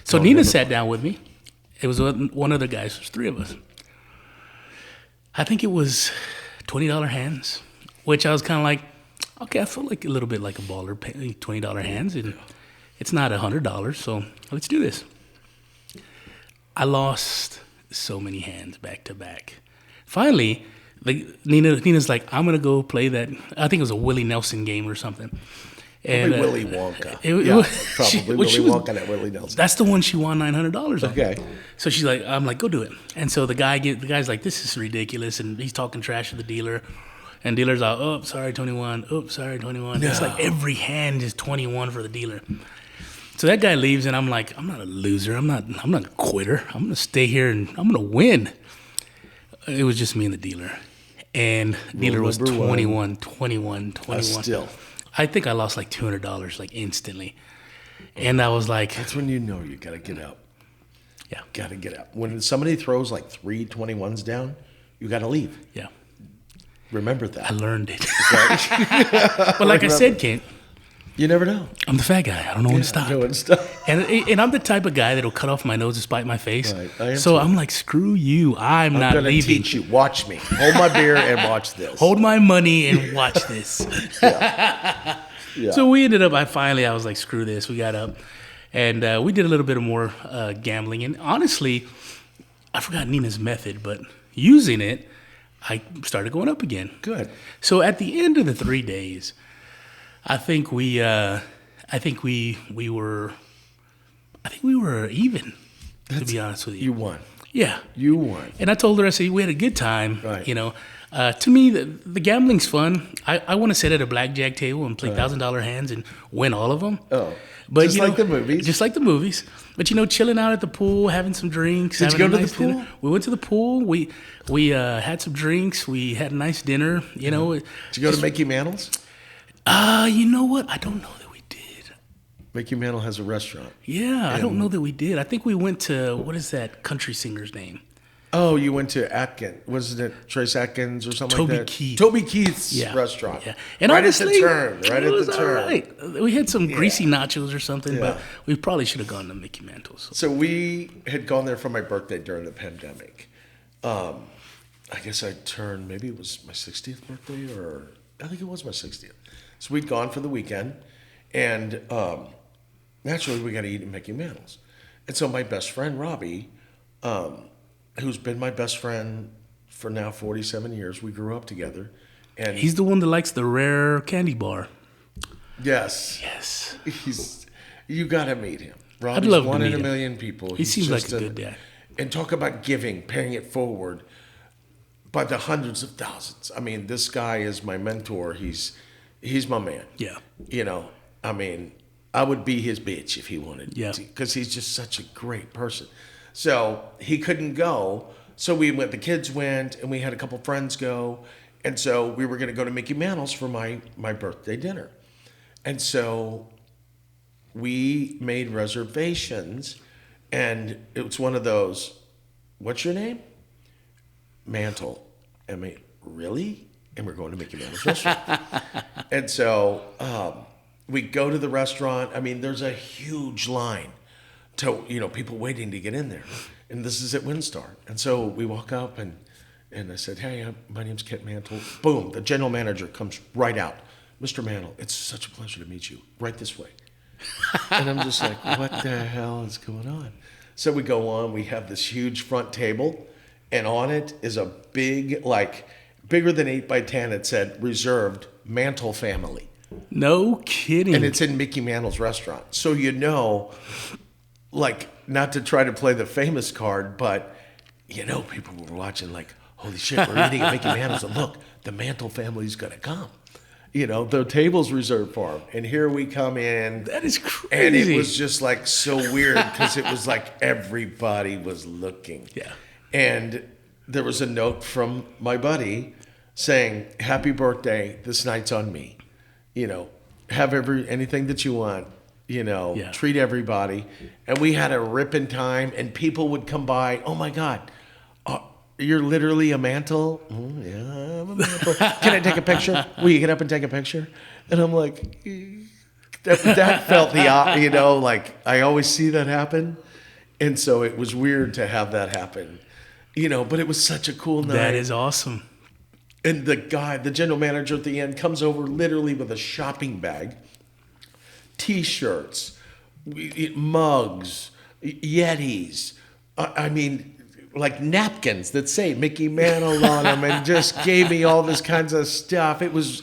So Nina sat down with me. It was one other guy. So there's 3 of us. I think it was $20 hands, which I was kind of like, okay, I feel like a little bit like a baller paying $20 hands, and it's not $100, so let's do this. I lost so many hands back to back. Finally, Nina's like, I'm gonna go play that. I think it was a Willie Nelson game or something. And Willy Wonka. Probably Willy Wonka and Willie Nelson. That's the one she won $900 on. Okay. So she's like, I'm like, go do it. And so the guy's like, this is ridiculous, and he's talking trash to the dealer. And dealer's like, oh, sorry, 21. Oh, sorry, 21. No. It's like every hand is 21 for the dealer. So that guy leaves, and I'm like, I'm not a loser. I'm not a quitter. I'm gonna stay here and I'm gonna win. It was just me and the dealer, and dealer was 21. Still, I think I lost like $200 like instantly, and I was like, that's when you know you gotta get out. Yeah, gotta get out. When somebody throws like 3 21s down, you gotta leave. Yeah, remember that. I learned it. But like I said, Kent, you never know. I'm the fat guy. I don't know when to stop. Know when to stop. And I'm the type of guy that'll cut off my nose to spite my face. Right. So I'm like, screw you. I'm not gonna leaving. teach you. Watch me. Hold my beer and watch this. Hold my money and watch this. Yeah. So we ended up. I was like, screw this. We got up, and we did a little bit of more gambling. And honestly, I forgot Nina's method, but using it, I started going up again. Good. So at the end of the 3 days, I think we were even. To be honest with you, You won. Yeah, You won. and I told her, I said, we had a good time. Right. You know, to me, the gambling's fun. I want to sit at a blackjack table and play $1,000 hands and win all of them. Oh, but just like the movies. Just like the movies. But chilling out at the pool, having some drinks. Did you having go a to nice the pool? dinner. We went to the pool. We had some drinks. We had a nice dinner. You know. Did you go to Mickey Mantle's? You know what? I don't know that we did. Mickey Mantle has a restaurant. Yeah, I don't know that we did. I think we went to, what is that country singer's name? Oh, you went to Atkins. Wasn't it Trace Atkins or something Toby like that? Keith. Toby Keith's restaurant. Yeah. And right honestly, at the turn. Right it at was the turn. all right. We had some greasy nachos or something, but Yeah. we probably should have gone to Mickey Mantle's. So we had gone there for my birthday during the pandemic. I guess I turned, maybe it was my 60th birthday, or I think it was my 60th. So we'd gone for the weekend, and naturally we got to eat at Mickey Mantle's. And so my best friend, Robbie, who's been my best friend for now 47 years, we grew up together. And He's the one that likes the rare candy bar. yes, Yes. you got to meet him. Robbie's love to one in meet a him. million people. He seems like just a good dad. And talk about giving, paying it forward by the hundreds of thousands. I mean, this guy is my mentor. He's my man. Yeah. I mean, I would be his bitch if he wanted Yeah. to, because he's just such a great person. So he couldn't go. So we went, the kids went, and we had a couple friends go. And so we were going to go to Mickey Mantle's for my birthday dinner. And so we made reservations, and it was one of those, what's your name? Mantle. I mean, really? And we're going to Mickey Mantle's restaurant. And so we go to the restaurant. I mean, there's a huge line to, people waiting to get in there. And this is at Windstar. And so we walk up, and I said, hey, my name's Kent Mantle. Boom, the general manager comes right out. Mr. Mantle, it's such a pleasure to meet you. Right this way. And I'm just like, what the hell is going on? So we go on. We have this huge front table, and on it is a big, bigger than 8 by 10. It said, reserved Mantle family. No kidding. And it's in Mickey Mantle's restaurant. So not to try to play the famous card, but, people were watching holy shit, we're eating at Mickey Mantle's, and look, the Mantle family's going to come. The table's reserved for them. And here we come in. That is crazy. And it was just so weird because it was everybody was looking. Yeah. And there was a note from my buddy saying, happy birthday, this night's on me. Have anything that you want, treat everybody. And we had a ripping time, and people would come by, oh my God, you're literally a Mantle? Yeah, I'm a Mantle. Can I take a picture? Will you get up and take a picture? And I'm like, that felt I always see that happen. And so it was weird to have that happen, but it was such a cool night. That is awesome. And the general manager at the end comes over literally with a shopping bag, T-shirts, mugs, Yetis. I mean, napkins that say Mickey Mantle on them, and just gave me all this kinds of stuff. It was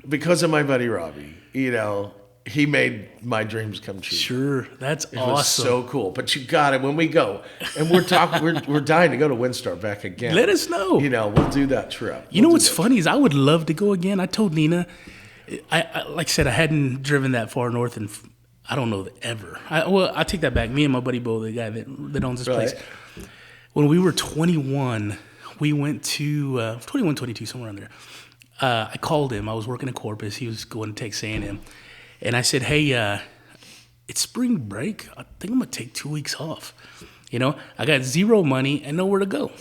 because of my buddy Robbie. He made my dreams come true. Sure, that's It awesome. was so cool. But you got it when we go, and we're talking. we're dying to go to Windstar back again. Let us know. We'll do that trip. You know what's funny is I would love to go again. I told Nina, I like I said, I hadn't driven that far north in I don't know that ever. I take that back. Me and my buddy Bo, the guy that owns this place, when we were 21, we went to 21, 22, somewhere around there. I called him. I was working in Corpus. He was going to Texas A&M. And I said, hey, it's spring break. I think I'm going to take 2 weeks off. You know, I got zero money and nowhere to go.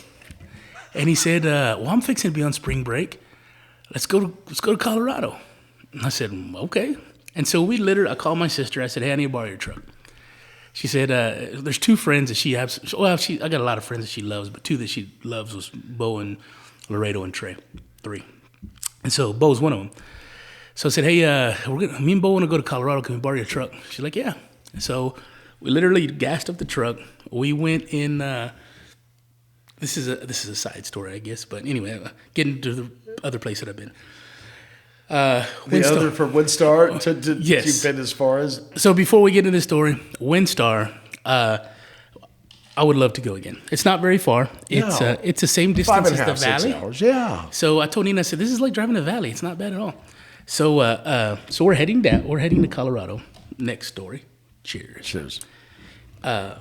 And he said, well, I'm fixing to be on spring break. Let's go to Colorado. And I said, okay. And so I called my sister. I said, hey, I need to borrow your truck. She said, there's two friends that she has. Well, I got a lot of friends that she loves, but two that she loves was Bo and Laredo and Trey. 3. And so Bo's one of them. So I said, hey, me and Bo want to go to Colorado. Can we borrow your truck? She's like, yeah. So we literally gassed up the truck. We went in. This is a side story, I guess. But anyway, getting to the other place that I've been. Windstar. From Windstar to yes. You've been as far as. So before we get into this story, Windstar, I would love to go again. It's not very far. It's the same distance as the valley. 6 hours, yeah. So I told Nina, I said, this is like driving the valley. It's not bad at all. So we're heading down. We're heading to Colorado. Next story. Cheers. And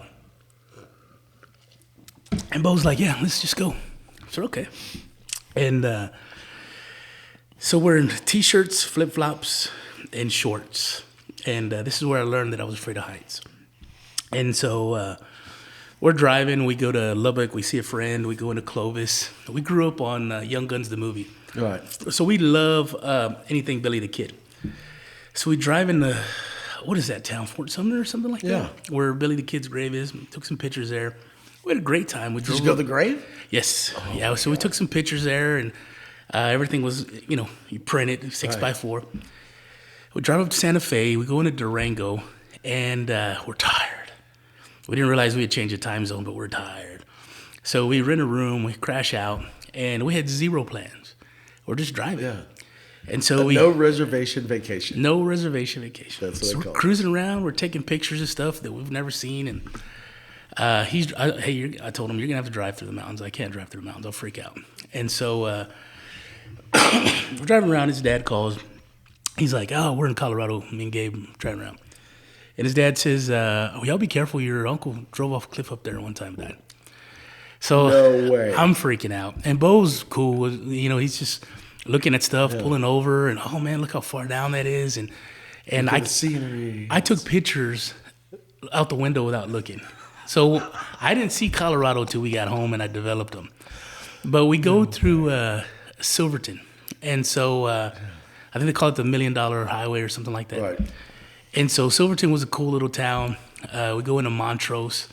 Bo's like, yeah, let's just go. I said, okay. And so we're in T-shirts, flip-flops, and shorts. And this is where I learned that I was afraid of heights. And so we're driving. We go to Lubbock. We see a friend. We go into Clovis. We grew up on Young Guns, the movie. Right. So we love anything Billy the Kid. So we drive in what is that town, Fort Sumner or something like that? Where Billy the Kid's grave is. We took some pixers there. We had a great time. Did you go to the grave? Yes. So we took some pictures there, and everything was, you print it, 6x4. We drive up to Santa Fe. We go into Durango, and we're tired. We didn't realize we had changed the time zone, but we're tired. So we rent a room. We crash out, and we had zero plans. We're just driving. Yeah. And so no reservation vacation. No reservation vacation. That's what so I call we're cruising around. We're taking pictures of stuff that we've never seen. And I told him, you're going to have to drive through the mountains. I can't drive through the mountains. I'll freak out. And so we're driving around. His dad calls. He's like, oh, we're in Colorado. Me and Gabe driving around. And his dad says, y'all be careful. Your uncle drove off a cliff up there one time and died. So no way. I'm freaking out. And Bo's cool. He's just looking at stuff, pulling over, and oh man, look how far down that is. And I took pictures out the window without looking. So I didn't see Colorado till we got home, and I developed them. But we go through Silverton, and so I think they call it the $1 Million Highway or something like that. Right. And so Silverton was a cool little town. We go into Montrose.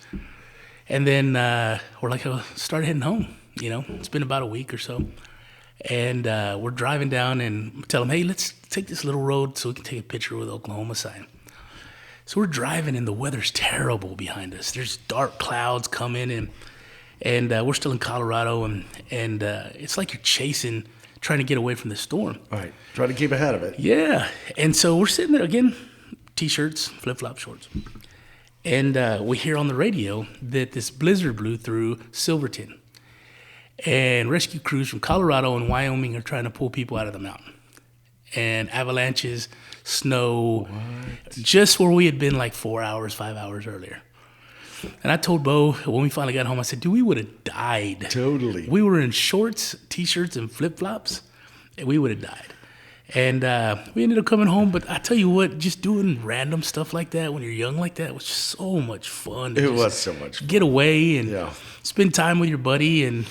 And then we're like, start heading home. It's been about a week or so. And we're driving down and tell them, hey, let's take this little road so we can take a picture with the Oklahoma sign. So we're driving and the weather's terrible behind us. There's dark clouds coming and we're still in Colorado and it's like you're trying to get away from the storm. Right. Trying to keep ahead of it. Yeah. And so we're sitting there again, T-shirts, flip-flop shorts. And we hear on the radio that this blizzard blew through Silverton. And rescue crews from Colorado and Wyoming are trying to pull people out of the mountain. And avalanches, snow, just where we had been like 4 hours, 5 hours earlier. And I told Bo, when we finally got home, I said, dude, we would have died. Totally. We were in shorts, T-shirts, and flip-flops, and we would have died. And we ended up coming home, but I tell you what, just doing random stuff like that when you're young like that was just so much fun. It was so much fun. Get away and spend time with your buddy and,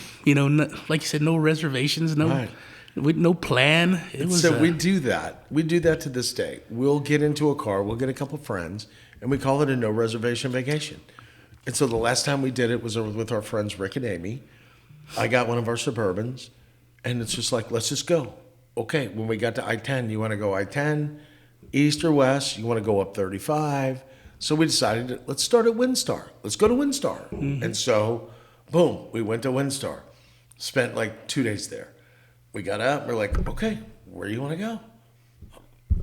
like you said, no reservations, no plan. We do that. We do that to this day. We'll get into a car, we'll get a couple friends, and we call it a no reservation vacation. And so the last time we did it was with our friends Rick and Amy. I got one of our Suburbans, and it's just like, let's just go. Okay, when we got to I-10, you want to go I-10, east or west? You want to go up 35? So we decided, let's start at Windstar. Let's go to Windstar. Mm-hmm. And so, boom, we went to Windstar. Spent like 2 days there. We got up, we're like, okay, where do you want to go?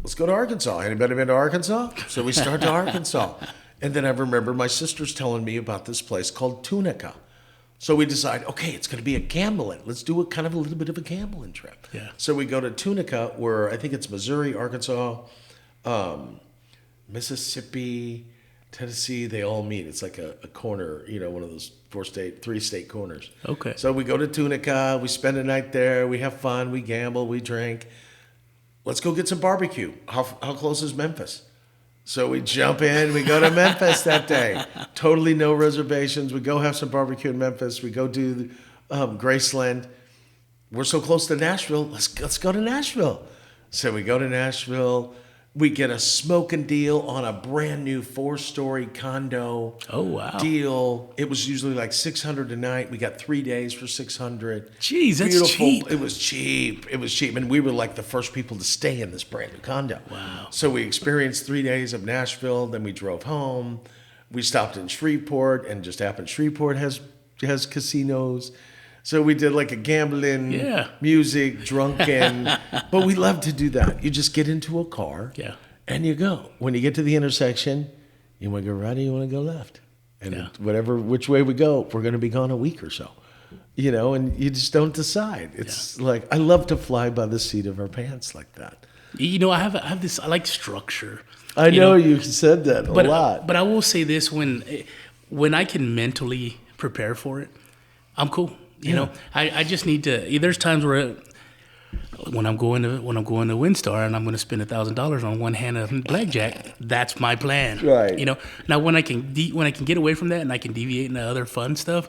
Let's go to Arkansas. Anybody been to Arkansas? So we start to Arkansas. And then I remember my sister's telling me about this place called Tunica. So we decide, okay, it's going to be a gambling. Let's do a little bit of a gambling trip. Yeah. So we go to Tunica, where I think it's Missouri, Arkansas, Mississippi, Tennessee, they all meet. It's like a corner, one of those 3-state corners. Okay. So we go to Tunica, we spend a night there, we have fun, we gamble, we drink. Let's go get some barbecue. How close is Memphis? So we jump in, we go to Memphis that day. Totally no reservations. We go have some barbecue in Memphis. We go do Graceland. We're so close to Nashville. Let's go to Nashville. So we go to Nashville. We get a smoking deal on a brand new 4-story condo. Oh, wow. Deal. It was usually like $600 a night. We got 3 days for $600. Jeez, that's cheap. It was cheap. And we were like the first people to stay in this brand new condo. Wow. So we experienced 3 days of Nashville. Then we drove home. We stopped in Shreveport, and just happened Shreveport has casinos. So we did like a gambling, music, drunken, but we love to do that. You just get into a car and you go. When you get to the intersection, you want to go right or you want to go left. And which way we go, we're going to be gone a week or so. And you just don't decide. It's like, I love to fly by the seat of our pants like that. I have this, I like structure. I know you said that a lot. But I will say this, when I can mentally prepare for it, I'm cool. I just need to. There's times where when I'm going to WinStar and I'm going to spend $1,000 on one hand of blackjack, that's my plan. Right. Now when I can get away from that and I can deviate into other fun stuff,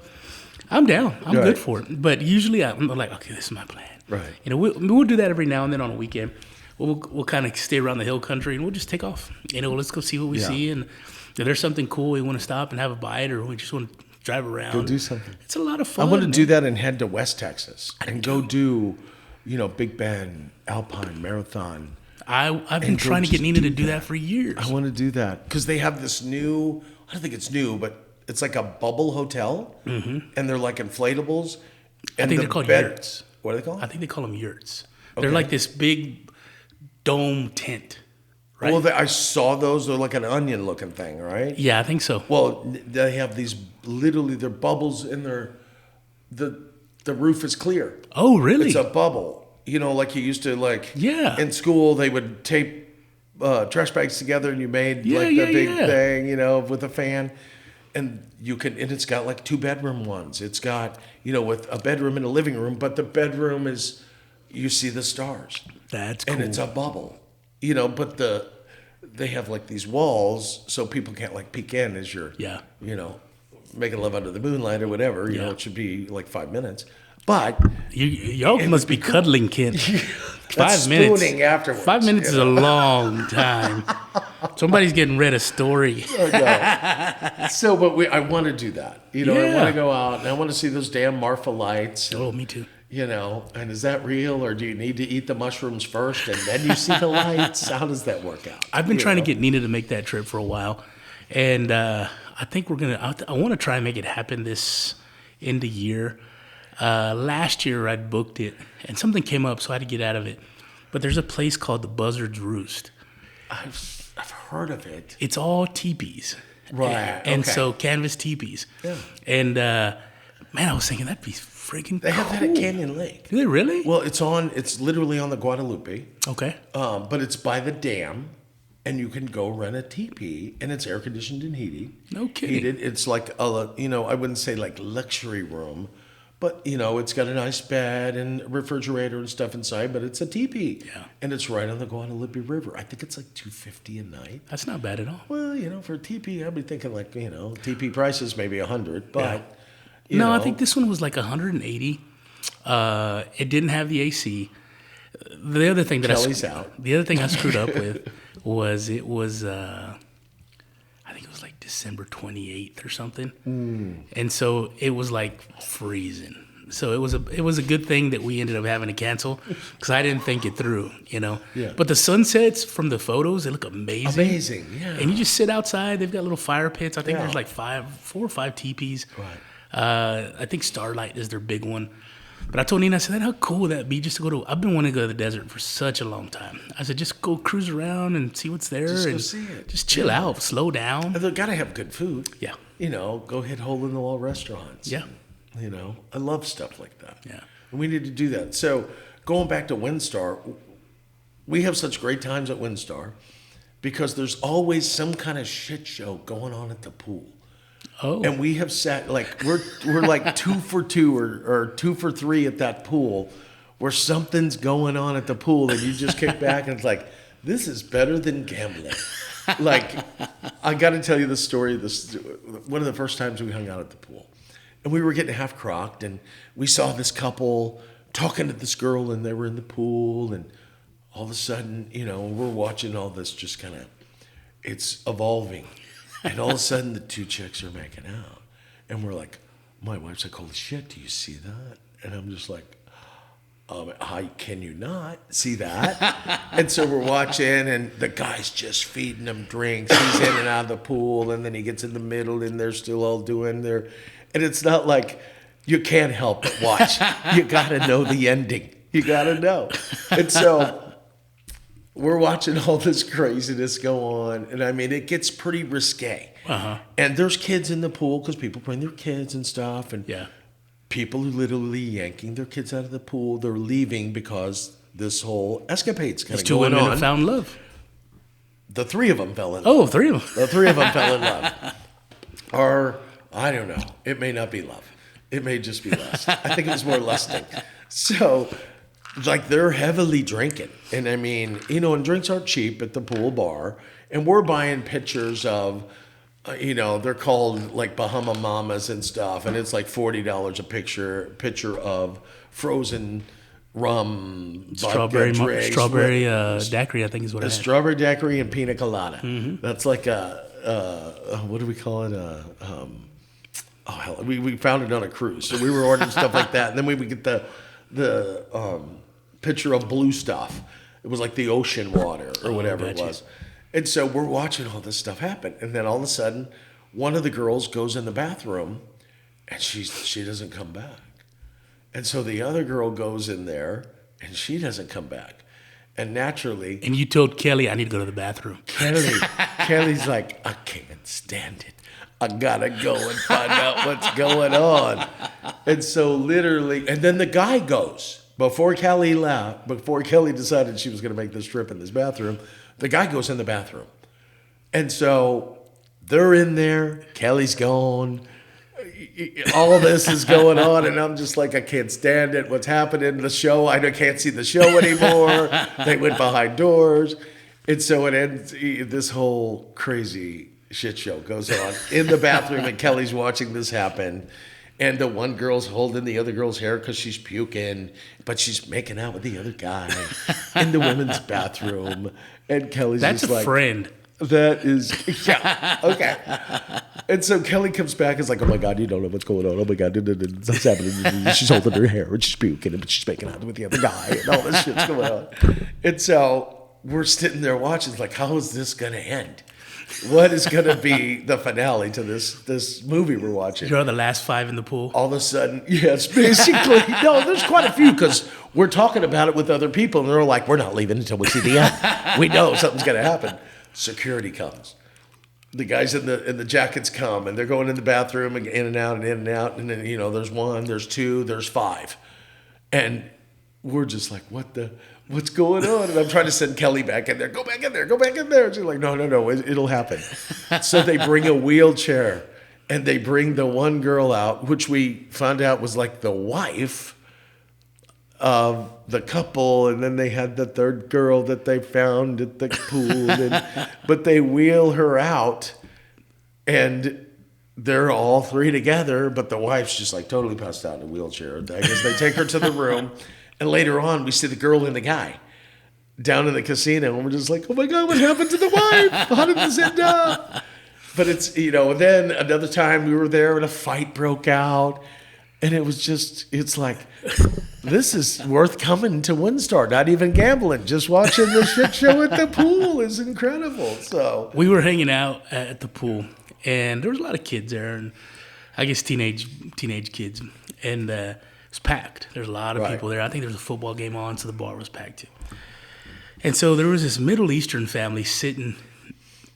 I'm down. I'm good for it. But usually I'm like, okay, this is my plan. Right. We'll do that every now and then on a weekend. We'll kind of stay around the hill country and we'll just take off. Let's go see what we see, and if there's something cool, we want to stop and have a bite, or we just want to drive around. Go do something. It's a lot of fun. I want to do that and head to West Texas and go do, Big Bend, Alpine, Marathon. I've been trying to get Nina to do that for years. I want to do that because they have this new, I don't think it's new, but it's like a bubble hotel, and they're like inflatables. And I think they're called yurts. What are they called? I think they call them yurts. Okay. They're like this big dome tent. Right? Well, I saw those. They're like an onion-looking thing, right? Yeah, I think so. Well, they have these, literally, they're bubbles in the roof is clear. Oh, really? It's a bubble. Like you used to, in school, they would tape trash bags together and you made the big thing, with a fan. And it's got like 2-bedroom ones. It's got, with a bedroom and a living room, but the bedroom is, you see the stars. That's cool. And it's a bubble. But they have like these walls so people can't like peek in as you're, making love under the moonlight or whatever. It should be like 5 minutes. But y'all must be cuddling, Kent. 5 minutes. Spooning afterwards. 5 minutes is a long time. Somebody's getting read a story. So, but I want to do that. I want to go out and I want to see those damn Marfa lights. Oh, me too. And is that real, or do you need to eat the mushrooms first and then you see the lights? How does that work out? I've been trying to get Nina to make that trip for a while, and I think I want to try and make it happen this end of year. Last year I booked it, and something came up, so I had to get out of it. But there's a place called the Buzzard's Roost. I've heard of it. It's all teepees. Right. And so canvas teepees. Yeah. And man, I was thinking that'd be freaking They have that at Canyon Lake. Do they really? Well, it's literally on the Guadalupe. Okay. But it's by the dam, and you can go rent a teepee, and it's air conditioned and No kidding. heated. It's like I wouldn't say like luxury room, but it's got a nice bed and refrigerator and stuff inside. But it's a teepee. Yeah. And it's right on the Guadalupe River. I think it's like $250 a night. That's not bad at all. Well, for a teepee, I'd be thinking like teepee prices maybe $100, but. Yeah. No, I think this one was like 180. It didn't have the AC. The other thing the other thing I screwed up with was I think it was like December 28th or something, and so it was like freezing. So it was a good thing that we ended up having to cancel because I didn't think it through, Yeah. But the sunsets from the photos, they look amazing. Amazing, yeah. And you just sit outside. They've got little fire pits. I think there's like 4 or 5 teepees. Right. I think Starlight is their big one. But I told Nina, I said, how cool would that be just to go to... I've been wanting to go to the desert for such a long time. I said, just go cruise around and see what's there. Just and go see it. Just chill out, slow down. And they've got to have good food. Yeah. Go hit hole-in-the-wall restaurants. Yeah. I love stuff like that. Yeah. And we need to do that. So going back to WinStar, we have such great times at WinStar because there's always some kind of shit show going on at the pool. Oh. And we have sat, like, we're like 2 for 2 or 2 for 3 at that pool where something's going on at the pool and you just kick back and it's like, this is better than gambling. Like, I got to tell you the story. One of the first times we hung out at the pool. And we were getting half crocked and we saw this couple talking to this girl and they were in the pool and all of a sudden, we're watching all this just kind of, it's evolving. And all of a sudden, the 2 chicks are making out. And we're like, my wife's like, holy shit, do you see that? And I'm just like, can you not see that? And so we're watching, and the guy's just feeding them drinks. He's in and out of the pool, and then he gets in the middle, and they're still all doing their... And it's not like you can't help but watch. You got to know the ending. You got to know. And so... we're watching all this craziness go on, and I mean, it gets pretty risque. And there's kids in the pool because people bring their kids and stuff, and people are literally yanking their kids out of the pool. They're leaving because this whole escapade's kind of going on. 2 women have found love. The 3 of them fell in love. Oh, 3 of them. The 3 of them fell in love. Or, I don't know. It may not be love. It may just be lust. I think it was more lusting. So... like, they're heavily drinking. And I mean, and drinks aren't cheap at the pool bar. And we're buying pictures of, they're called like Bahama Mamas and stuff. And it's like $40 a picture of frozen rum, strawberry daiquiri, I think is what it is. Strawberry daiquiri and pina colada. Mm-hmm. That's like what do we call it? We found it on a cruise. So we were ordering stuff like that. And then we would get the picture of blue stuff. It was like the ocean water or whatever it was. And so we're watching all this stuff happen. And then all of a sudden, one of the girls goes in the bathroom and she doesn't come back. And so the other girl goes in there and she doesn't come back. And naturally... and you told Kelly, I need to go to the bathroom. Kelly's like, I can't stand it. I gotta go and find out what's going on. And so literally, and then the guy goes. Before Kelly decided she was going to make this trip in this bathroom, the guy goes in the bathroom. And so they're in there. Kelly's gone. All this is going on. And I'm just like, I can't stand it. What's happening in the show? I can't see the show anymore. They went behind doors. And so it ends. This whole crazy shit show goes on in the bathroom. And Kelly's watching this happen. And the one girl's holding the other girl's hair because she's puking, but she's making out with the other guy in the women's bathroom. And Kelly's That's just a like... friend. that is... yeah, okay. And so Kelly comes back and is like, oh my God, you don't know what's going on. Oh my God, what's happening? She's holding her hair and she's puking, but she's making out with the other guy and all this shit's going on. And so we're sitting there watching, like, how is this going to end? What is going to be the finale to this movie we're watching? You're the last 5 in the pool. All of a sudden, yes, basically. No, there's quite a few because we're talking about it with other people, and they're like, we're not leaving until we see the end. We know something's going to happen. Security comes. The guys in the jackets come, and they're going in the bathroom and in and out and in and out. And then, there's 1, there's 2, there's 5. And we're just like, what's going on? And I'm trying to send Kelly back in there. Go back in there. Go back in there. And she's like, no, it'll happen. So they bring a wheelchair and they bring the one girl out, which we found out was like the wife of the couple. And then they had the third girl that they found at the pool. But they wheel her out and they're all 3 together. But the wife's just like totally passed out in a wheelchair. I guess they take her to the room. And later on, we see the girl and the guy down in the casino, and we're just like, oh my God, what happened to the wife? How did this end up? But it's, then another time we were there and a fight broke out, and it was just, it's like, this is worth coming to WinStar, not even gambling, just watching the shit show at the pool is incredible. So we were hanging out at the pool, and there was a lot of kids there, and I guess teenage kids, and it was packed. There's a lot of people there. I think there was a football game on, so the bar was packed too. And so there was this Middle Eastern family sitting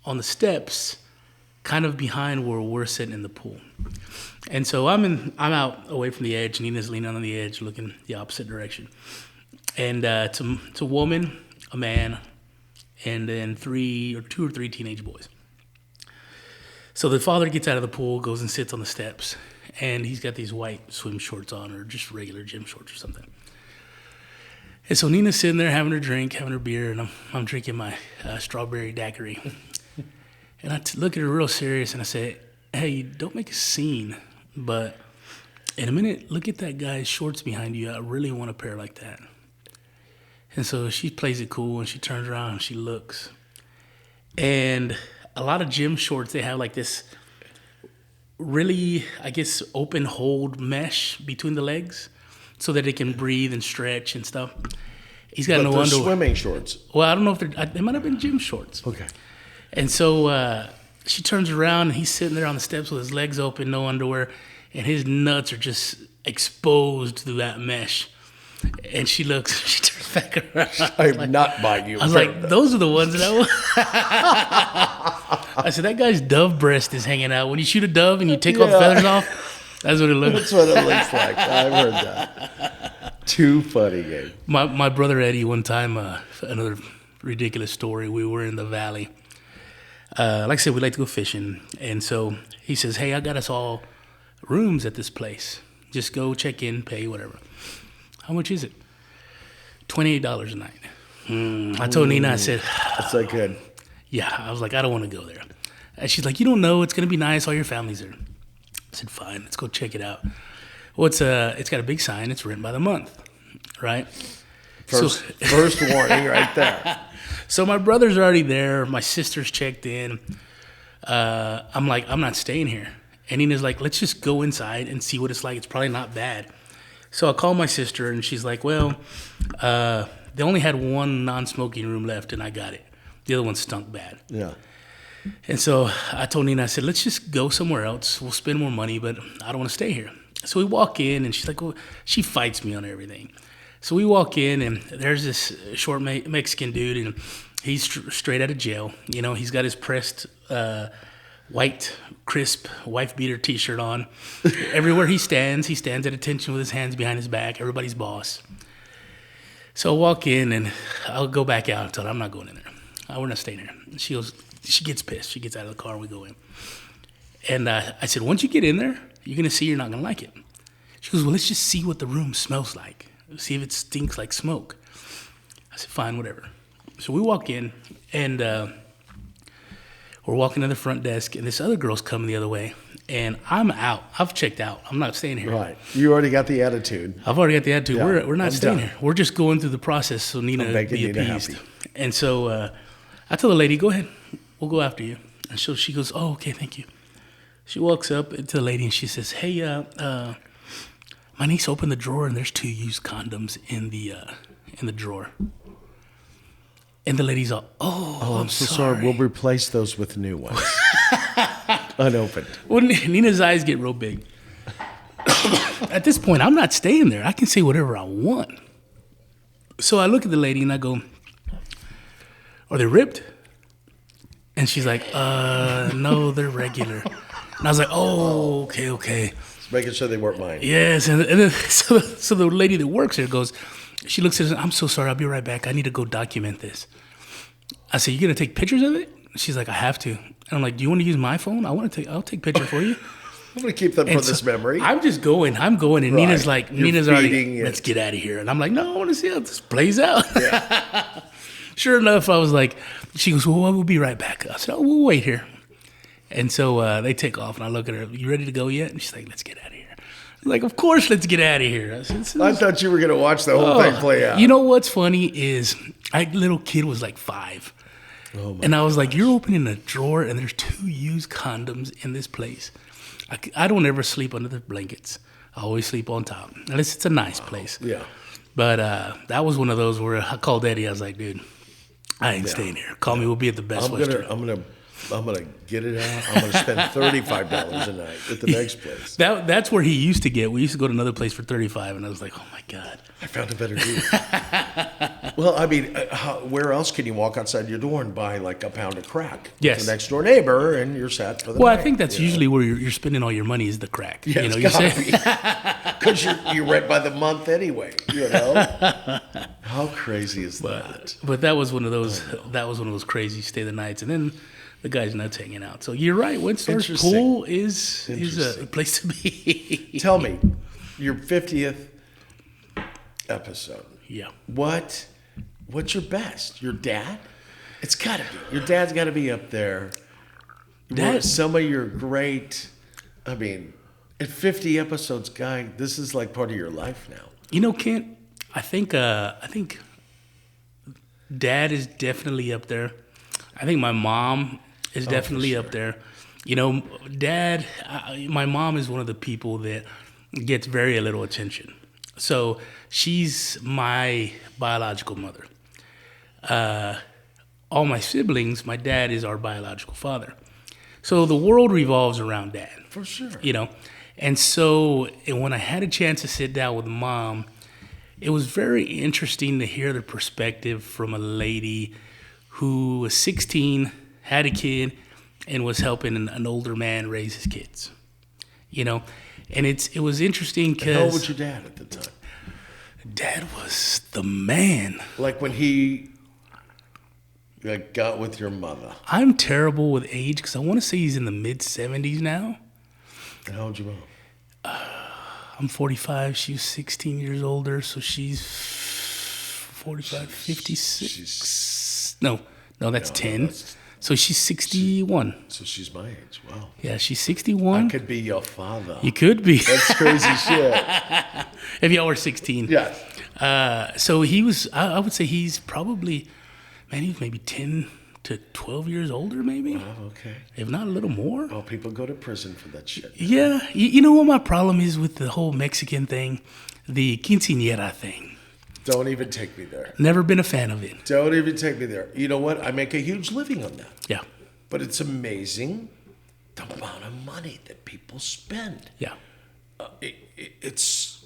on the steps, kind of behind where we're sitting in the pool. And so I'm out away from the edge. Nina's leaning on the edge, looking the opposite direction. And it's a woman, a man, and then two or three teenage boys. So the father gets out of the pool, goes and sits on the steps, and he's got these white swim shorts on, or just regular gym shorts or something. And so Nina's sitting there having her drink, having her beer, and I'm drinking my strawberry daiquiri. And I look at her real serious, and I say, hey, don't make a scene, but in a minute, look at that guy's shorts behind you. I really want a pair like that. And so she plays it cool, and she turns around, and she looks. And a lot of gym shorts, they have like this really, I guess, open hold mesh between the legs so that it can breathe and stretch and stuff. He's got no underwear. Swimming shorts. Well, I don't know if they might have been gym shorts. Okay. And so she turns around, and he's sitting there on the steps with his legs open, no underwear, and his nuts are just exposed through that mesh. And she looks, she turns back around. I'm not buying you. I was like, those are the ones that I want. I said, that guy's dove breast is hanging out. When you shoot a dove and you take all the feathers off, that's what it looks like. That's what it looks like. I've heard that. Too funny, Gabe. My brother Eddie, one time, another ridiculous story. We were in the valley. Like I said, we like to go fishing. And so he says, hey, I got us all rooms at this place. Just go check in, pay, whatever. How much is it? $28 a night. I told Nina, I said, that's not good. Yeah, I was like, I don't want to go there. And she's like, you don't know, it's going to be nice, all your family's there. I said, fine, let's go check it out. Well, it's got a big sign, it's rent by the month, right? First warning right there. So my brother's already there, my sister's checked in. I'm like, I'm not staying here. And Nina's like, let's just go inside and see what it's like. It's probably not bad. So I called my sister, and she's like, well, they only had one non-smoking room left, and I got it. The other one stunk bad. Yeah. And so I told Nina, I said, let's just go somewhere else. We'll spend more money, but I don't want to stay here. So we walk in, and she's like, well, she fights me on everything. So we walk in, and there's this short Mexican dude, and he's straight out of jail. You know, he's got his pressed white, crisp, wife-beater T-shirt on. Everywhere he stands at attention with his hands behind his back. Everybody's boss. So I walk in, and I'll go back out and tell her, I'm not going in there. We're not staying here. She gets pissed. She gets out of the car, and we go in. And I said, once you get in there, you're going to see you're not going to like it. She goes, well, let's just see what the room smells like. See if it stinks like smoke. I said, fine, whatever. So we walk in, and we're walking to the front desk, and this other girl's coming the other way, and I'm out. I've checked out. I'm not staying here. Right. You already got the attitude. I've already got the attitude. Yeah, We're not I'm staying done. here. We're just going through the process so Nina I'm be making Nina appeased. happy. And so I tell the lady, go ahead. We'll go after you. And so she goes, oh, okay, thank you. She walks up to the lady, and she says, hey, my niece opened the drawer, and there's 2 used condoms in the drawer. And the lady's all, oh, I'm so sorry. We'll replace those with new ones. Unopened. Well, Nina's eyes get real big. At this point, I'm not staying there. I can say whatever I want. So I look at the lady, and I go, are they ripped? And she's like, no, they're regular. And I was like, oh, okay. Just making sure they weren't mine. Yes, and then, so the lady that works there goes, she looks at us, I'm so sorry, I'll be right back. I need to go document this. I said, you going to take pictures of it? She's like, I have to. And I'm like, do you want to use my phone? I'll take pictures for you. I'm going to keep them for this memory. I'm just going. And right. Nina's like, Nina's already, it. Let's get out of here. And I'm like, no, I want to see how this plays out. Yeah. Sure enough, I was like, she goes, well, we'll be right back. I said, oh, we'll wait here. And so they take off, and I look at her, you ready to go yet? And she's like, let's get out of here. I'm like, of course, let's get out of here. I thought you were going to watch the whole thing play out. You know what's funny is little kid was like 5. And I was like, you're opening a drawer, and there's 2 used condoms in this place. I don't ever sleep under the blankets. I always sleep on top, unless it's a nice place. Yeah. But that was one of those where I called Eddie. I was like, dude, I ain't staying here. Call me. We'll be at the Best Western. I'm gonna get it out. I'm gonna spend $35 a night at the next place. That's where he used to get. We used to go to another place for $35, and I was like, oh my god, I found a better deal. Well, I mean, where else can you walk outside your door and buy like a pound of crack? Yes. With the next door neighbor, and you're set for the Well, night. I think that's usually where you're spending all your money is the crack. Yeah, you know, it's you gotta say. be. Because you rent by the month anyway, you know? How crazy is that? But that was one of those. That was one of those crazy stay the nights, and then the guys nuts hanging out. So you're right. Windstar's Interesting. pool is a place to be. Tell me, your 50th episode. Yeah. What's your best? Your dad? It's gotta be. Your dad's gotta be up there. Some of your great. I mean, at 50 episodes, guy, this is like part of your life now. You know, Kent, I think Dad is definitely up there. I think my mom is definitely up there. You know, Dad, my mom is one of the people that gets very little attention. So she's my biological mother. All my siblings, my dad is our biological father. So the world revolves around Dad. For sure. You know, and so when I had a chance to sit down with Mom, it was very interesting to hear the perspective from a lady who was 16, had a kid, and was helping an older man raise his kids. You know, and it was interesting because... How old was your dad at the time? Dad was the man. Like when he got with your mother. I'm terrible with age because I want to say he's in the mid-70s now. And how old your mom? I'm 45. She's 16 years older, so she's 45, 56. No, that's 10. So she's 61. So she's my age. Wow. Yeah, she's 61. I could be your father. You could be. That's crazy shit. If y'all were 16. Yeah. So he was, I would say he's probably, he was maybe 10 to 12 years older, maybe. Oh, okay. If not a little more. Well, people go to prison for that shit. Yeah. You know what my problem is with the whole Mexican thing? The quinceañera thing. Don't even take me there. Never been a fan of it. Don't even take me there. You know what? I make a huge living on that. Yeah. But it's amazing the amount of money that people spend. Yeah. It's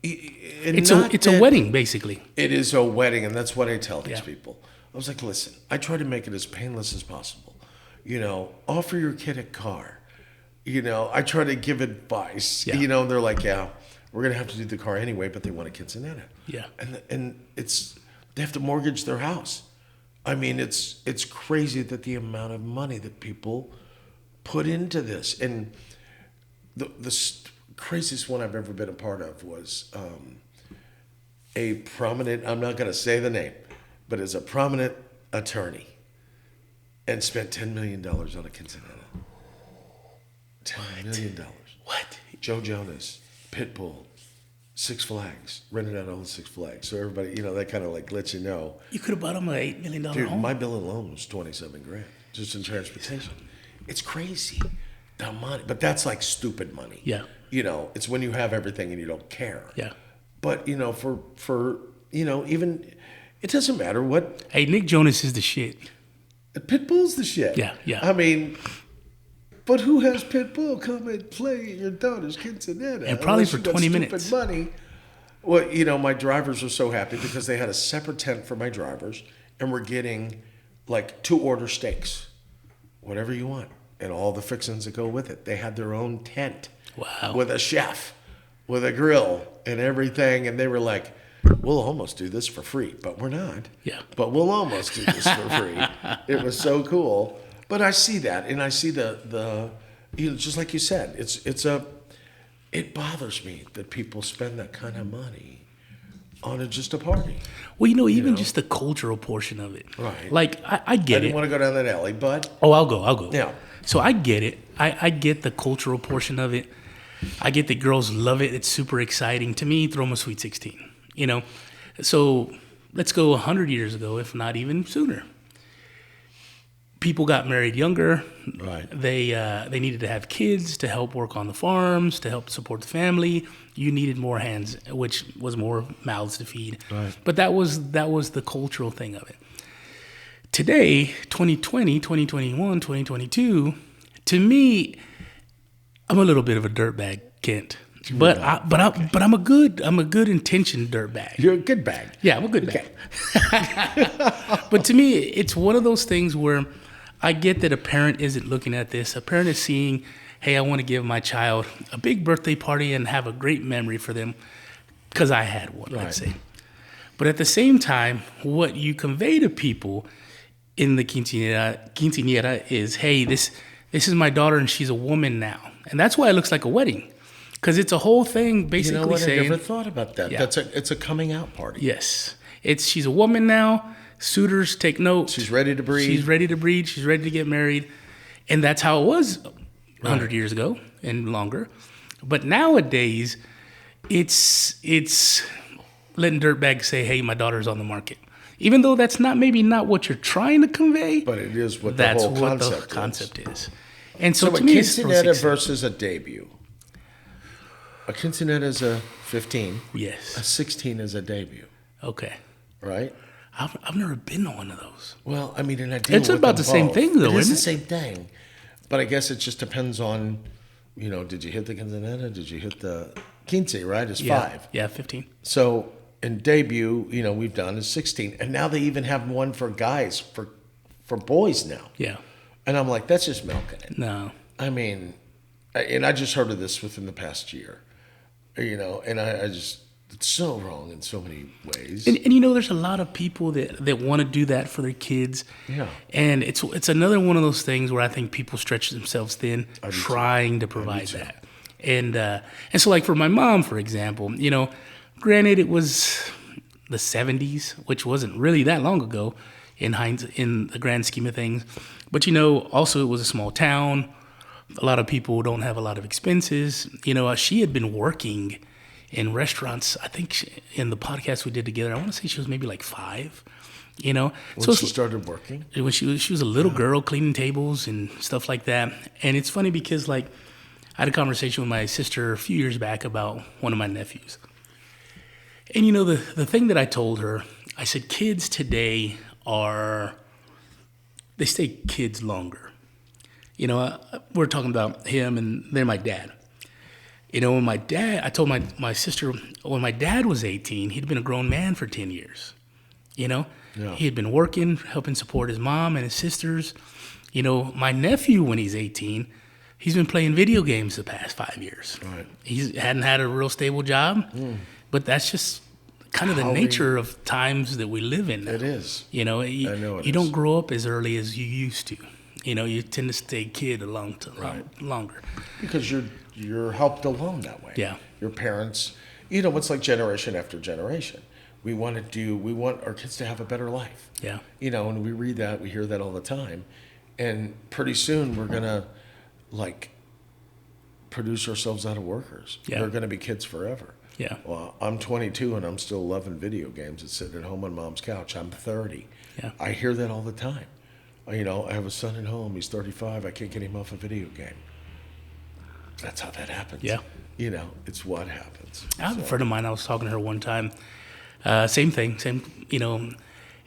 a wedding, basically. It is a wedding, and that's what I tell these Yeah. people. I was like, listen, I try to make it as painless as possible. You know, offer your kid a car. You know, I try to give advice. Yeah. You know, and they're like, yeah, we're going to have to do the car anyway, but they want a quinceanera. Yeah. And they have to mortgage their house. I mean, it's crazy that the amount of money that people put into this. And the craziest one I've ever been a part of was a prominent, I'm not going to say the name, but is a prominent attorney and spent $10 million on a quinceanera. $10 million. What? Joe Jonas, Pitbull, Six Flags, rented out all the Six Flags. So everybody, you know, that kind of like lets you know. You could have bought him an $8 million Dude, home. my bill alone was $27,000 just in transportation. It's crazy, the money, but that's like stupid money. Yeah. You know, it's when you have everything and you don't care. Yeah. But you know, for you know, even it doesn't matter what. Hey, Nick Jonas is the shit. Pitbull's the shit. Yeah, yeah. I mean, but who has Pitbull come and play at your daughter's quinceanera? And probably Unless for you got 20 stupid minutes. Money. Well, you know, my drivers were so happy because they had a separate tent for my drivers, and we're getting like 2-order steaks, whatever you want, and all the fixings that go with it. They had their own tent. Wow. With a chef, with a grill and everything, and they were like, we'll almost do this for free, but we're not. Yeah. But we'll almost do this for free. It was so cool. But I see that, and I see the you know, just like you said, it bothers me that people spend that kind of money on just a party. Well, you know, even just the cultural portion of it. Right. Like, I get I it. didn't want to go down that alley, but Oh, I'll go. Yeah. So I get it. I get the cultural portion of it. I get that girls love it. It's super exciting. To me, throw them a Sweet 16, you know? So let's go 100 years ago, if not even sooner. People got married younger. Right. They needed to have kids to help work on the farms, to help support the family. You needed more hands, which was more mouths to feed. Right. But that was the cultural thing of it. Today, 2020, 2021, 2022, to me, I'm a little bit of a dirtbag, Kent. But I'm a good intentioned dirtbag. You're a good bag. Yeah, I'm a good bag. But to me, it's one of those things where I get that a parent isn't looking at this. A parent is seeing, hey, I want to give my child a big birthday party and have a great memory for them because I had one, let's say. But at the same time, what you convey to people in the quinceañera is, hey, this is my daughter and she's a woman now. And that's why it looks like a wedding. Because it's a whole thing basically You know what? saying... I never thought about that. Yeah. It's a coming out party. Yes. She's a woman now. Suitors take note. She's ready to breed. She's ready to breed. She's ready to get married. And that's how it was 100 years ago and longer. But nowadays, it's letting dirtbags say, hey, my daughter's on the market. Even though that's maybe not what you're trying to convey. But it is what the whole concept is. And so to a me, quinceañera versus a debut. A quinceañera is a 15. Yes. A 16 is a debut. Okay. Right? I've never been to one of those. Well, I mean, and I deal it's with about them the same both. thing, though, It is isn't the it? same thing. But I guess it just depends on, did you hit the quinceañera? Did you hit the quince, right? It's 5. Yeah, 15. So in debut, we've done is 16. And now they even have one for guys, for boys now. Yeah. And I'm like, that's just milking it. No. I mean, and I just heard of this within the past year, and I just, it's so wrong in so many ways. And there's a lot of people that want to do that for their kids. Yeah. And it's another one of those things where I think people stretch themselves thin trying to provide that. And so like for my mom, for example, granted it was the 70s, which wasn't really that long ago in the grand scheme of things. But, also it was a small town. A lot of people don't have a lot of expenses. She had been working in restaurants. I think in the podcast we did together, I want to say she was maybe like 5, When she started working? When she was a little girl cleaning tables and stuff like that. And it's funny because like I had a conversation with my sister a few years back about one of my nephews. And the thing that I told her, I said, kids today they stay kids longer. We're talking about him and then my dad. When I told my sister, when my dad was 18, he'd been a grown man for 10 years. He had been working, helping support his mom and his sisters. My nephew, when he's 18, he's been playing video games the past 5 years. Right. He hadn't had a real stable job, but that's just kind of the nature of times that we live in now. It is. You don't grow up as early as you used to. You tend to stay kid a longer. Because you're helped along that way. Yeah. Your parents, it's like generation after generation. We want our kids to have a better life. Yeah. And we read that, we hear that all the time. And pretty soon we're going to produce ourselves out of workers. Yeah. We're going to be kids forever. Yeah. Well, I'm 22 and I'm still loving video games and sitting at home on mom's couch. I'm 30. Yeah. I hear that all the time. I have a son at home. He's 35. I can't get him off a video game. That's how that happens. Yeah. It's what happens. I have a friend of mine, I was talking to her one time. Same thing, and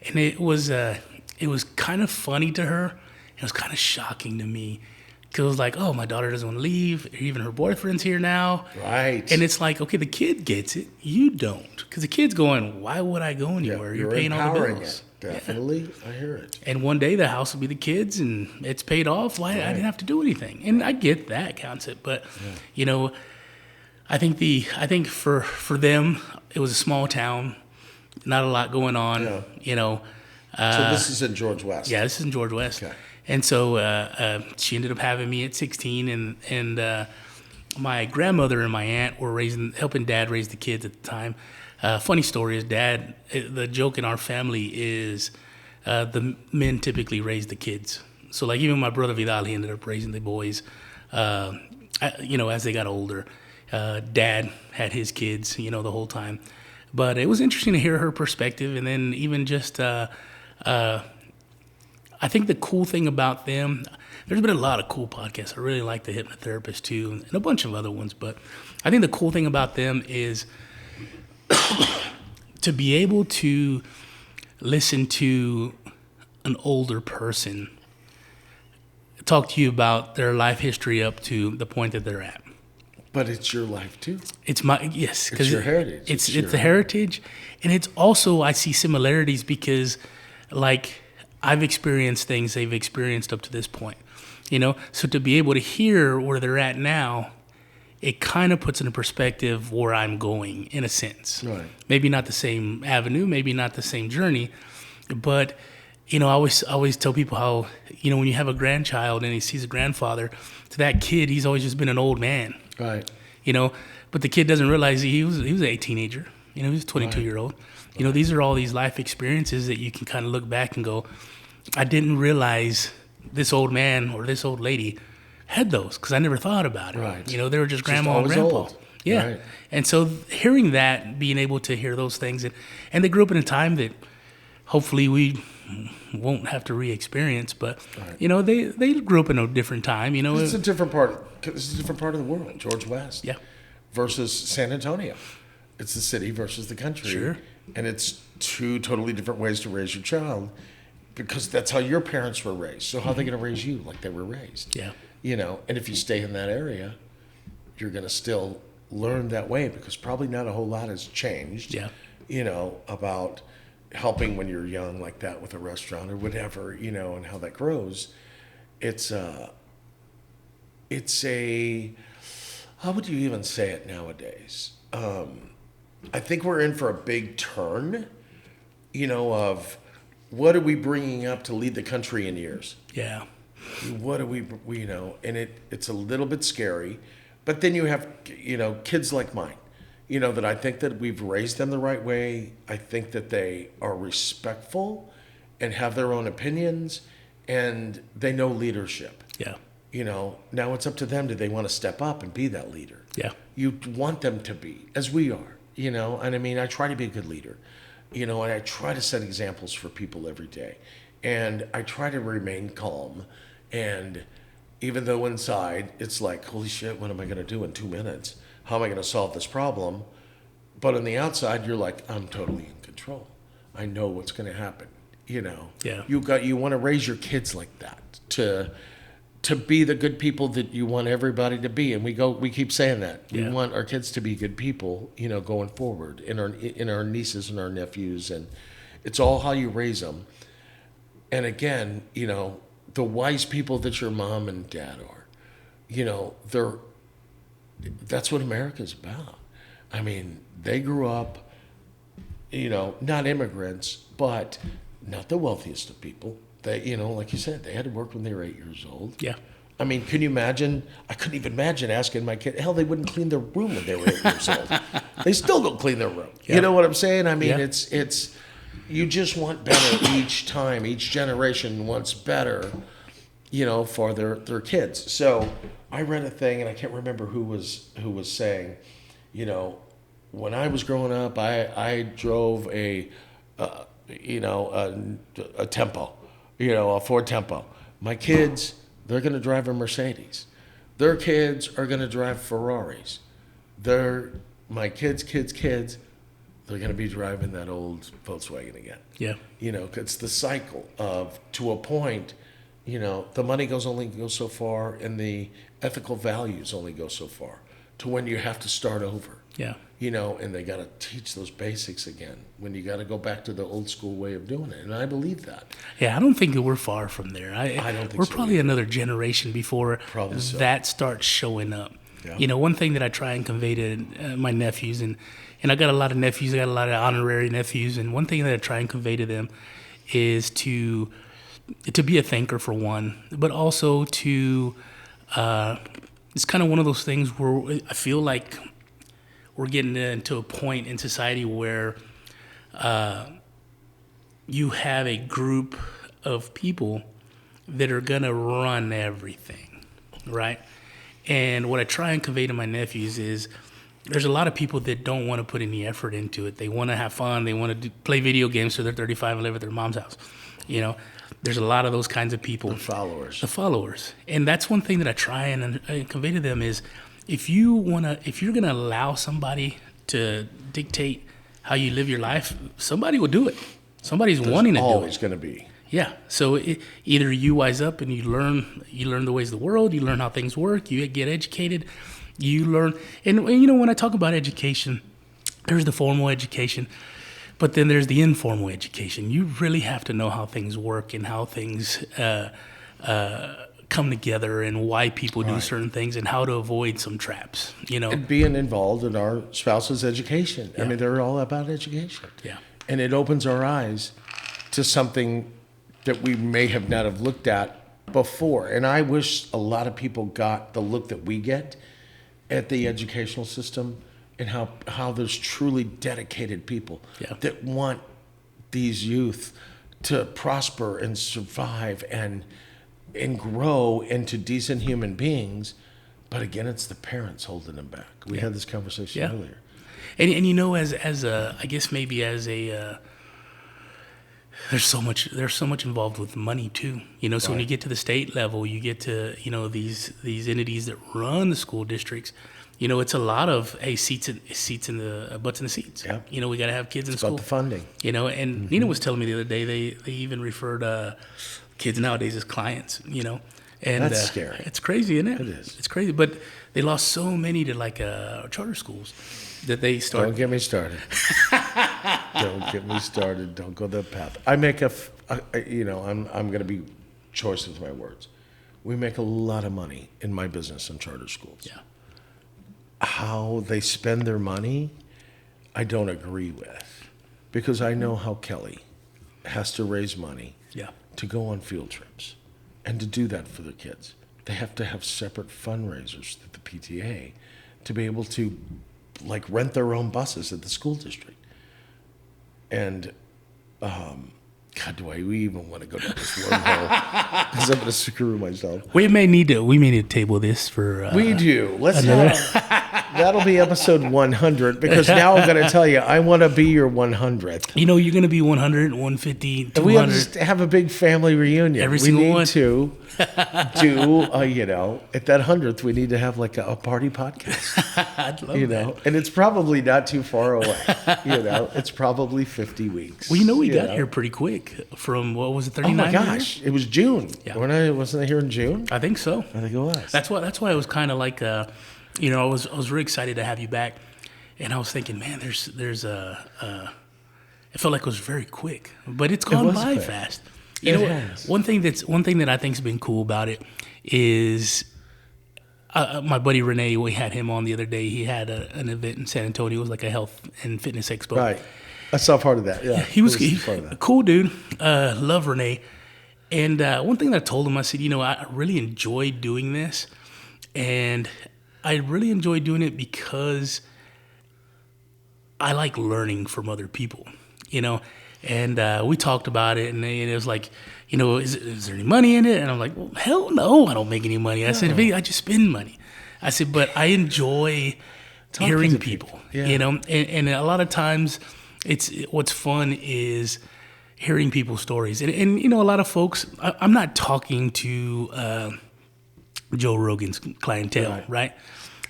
it was kind of funny to her. It was kind of shocking to me. Because it was like, oh, my daughter doesn't want to leave. Even her boyfriend's here now. Right. And it's like, okay, the kid gets it. You don't. Because the kid's going, why would I go anywhere? Yeah, you're paying all the bills. It. Definitely. Yeah. I hear it. And one day the house will be the kids and it's paid off. Why? Right. I didn't have to do anything. And I get that concept. But, I think for them, it was a small town. Not a lot going on. Yeah. So this is in George West. Yeah, this is in George West. Okay. And so she ended up having me at 16, and my grandmother and my aunt were helping Dad raise the kids at the time. Funny story is the joke in our family is the men typically raise the kids. So like even my brother Vidal, he ended up raising the boys, as they got older. Dad had his kids, the whole time. But it was interesting to hear her perspective, and then even just I think the cool thing about them, there's been a lot of cool podcasts. I really like The Hypnotherapist too, and a bunch of other ones. But I think the cool thing about them is to be able to listen to an older person talk to you about their life history up to the point that they're at. But it's your life too. It's my, yes. It's your heritage. It's the heritage. And it's also, I see similarities because like I've experienced things they've experienced up to this point, So to be able to hear where they're at now, it kind of puts into perspective where I'm going in a sense. Right. Maybe not the same avenue, maybe not the same journey, but I always tell people how, when you have a grandchild and he sees a grandfather, to that kid, he's always just been an old man. Right. But the kid doesn't realize he was a teenager. He was a 22-year-old. These are all these life experiences that you can kind of look back and go, I didn't realize this old man or this old lady had those because I never thought about it. Right. They were just grandma and grandpa. Old. Yeah. Right. And so hearing that, being able to hear those things, and they grew up in a time that hopefully we won't have to re-experience, but they grew up in a different time. It's a different part. This is a different part of the world. George West. Yeah. Versus San Antonio. It's the city versus the country. Sure. And it's two totally different ways to raise your child, because that's how your parents were raised. So how are they going to raise you like they were raised? Yeah. And if you stay in that area, you're going to still learn that way, because probably not a whole lot has changed. Yeah. About helping when you're young like that with a restaurant or whatever, and how that grows. It's a, how would you even say it nowadays? I think we're in for a big turn, of what are we bringing up to lead the country in years? Yeah. What are we and it's a little bit scary, but then you have, kids like mine, that I think that we've raised them the right way. I think that they are respectful and have their own opinions, and they know leadership. Yeah. Now it's up to them. Do they want to step up and be that leader? Yeah. You want them to be, as we are, and I try to be a good leader, and I try to set examples for people every day, and I try to remain calm. And even though inside it's like, holy shit, what am I going to do in 2 minutes? How am I going to solve this problem? But on the outside, you're like, I'm totally in control. I know what's going to happen. Yeah. You want to raise your kids like that, to be the good people that you want everybody to be. And we keep saying that. Yeah. We want our kids to be good people, going forward, in our nieces and our nephews, and it's all how you raise them. And again, the wise people that your mom and dad are, that's what America's about. They grew up, not immigrants, but not the wealthiest of people. They, like you said, they had to work when they were 8 years old. Yeah. Can you imagine? I couldn't even imagine asking my kid, hell, they wouldn't clean their room when they were 8 years old. They still don't clean their room. Yeah. You know what I'm saying? Yeah. It's, you just want better each time. Each generation wants better, for their kids. So I read a thing, and I can't remember who was saying, when I was growing up, I drove a Tempo, a Ford Tempo. My kids, they're going to drive a Mercedes. Their kids are going to drive Ferraris. My kids, they're going to be driving that old Volkswagen again. Yeah. It's the cycle of, to a point, the money only goes so far, and the ethical values only go so far, to when you have to start over. Yeah. And they got to teach those basics again, when you got to go back to the old school way of doing it. And I believe that. Yeah, I don't think that we're far from there. I don't think we're so probably either. another generation before that starts showing up. Yeah. One thing that I try and convey to my nephews, and I got a lot of nephews, I got a lot of honorary nephews, and one thing that I try and convey to them is to be a thinker, for one, but also to, it's kind of one of those things where I feel like we're getting into a point in society where you have a group of people that are going to run everything, right? And what I try and convey to my nephews is there's a lot of people that don't want to put any effort into it. They want to have fun. They want to play video games till they're 35 and live at their mom's house. There's a lot of those kinds of people. The followers. And that's one thing that I try and convey to them is, if you're going to allow somebody to dictate how you live your life, somebody will do it. Somebody's wanting to do it. There's always going to be. Yeah. So either you wise up and you learn the ways of the world, you learn how things work, you get educated, You learn, and you know, when I talk about education, there's the formal education, but then there's the informal education. You really have to know how things work and how things come together and why people do certain things and how to avoid some traps, you know. And being involved in our spouse's education. I mean, they're all about education. Yeah. And it opens our eyes to something that we may have not have looked at before. And I wish a lot of people got the look that we get at the educational system and how there's truly dedicated people that want these youth to prosper and survive and grow into decent human beings. But again, it's the parents holding them back. We had this conversation earlier. And you know, as a I guess maybe as a there's so much involved with money too. You know, so when you get to the state level, you get to, you know, these entities that run the school districts. You know, it's a lot of seats in the butts in the seats. Yeah. You know, we got to have kids in It's school. about the funding. You know, and Nina was telling me the other day they even referred kids nowadays as clients. You know, and That's scary. It's crazy, isn't it? It is. It's crazy, but they lost so many to like charter schools that they started. Don't get me started. Don't get me started. Don't go that path. I make I'm going to be choice with my words. We make a lot of money in my business in charter schools. Yeah. How they spend their money, I don't agree with, because I know how Kelly has to raise money to go on field trips, and to do that for their kids. They have to have separate fundraisers through the PTA to be able to, like, rent their own buses at the school district. And, God, do I even want to go down this wormhole? Because I'm going to screw myself. We may need to table this for. We do. Let's that'll be episode 100, because now I'm going to tell you, I want to be your 100th. You know, you're going to be 100, 150, 200. And we have to have a big family reunion. Every single one. We need to do, you know, at that 100th, we need to have like a party podcast. I'd love you that. know, and it's probably not too far away. You know, it's probably 50 weeks. Well, you know, we got here pretty quick from, what was it, 39? Oh my gosh, it was June. Yeah. Wasn't I here in June? I think so. I think it was. That's why I was kind of like, you know, I was really excited to have you back, and I was thinking, man, there's a. It felt like it was very quick, but it's gone by quick. fast. You know, has. one thing that I think's been cool about it is my buddy Renee. We had him on the other day. He had an event in San Antonio. It was like a health and fitness expo. Right. I saw part of that. Yeah, He was part of a that. cool dude. Love Renee. And one thing that I told him, I said, you know, I really enjoy doing this, and I really enjoy doing it because I like learning from other people, you know. And we talked about it, and it was like, you know, is there any money in it? And I'm like, well, hell no, I don't make any money. I said, I just spend money. I said, but I enjoy hearing people, you know. And a lot of times, what's fun is hearing people's stories. And you know, a lot of folks, I'm not talking to Joe Rogan's clientele, right?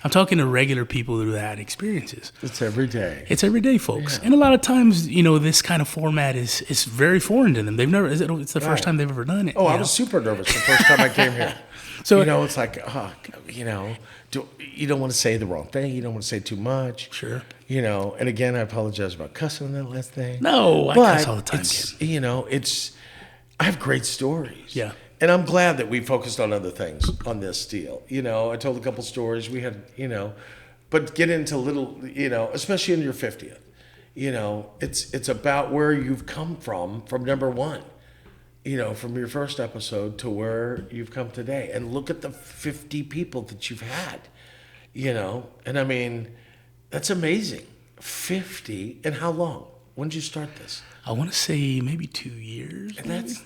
I'm talking to regular people who had experiences. It's every day. It's everyday folks. And a lot of times, you know, this kind of format is very foreign to them. They've never, it's the first time they've ever done it. Oh, I was super nervous the first time I came here. So, you know, it's like, you know, you don't want to say the wrong thing. You don't want to say too much. Sure. You know, and again, I apologize about cussing on that last thing. No, I cuss all the time, kid. You know, I have great stories. Yeah. And I'm glad that we focused on other things on this deal. You know, I told a couple stories. We had, you know, but get into little, you know, especially in your 50th. You know, it's about where you've come from number one. You know, from your first episode to where you've come today. And look at the 50 people that you've had. You know, and I mean, that's amazing. 50, and how long? When did you start this? I want to say maybe 2 years. And that's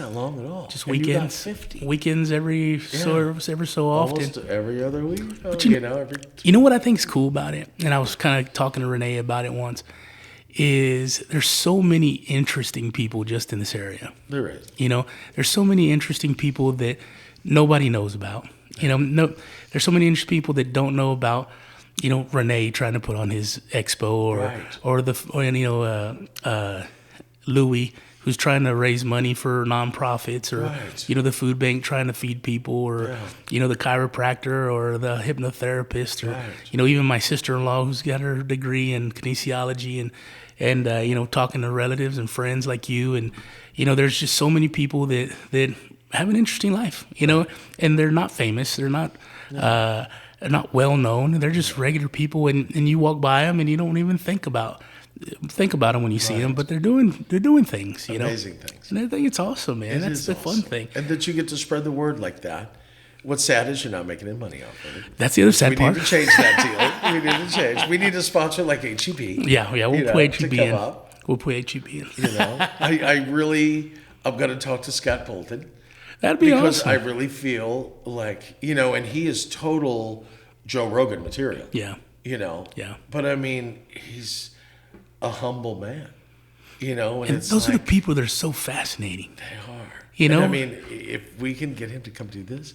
not long at all. Just and you got weekends. 50. Weekends every so often. Almost every other week. But you know, you know what I think is cool about it, and I was kind of talking to Renee about it once, is there's so many interesting people just in this area. There is. You know, there's so many interesting people that nobody knows about. You know, there's so many interesting people that don't know about, you know, Renee trying to put on his expo, or you know, Louis, who's trying to raise money for nonprofits, or Right. the food bank trying to feed people, or the chiropractor or the hypnotherapist, or Right. even my sister-in-law who's got her degree in kinesiology, and talking to relatives and friends like you, and there's just so many people that have an interesting life, and they're not famous, they're not well known, they're just regular people, and you walk by them and you don't even think about them when you see them, but they're doing things, Amazing things. And I think it's awesome, man. That's the fun thing. And that you get to spread the word like that. What's sad is you're not making any money off of it. That's the other sad part. We need to change that deal. We need to change. We need a sponsor like HEB. Yeah, we'll put HEB in. We'll put HEB in. I'm going to talk to Scott Bolton. That'd be because awesome. I really feel like, and he is total Joe Rogan material. Yeah. Yeah. But I mean, he's a humble man, and it's those are the people that are so fascinating. They are. And I mean, if we can get him to come do this,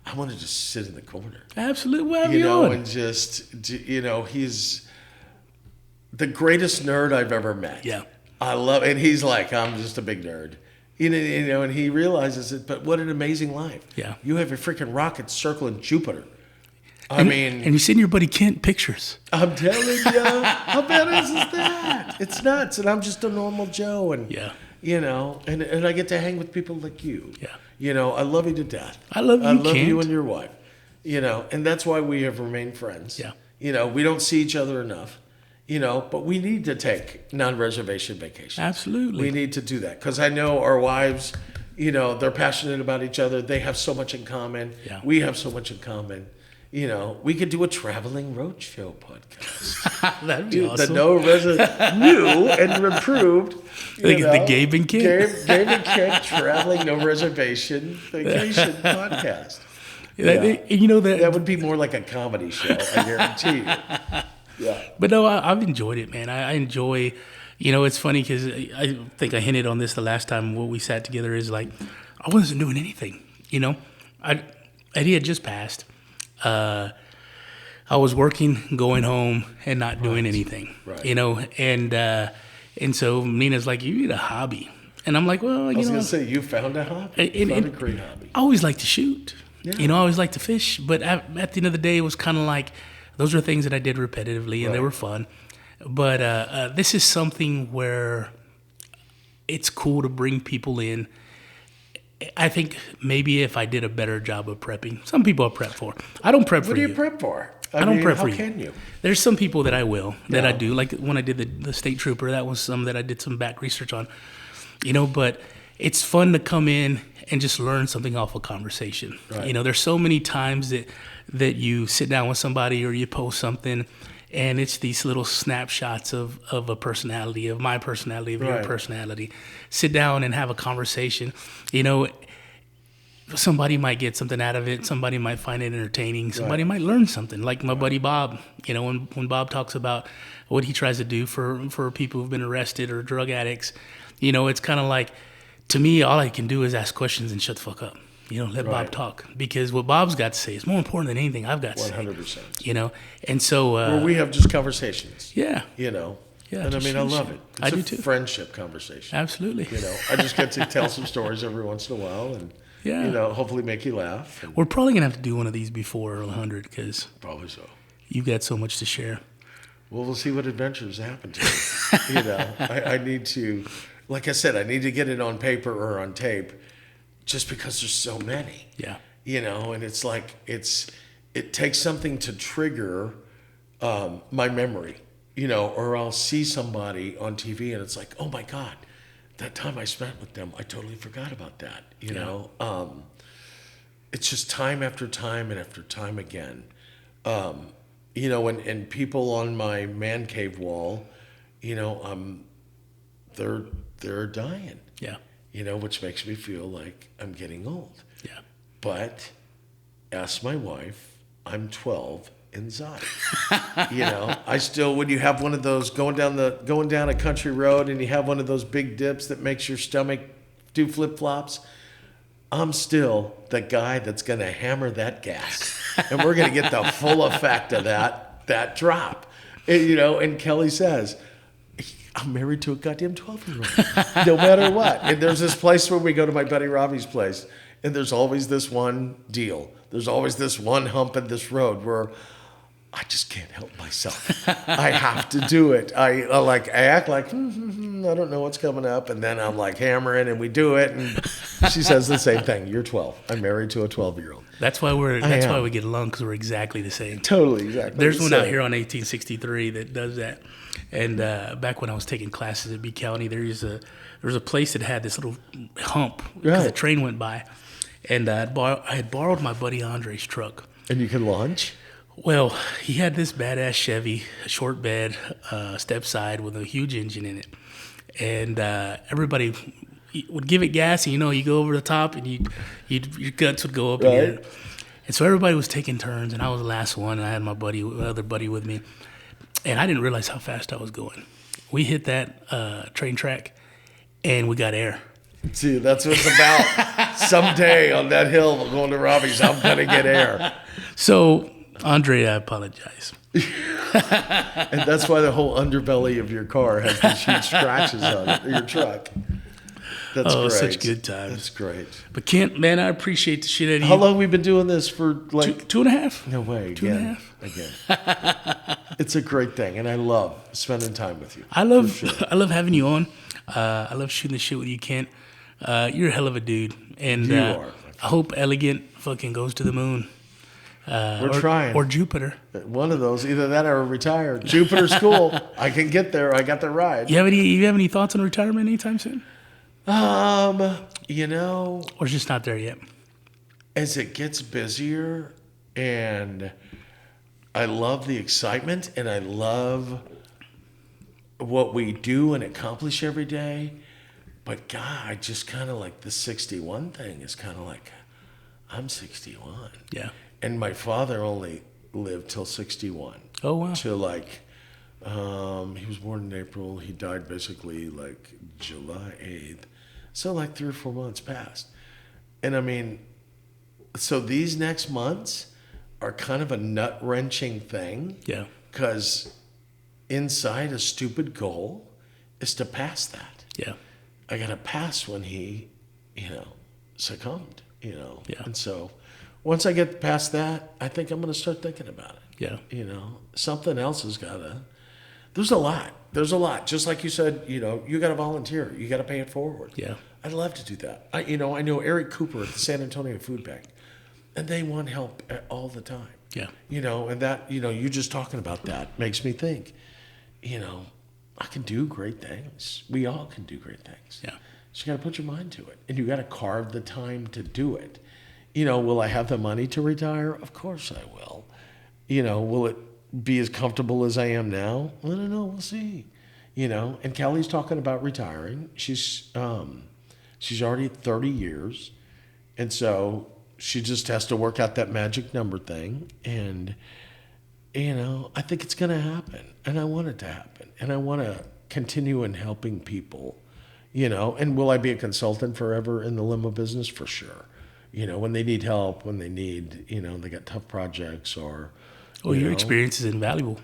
I want to just sit in the corner. Absolutely. Well, on. And just, he's the greatest nerd I've ever met. Yeah. I love, and he's like, I'm just a big nerd. And he realizes it, but what an amazing life. Yeah. You have a freaking rocket circling Jupiter. And you send your buddy Kent pictures. I'm telling you, how badass is that? It's nuts. And I'm just a normal Joe. And, and I get to hang with people like you. Yeah. I love you to death. I love you, Kent. You and your wife. And that's why we have remained friends. Yeah. We don't see each other enough. But we need to take non-reservation vacations. Absolutely. We need to do that because I know our wives, they're passionate about each other. They have so much in common. Yeah. We have so much in common. We could do a traveling roadshow podcast. That'd be awesome. The new and improved. The Gabe and Kent. Gabe and Kent traveling no reservation vacation podcast. That would be more like a comedy show, I guarantee you. Yeah. But no, I've enjoyed it, man. I enjoy, it's funny because I think I hinted on this the last time when we sat together is like, I wasn't doing anything, Eddie had just passed. I was working, going home, and not doing anything, and so Nina's like, you need a hobby. And I'm like, well, I was going to say, you found a hobby. You found a great hobby. I always like to shoot. Yeah. I always like to fish. But at the end of the day, it was kind of like, those are things that I did repetitively, and they were fun. But this is something where it's cool to bring people in. I think maybe if I did a better job of prepping. Some people I prep for. I don't prep for you. What do you prep for? I don't prep how for you. How can you? There's some people that I will, that I do. Like when I did the state trooper, that was some that I did some back research on. But it's fun to come in and just learn something off a conversation. Right. There's so many times that you sit down with somebody or you post something, and it's these little snapshots of a personality, of my personality, of your personality. Sit down and have a conversation. Somebody might get something out of it. Somebody might find it entertaining. Somebody might learn something. Like my buddy Bob, when Bob talks about what he tries to do for people who've been arrested or drug addicts, it's kind of like, to me, all I can do is ask questions and shut the fuck up. Let Bob talk, because what Bob's got to say is more important than anything I've got to say. 100%. And so where we have just conversations. Yeah. Yeah, and I just love it. It's I do a too. friendship conversation. Absolutely. I just get to tell some stories every once in a while, and hopefully make you laugh. We're probably gonna have to do one of these before 100, because probably so. You've got so much to share. Well, we'll see what adventures happen to me. I need to, like I said, I need to get it on paper or on tape, just because there's so many. Yeah. And it's like it takes something to trigger my memory. Or I'll see somebody on TV and it's like, oh my God, that time I spent with them, I totally forgot about that. It's just time after time and after time again. And people on my man cave wall, they're dying. Yeah. Which makes me feel like I'm getting old. Yeah. But ask my wife, I'm 12 inside. I still, when you have one of those going down a country road and you have one of those big dips that makes your stomach do flip-flops, I'm still the guy that's going to hammer that gas. And we're going to get the full effect of that drop. And Kelly says, I'm married to a goddamn 12-year-old, no matter what. And there's this place where we go to my buddy Robbie's place, and there's always this one deal. There's always this one hump in this road where I just can't help myself. I have to do it. I act like, I don't know what's coming up. And then I'm like hammering and we do it. And she says the same thing. You're 12. I'm married to a 12-year-old. That's why we get along, because we're exactly the same. Totally, exactly. There's one out here on 1863 that does that. And back when I was taking classes at B County, there was a place that had this little hump because the train went by. And I had borrowed my buddy Andre's truck. And you can launch? Well, he had this badass Chevy, a short bed, step side with a huge engine in it. And everybody would give it gas, and you go over the top, and your guts would go up in the air. And so everybody was taking turns, and I was the last one, and I had my other buddy with me. And I didn't realize how fast I was going. We hit that train track, and we got air. See, that's what it's about. Someday on that hill, going to Robbie's, I'm going to get air. So, Andre, I apologize. And that's why the whole underbelly of your car has these huge scratches on it, your truck. That's great. Such good times. That's great. But Kent, man, I appreciate the shit out of you. How long have we been doing this for? Like two and a half. No way. Two and a half. Again. It's a great thing, and I love spending time with you. I love having you on. I love shooting the shit with you, Kent. You're a hell of a dude, and you are. I hope Elegant fucking goes to the moon. We're trying. Or Jupiter. One of those, either that or retire. Jupiter's cool. I can get there. I got the ride. You have any thoughts on retirement anytime soon? Or it's just not there yet. As it gets busier, and I love the excitement, and I love what we do and accomplish every day. But God, I just kind of like the 61 thing is kind of like, I'm 61. Yeah. And my father only lived till 61. Oh, wow. To he was born in April. He died basically like July 8th. So like 3 or 4 months passed. And I mean, so these next months are kind of a nut-wrenching thing. Yeah. Because inside a stupid goal is to pass that. Yeah. I got to pass when he, succumbed, Yeah. And so once I get past that, I think I'm going to start thinking about it. Yeah. Something else has got to, there's a lot. Just like you said, you got to volunteer. You got to pay it forward. Yeah. I'd love to do that. I know Eric Cooper at the San Antonio Food Bank, and they want help all the time. Yeah. And that, you just talking about that makes me think, I can do great things. We all can do great things. Yeah. So you got to put your mind to it, and you got to carve the time to do it. Will I have the money to retire? Of course I will. Will it be as comfortable as I am now? I don't know. We'll see. And Kelly's talking about retiring. She's already 30 years, and so she just has to work out that magic number thing. And I think it's going to happen, and I want it to happen, and I want to continue in helping people. And will I be a consultant forever in the limo business? For sure. When they need help, when they need, they got tough projects or. Well, your experience is invaluable.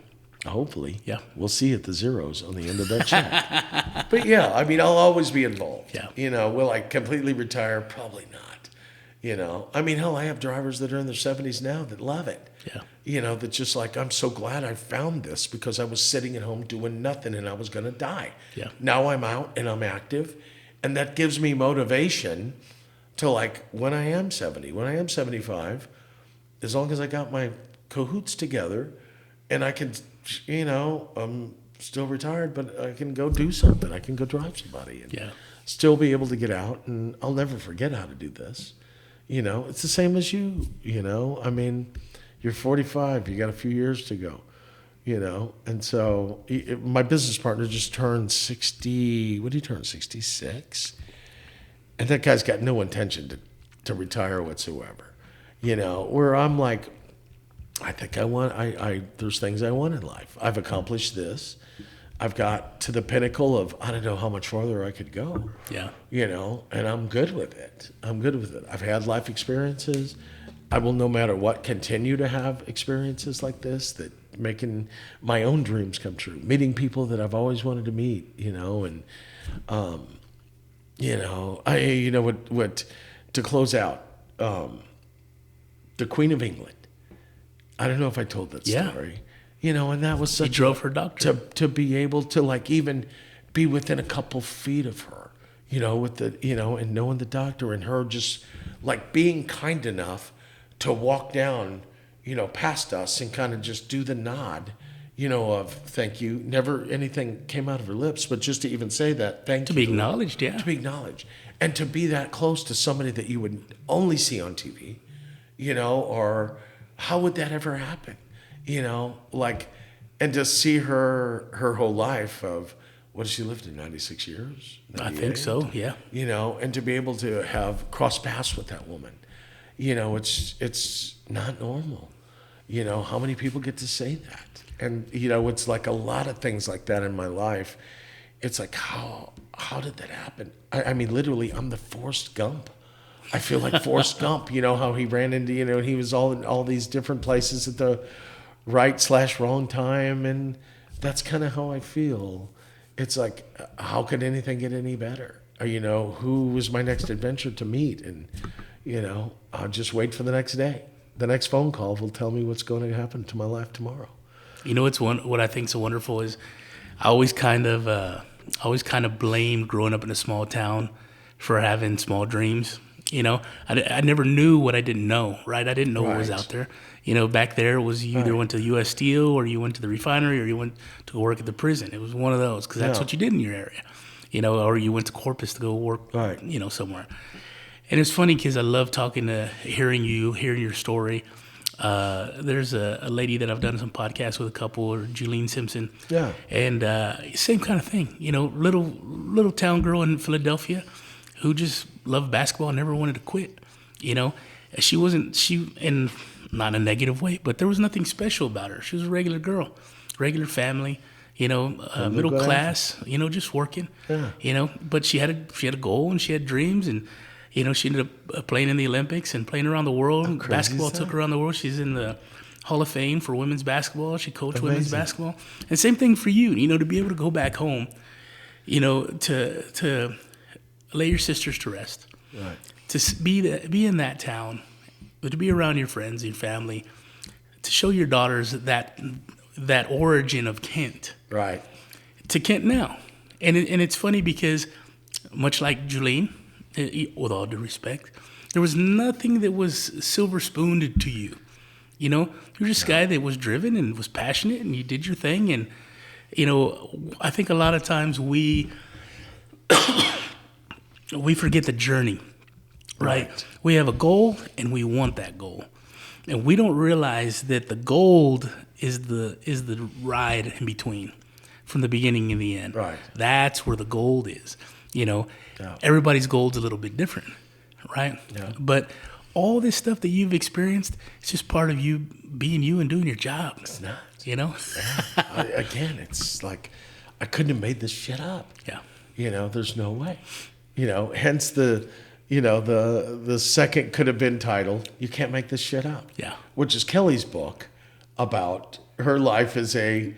Hopefully. Yeah. We'll see at the zeros on the end of that check. But yeah, I'll always be involved. Yeah. Will I completely retire? Probably not. Hell, I have drivers that are in their 70s now that love it. Yeah. That's just like, I'm so glad I found this because I was sitting at home doing nothing and I was going to die. Yeah. Now I'm out and I'm active, and that gives me motivation to when I am 70, when I am 75, as long as I got my cahoots together and I can, I'm still retired, but I can go do something. I can go drive somebody and still be able to get out, and I'll never forget how to do this. It's the same as you, you're 45, you got a few years to go, and so my business partner just turned 60, what did he turn, 66? And that guy's got no intention to retire whatsoever, where I'm like, I think there's things I want in life. I've accomplished this. I've got to the pinnacle of, I don't know how much farther I could go. Yeah. And I'm good with it. I've had life experiences. I will, no matter what, continue to have experiences like this that making my own dreams come true, meeting people that I've always wanted to meet, and what to close out, the Queen of England. I don't know if I told that story, and that was such. He drove her doctor to be able to like even be within a couple feet of her, with the and knowing the doctor and her just like being kind enough to walk down, past us and kind of just do the nod, of thank you. Never anything came out of her lips, but just to even say that thank you. To be acknowledged, yeah. To be acknowledged. And to be that close to somebody that you would only see on TV, or how would that ever happen? And to see her whole life of, what has she lived in, 96 years? 98? I think so, yeah. And to be able to have crossed paths with that woman, it's not normal. How many people get to say that? And, it's like a lot of things like that in my life. It's like, how did that happen? I mean, literally, I'm the Forrest Gump. I feel like Forrest Gump, how he ran into, and he was all in all these different places at the right/wrong time. And that's kind of how I feel. It's like, how could anything get any better? Who was my next adventure to meet? And, I'll just wait for the next day. The next phone call will tell me what's going to happen to my life tomorrow. What I think is so wonderful is I always kind of blamed growing up in a small town for having small dreams. I never knew what I didn't know, right? I didn't know what was out there. Back there was you either went to U.S. Steel or you went to the refinery or you went to work at the prison. It was one of those because that's what you did in your area, or you went to Corpus to go work, somewhere. And it's funny because I love hearing your story. There's a lady that I've done some podcasts with, a couple, or Julene Simpson. Yeah. And same kind of thing, little town girl in Philadelphia who just loved basketball and never wanted to quit. And not in a negative way, but there was nothing special about her. She was a regular girl, regular family, middle class, just working, but she had a goal and she had dreams, and, she ended up playing in the Olympics and playing around the world. Basketball took her around the world. She's in the Hall of Fame for women's basketball. She coached women's basketball. And same thing for you, to be able to go back home, to lay your sisters to rest, right. To be in that town, to be around your friends, your family, to show your daughters that origin of Kent, right, to Kent now. And it's funny because, much like Julene, with all due respect, there was nothing that was silver spooned to you. You're just a guy that was driven and was passionate, and you did your thing. And I think a lot of times we forget the journey. Right. We have a goal and we want that goal. And we don't realize that the gold is the ride in between, from the beginning and the end. Right. That's where the gold is. Everybody's goal's a little bit different, right? Yeah. But all this stuff that you've experienced, it's just part of you being you and doing your job. It's not. Yeah. Again, it's like I couldn't have made this shit up. Yeah. There's no way. Hence the second could have been titled, You Can't Make This Shit Up. Yeah. Which is Kelly's book about her life as a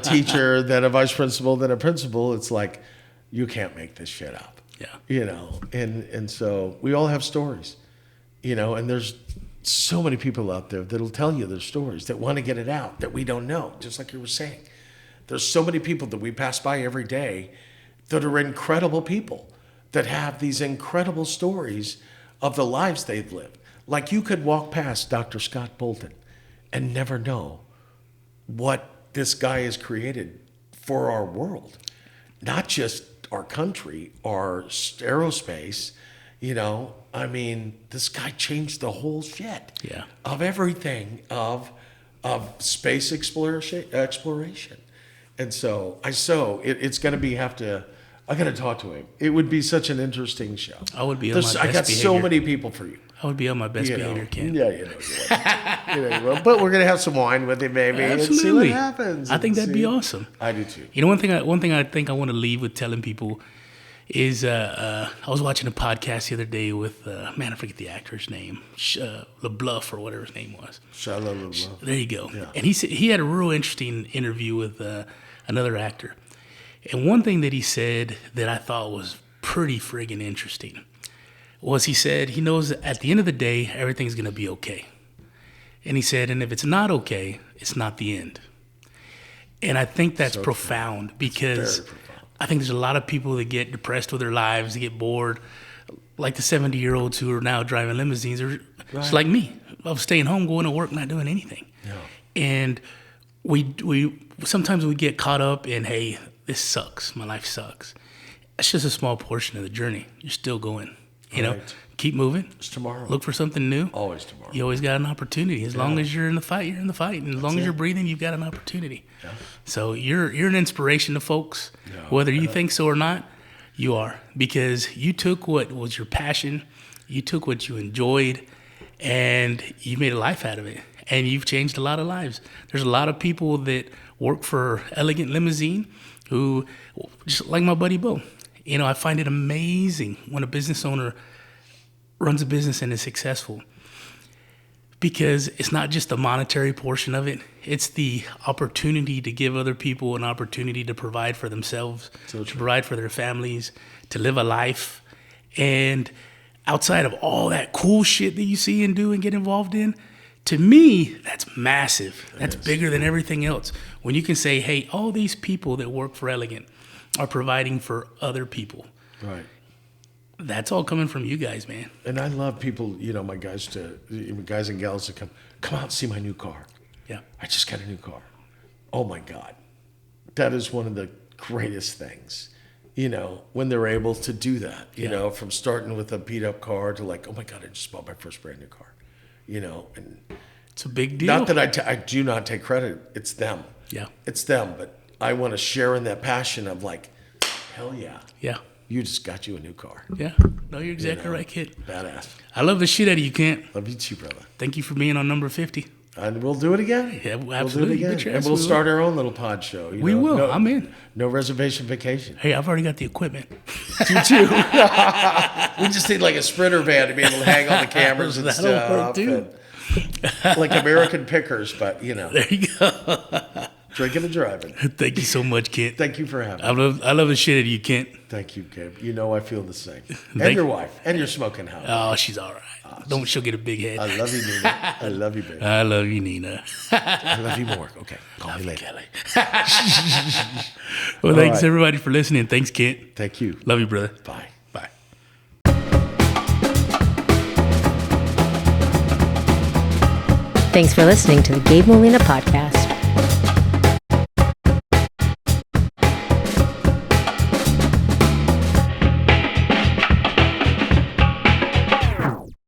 teacher, then a vice principal, then a principal. It's like, you can't make this shit up. Yeah. And so we all have stories, and there's so many people out there that'll tell you their stories, that want to get it out, that we don't know, just like you were saying. There's so many people that we pass by every day that are incredible people, that have these incredible stories of the lives they've lived. Like, you could walk past Dr. Scott Bolton and never know what this guy has created for our world. Not just our country, our aerospace, this guy changed the whole shit of everything, of space exploration. And so it's going to I got to talk to him. It would be such an interesting show. I would be on my best behavior. I got so many people for you. I would be on my best behavior, Ken. Yeah, you would. But we're going to have some wine with him, maybe, Absolutely. and see what happens. I think that'd be awesome. I do too. One thing I think I want to leave with telling people is I was watching a podcast the other day with I forget the actor's name, LeBluff or whatever his name was. Shia LaBeouf. There you go. Yeah. And he said he had a real interesting interview with another actor, and one thing that he said that I thought was pretty friggin' interesting was he said he knows that at the end of the day everything's gonna be okay, and he said, and if it's not okay, it's not the end. And I think that's so profound because very profound. I think there's a lot of people that get depressed with their lives, they get bored, like the 70-year-olds who are now driving limousines. Or it's like me. I'm staying home, going to work, not doing anything. Yeah. And we sometimes we get caught up in, hey, this sucks. My life sucks. That's just a small portion of the journey. You're still going. You know, keep moving. It's tomorrow. Look for something new. Always tomorrow. You always got an opportunity. As long as you're in the fight, you're in the fight. And as long as you're breathing, you've got an opportunity. Yeah. So you're an inspiration to folks. Yeah. Whether you think so or not, you are. Because you took what was your passion, you took what you enjoyed, and you made a life out of it. And you've changed a lot of lives. There's a lot of people that work for Elegant Limousine who, just like my buddy Bo, you know, I find it amazing when a business owner runs a business and is successful, because it's not just the monetary portion of it. It's the opportunity to give other people an opportunity to provide for themselves, to provide for their families, to live a life. And outside of all that cool shit that you see and do and get involved in, to me, that's massive. That's bigger than everything else. When you can say, hey, all these people that work for Elegant are providing for other people. Right. That's all coming from you guys, man. And I love people, you know, my guys and gals to come out and see my new car. Yeah. I just got a new car. Oh my God. That is one of the greatest things, you know, when they're able to do that, you know, from starting with a beat up car to like, oh my God, I just bought my first brand new car, you know, and it's a big deal. Not that I do not take credit. It's them. Yeah. It's them. But I want to share in that passion of like, hell yeah. Yeah. You just got you a new car. Yeah. No, you're exactly right, kid. Badass. I love the shit out of you, Kent. Love you too, brother. Thank you for being on number 50. And we'll do it again. Yeah, absolutely. We'll do it again. And we'll start our own little pod show. We will. No, I'm in. No reservation vacation. Hey, I've already got the equipment. You too. We just need like a sprinter van to be able to hang on the cameras and stuff. Like American Pickers, but you know. There you go. Drinking and driving. Thank you so much, Kent. Thank you for having me. I love the shit out of you, Kent. Thank you, Gabe. You know I feel the same. And your wife. And your smoking house. Oh, she's all right. She'll get a big head. I love you, Nina. I love you, baby. I love you, Nina. I love you more. Okay. Call me later. Kelly. Well, thanks everybody for listening. Thanks, Kent. Thank you. Love you, brother. Bye. Bye. Thanks for listening to the Gabe Molina Podcast.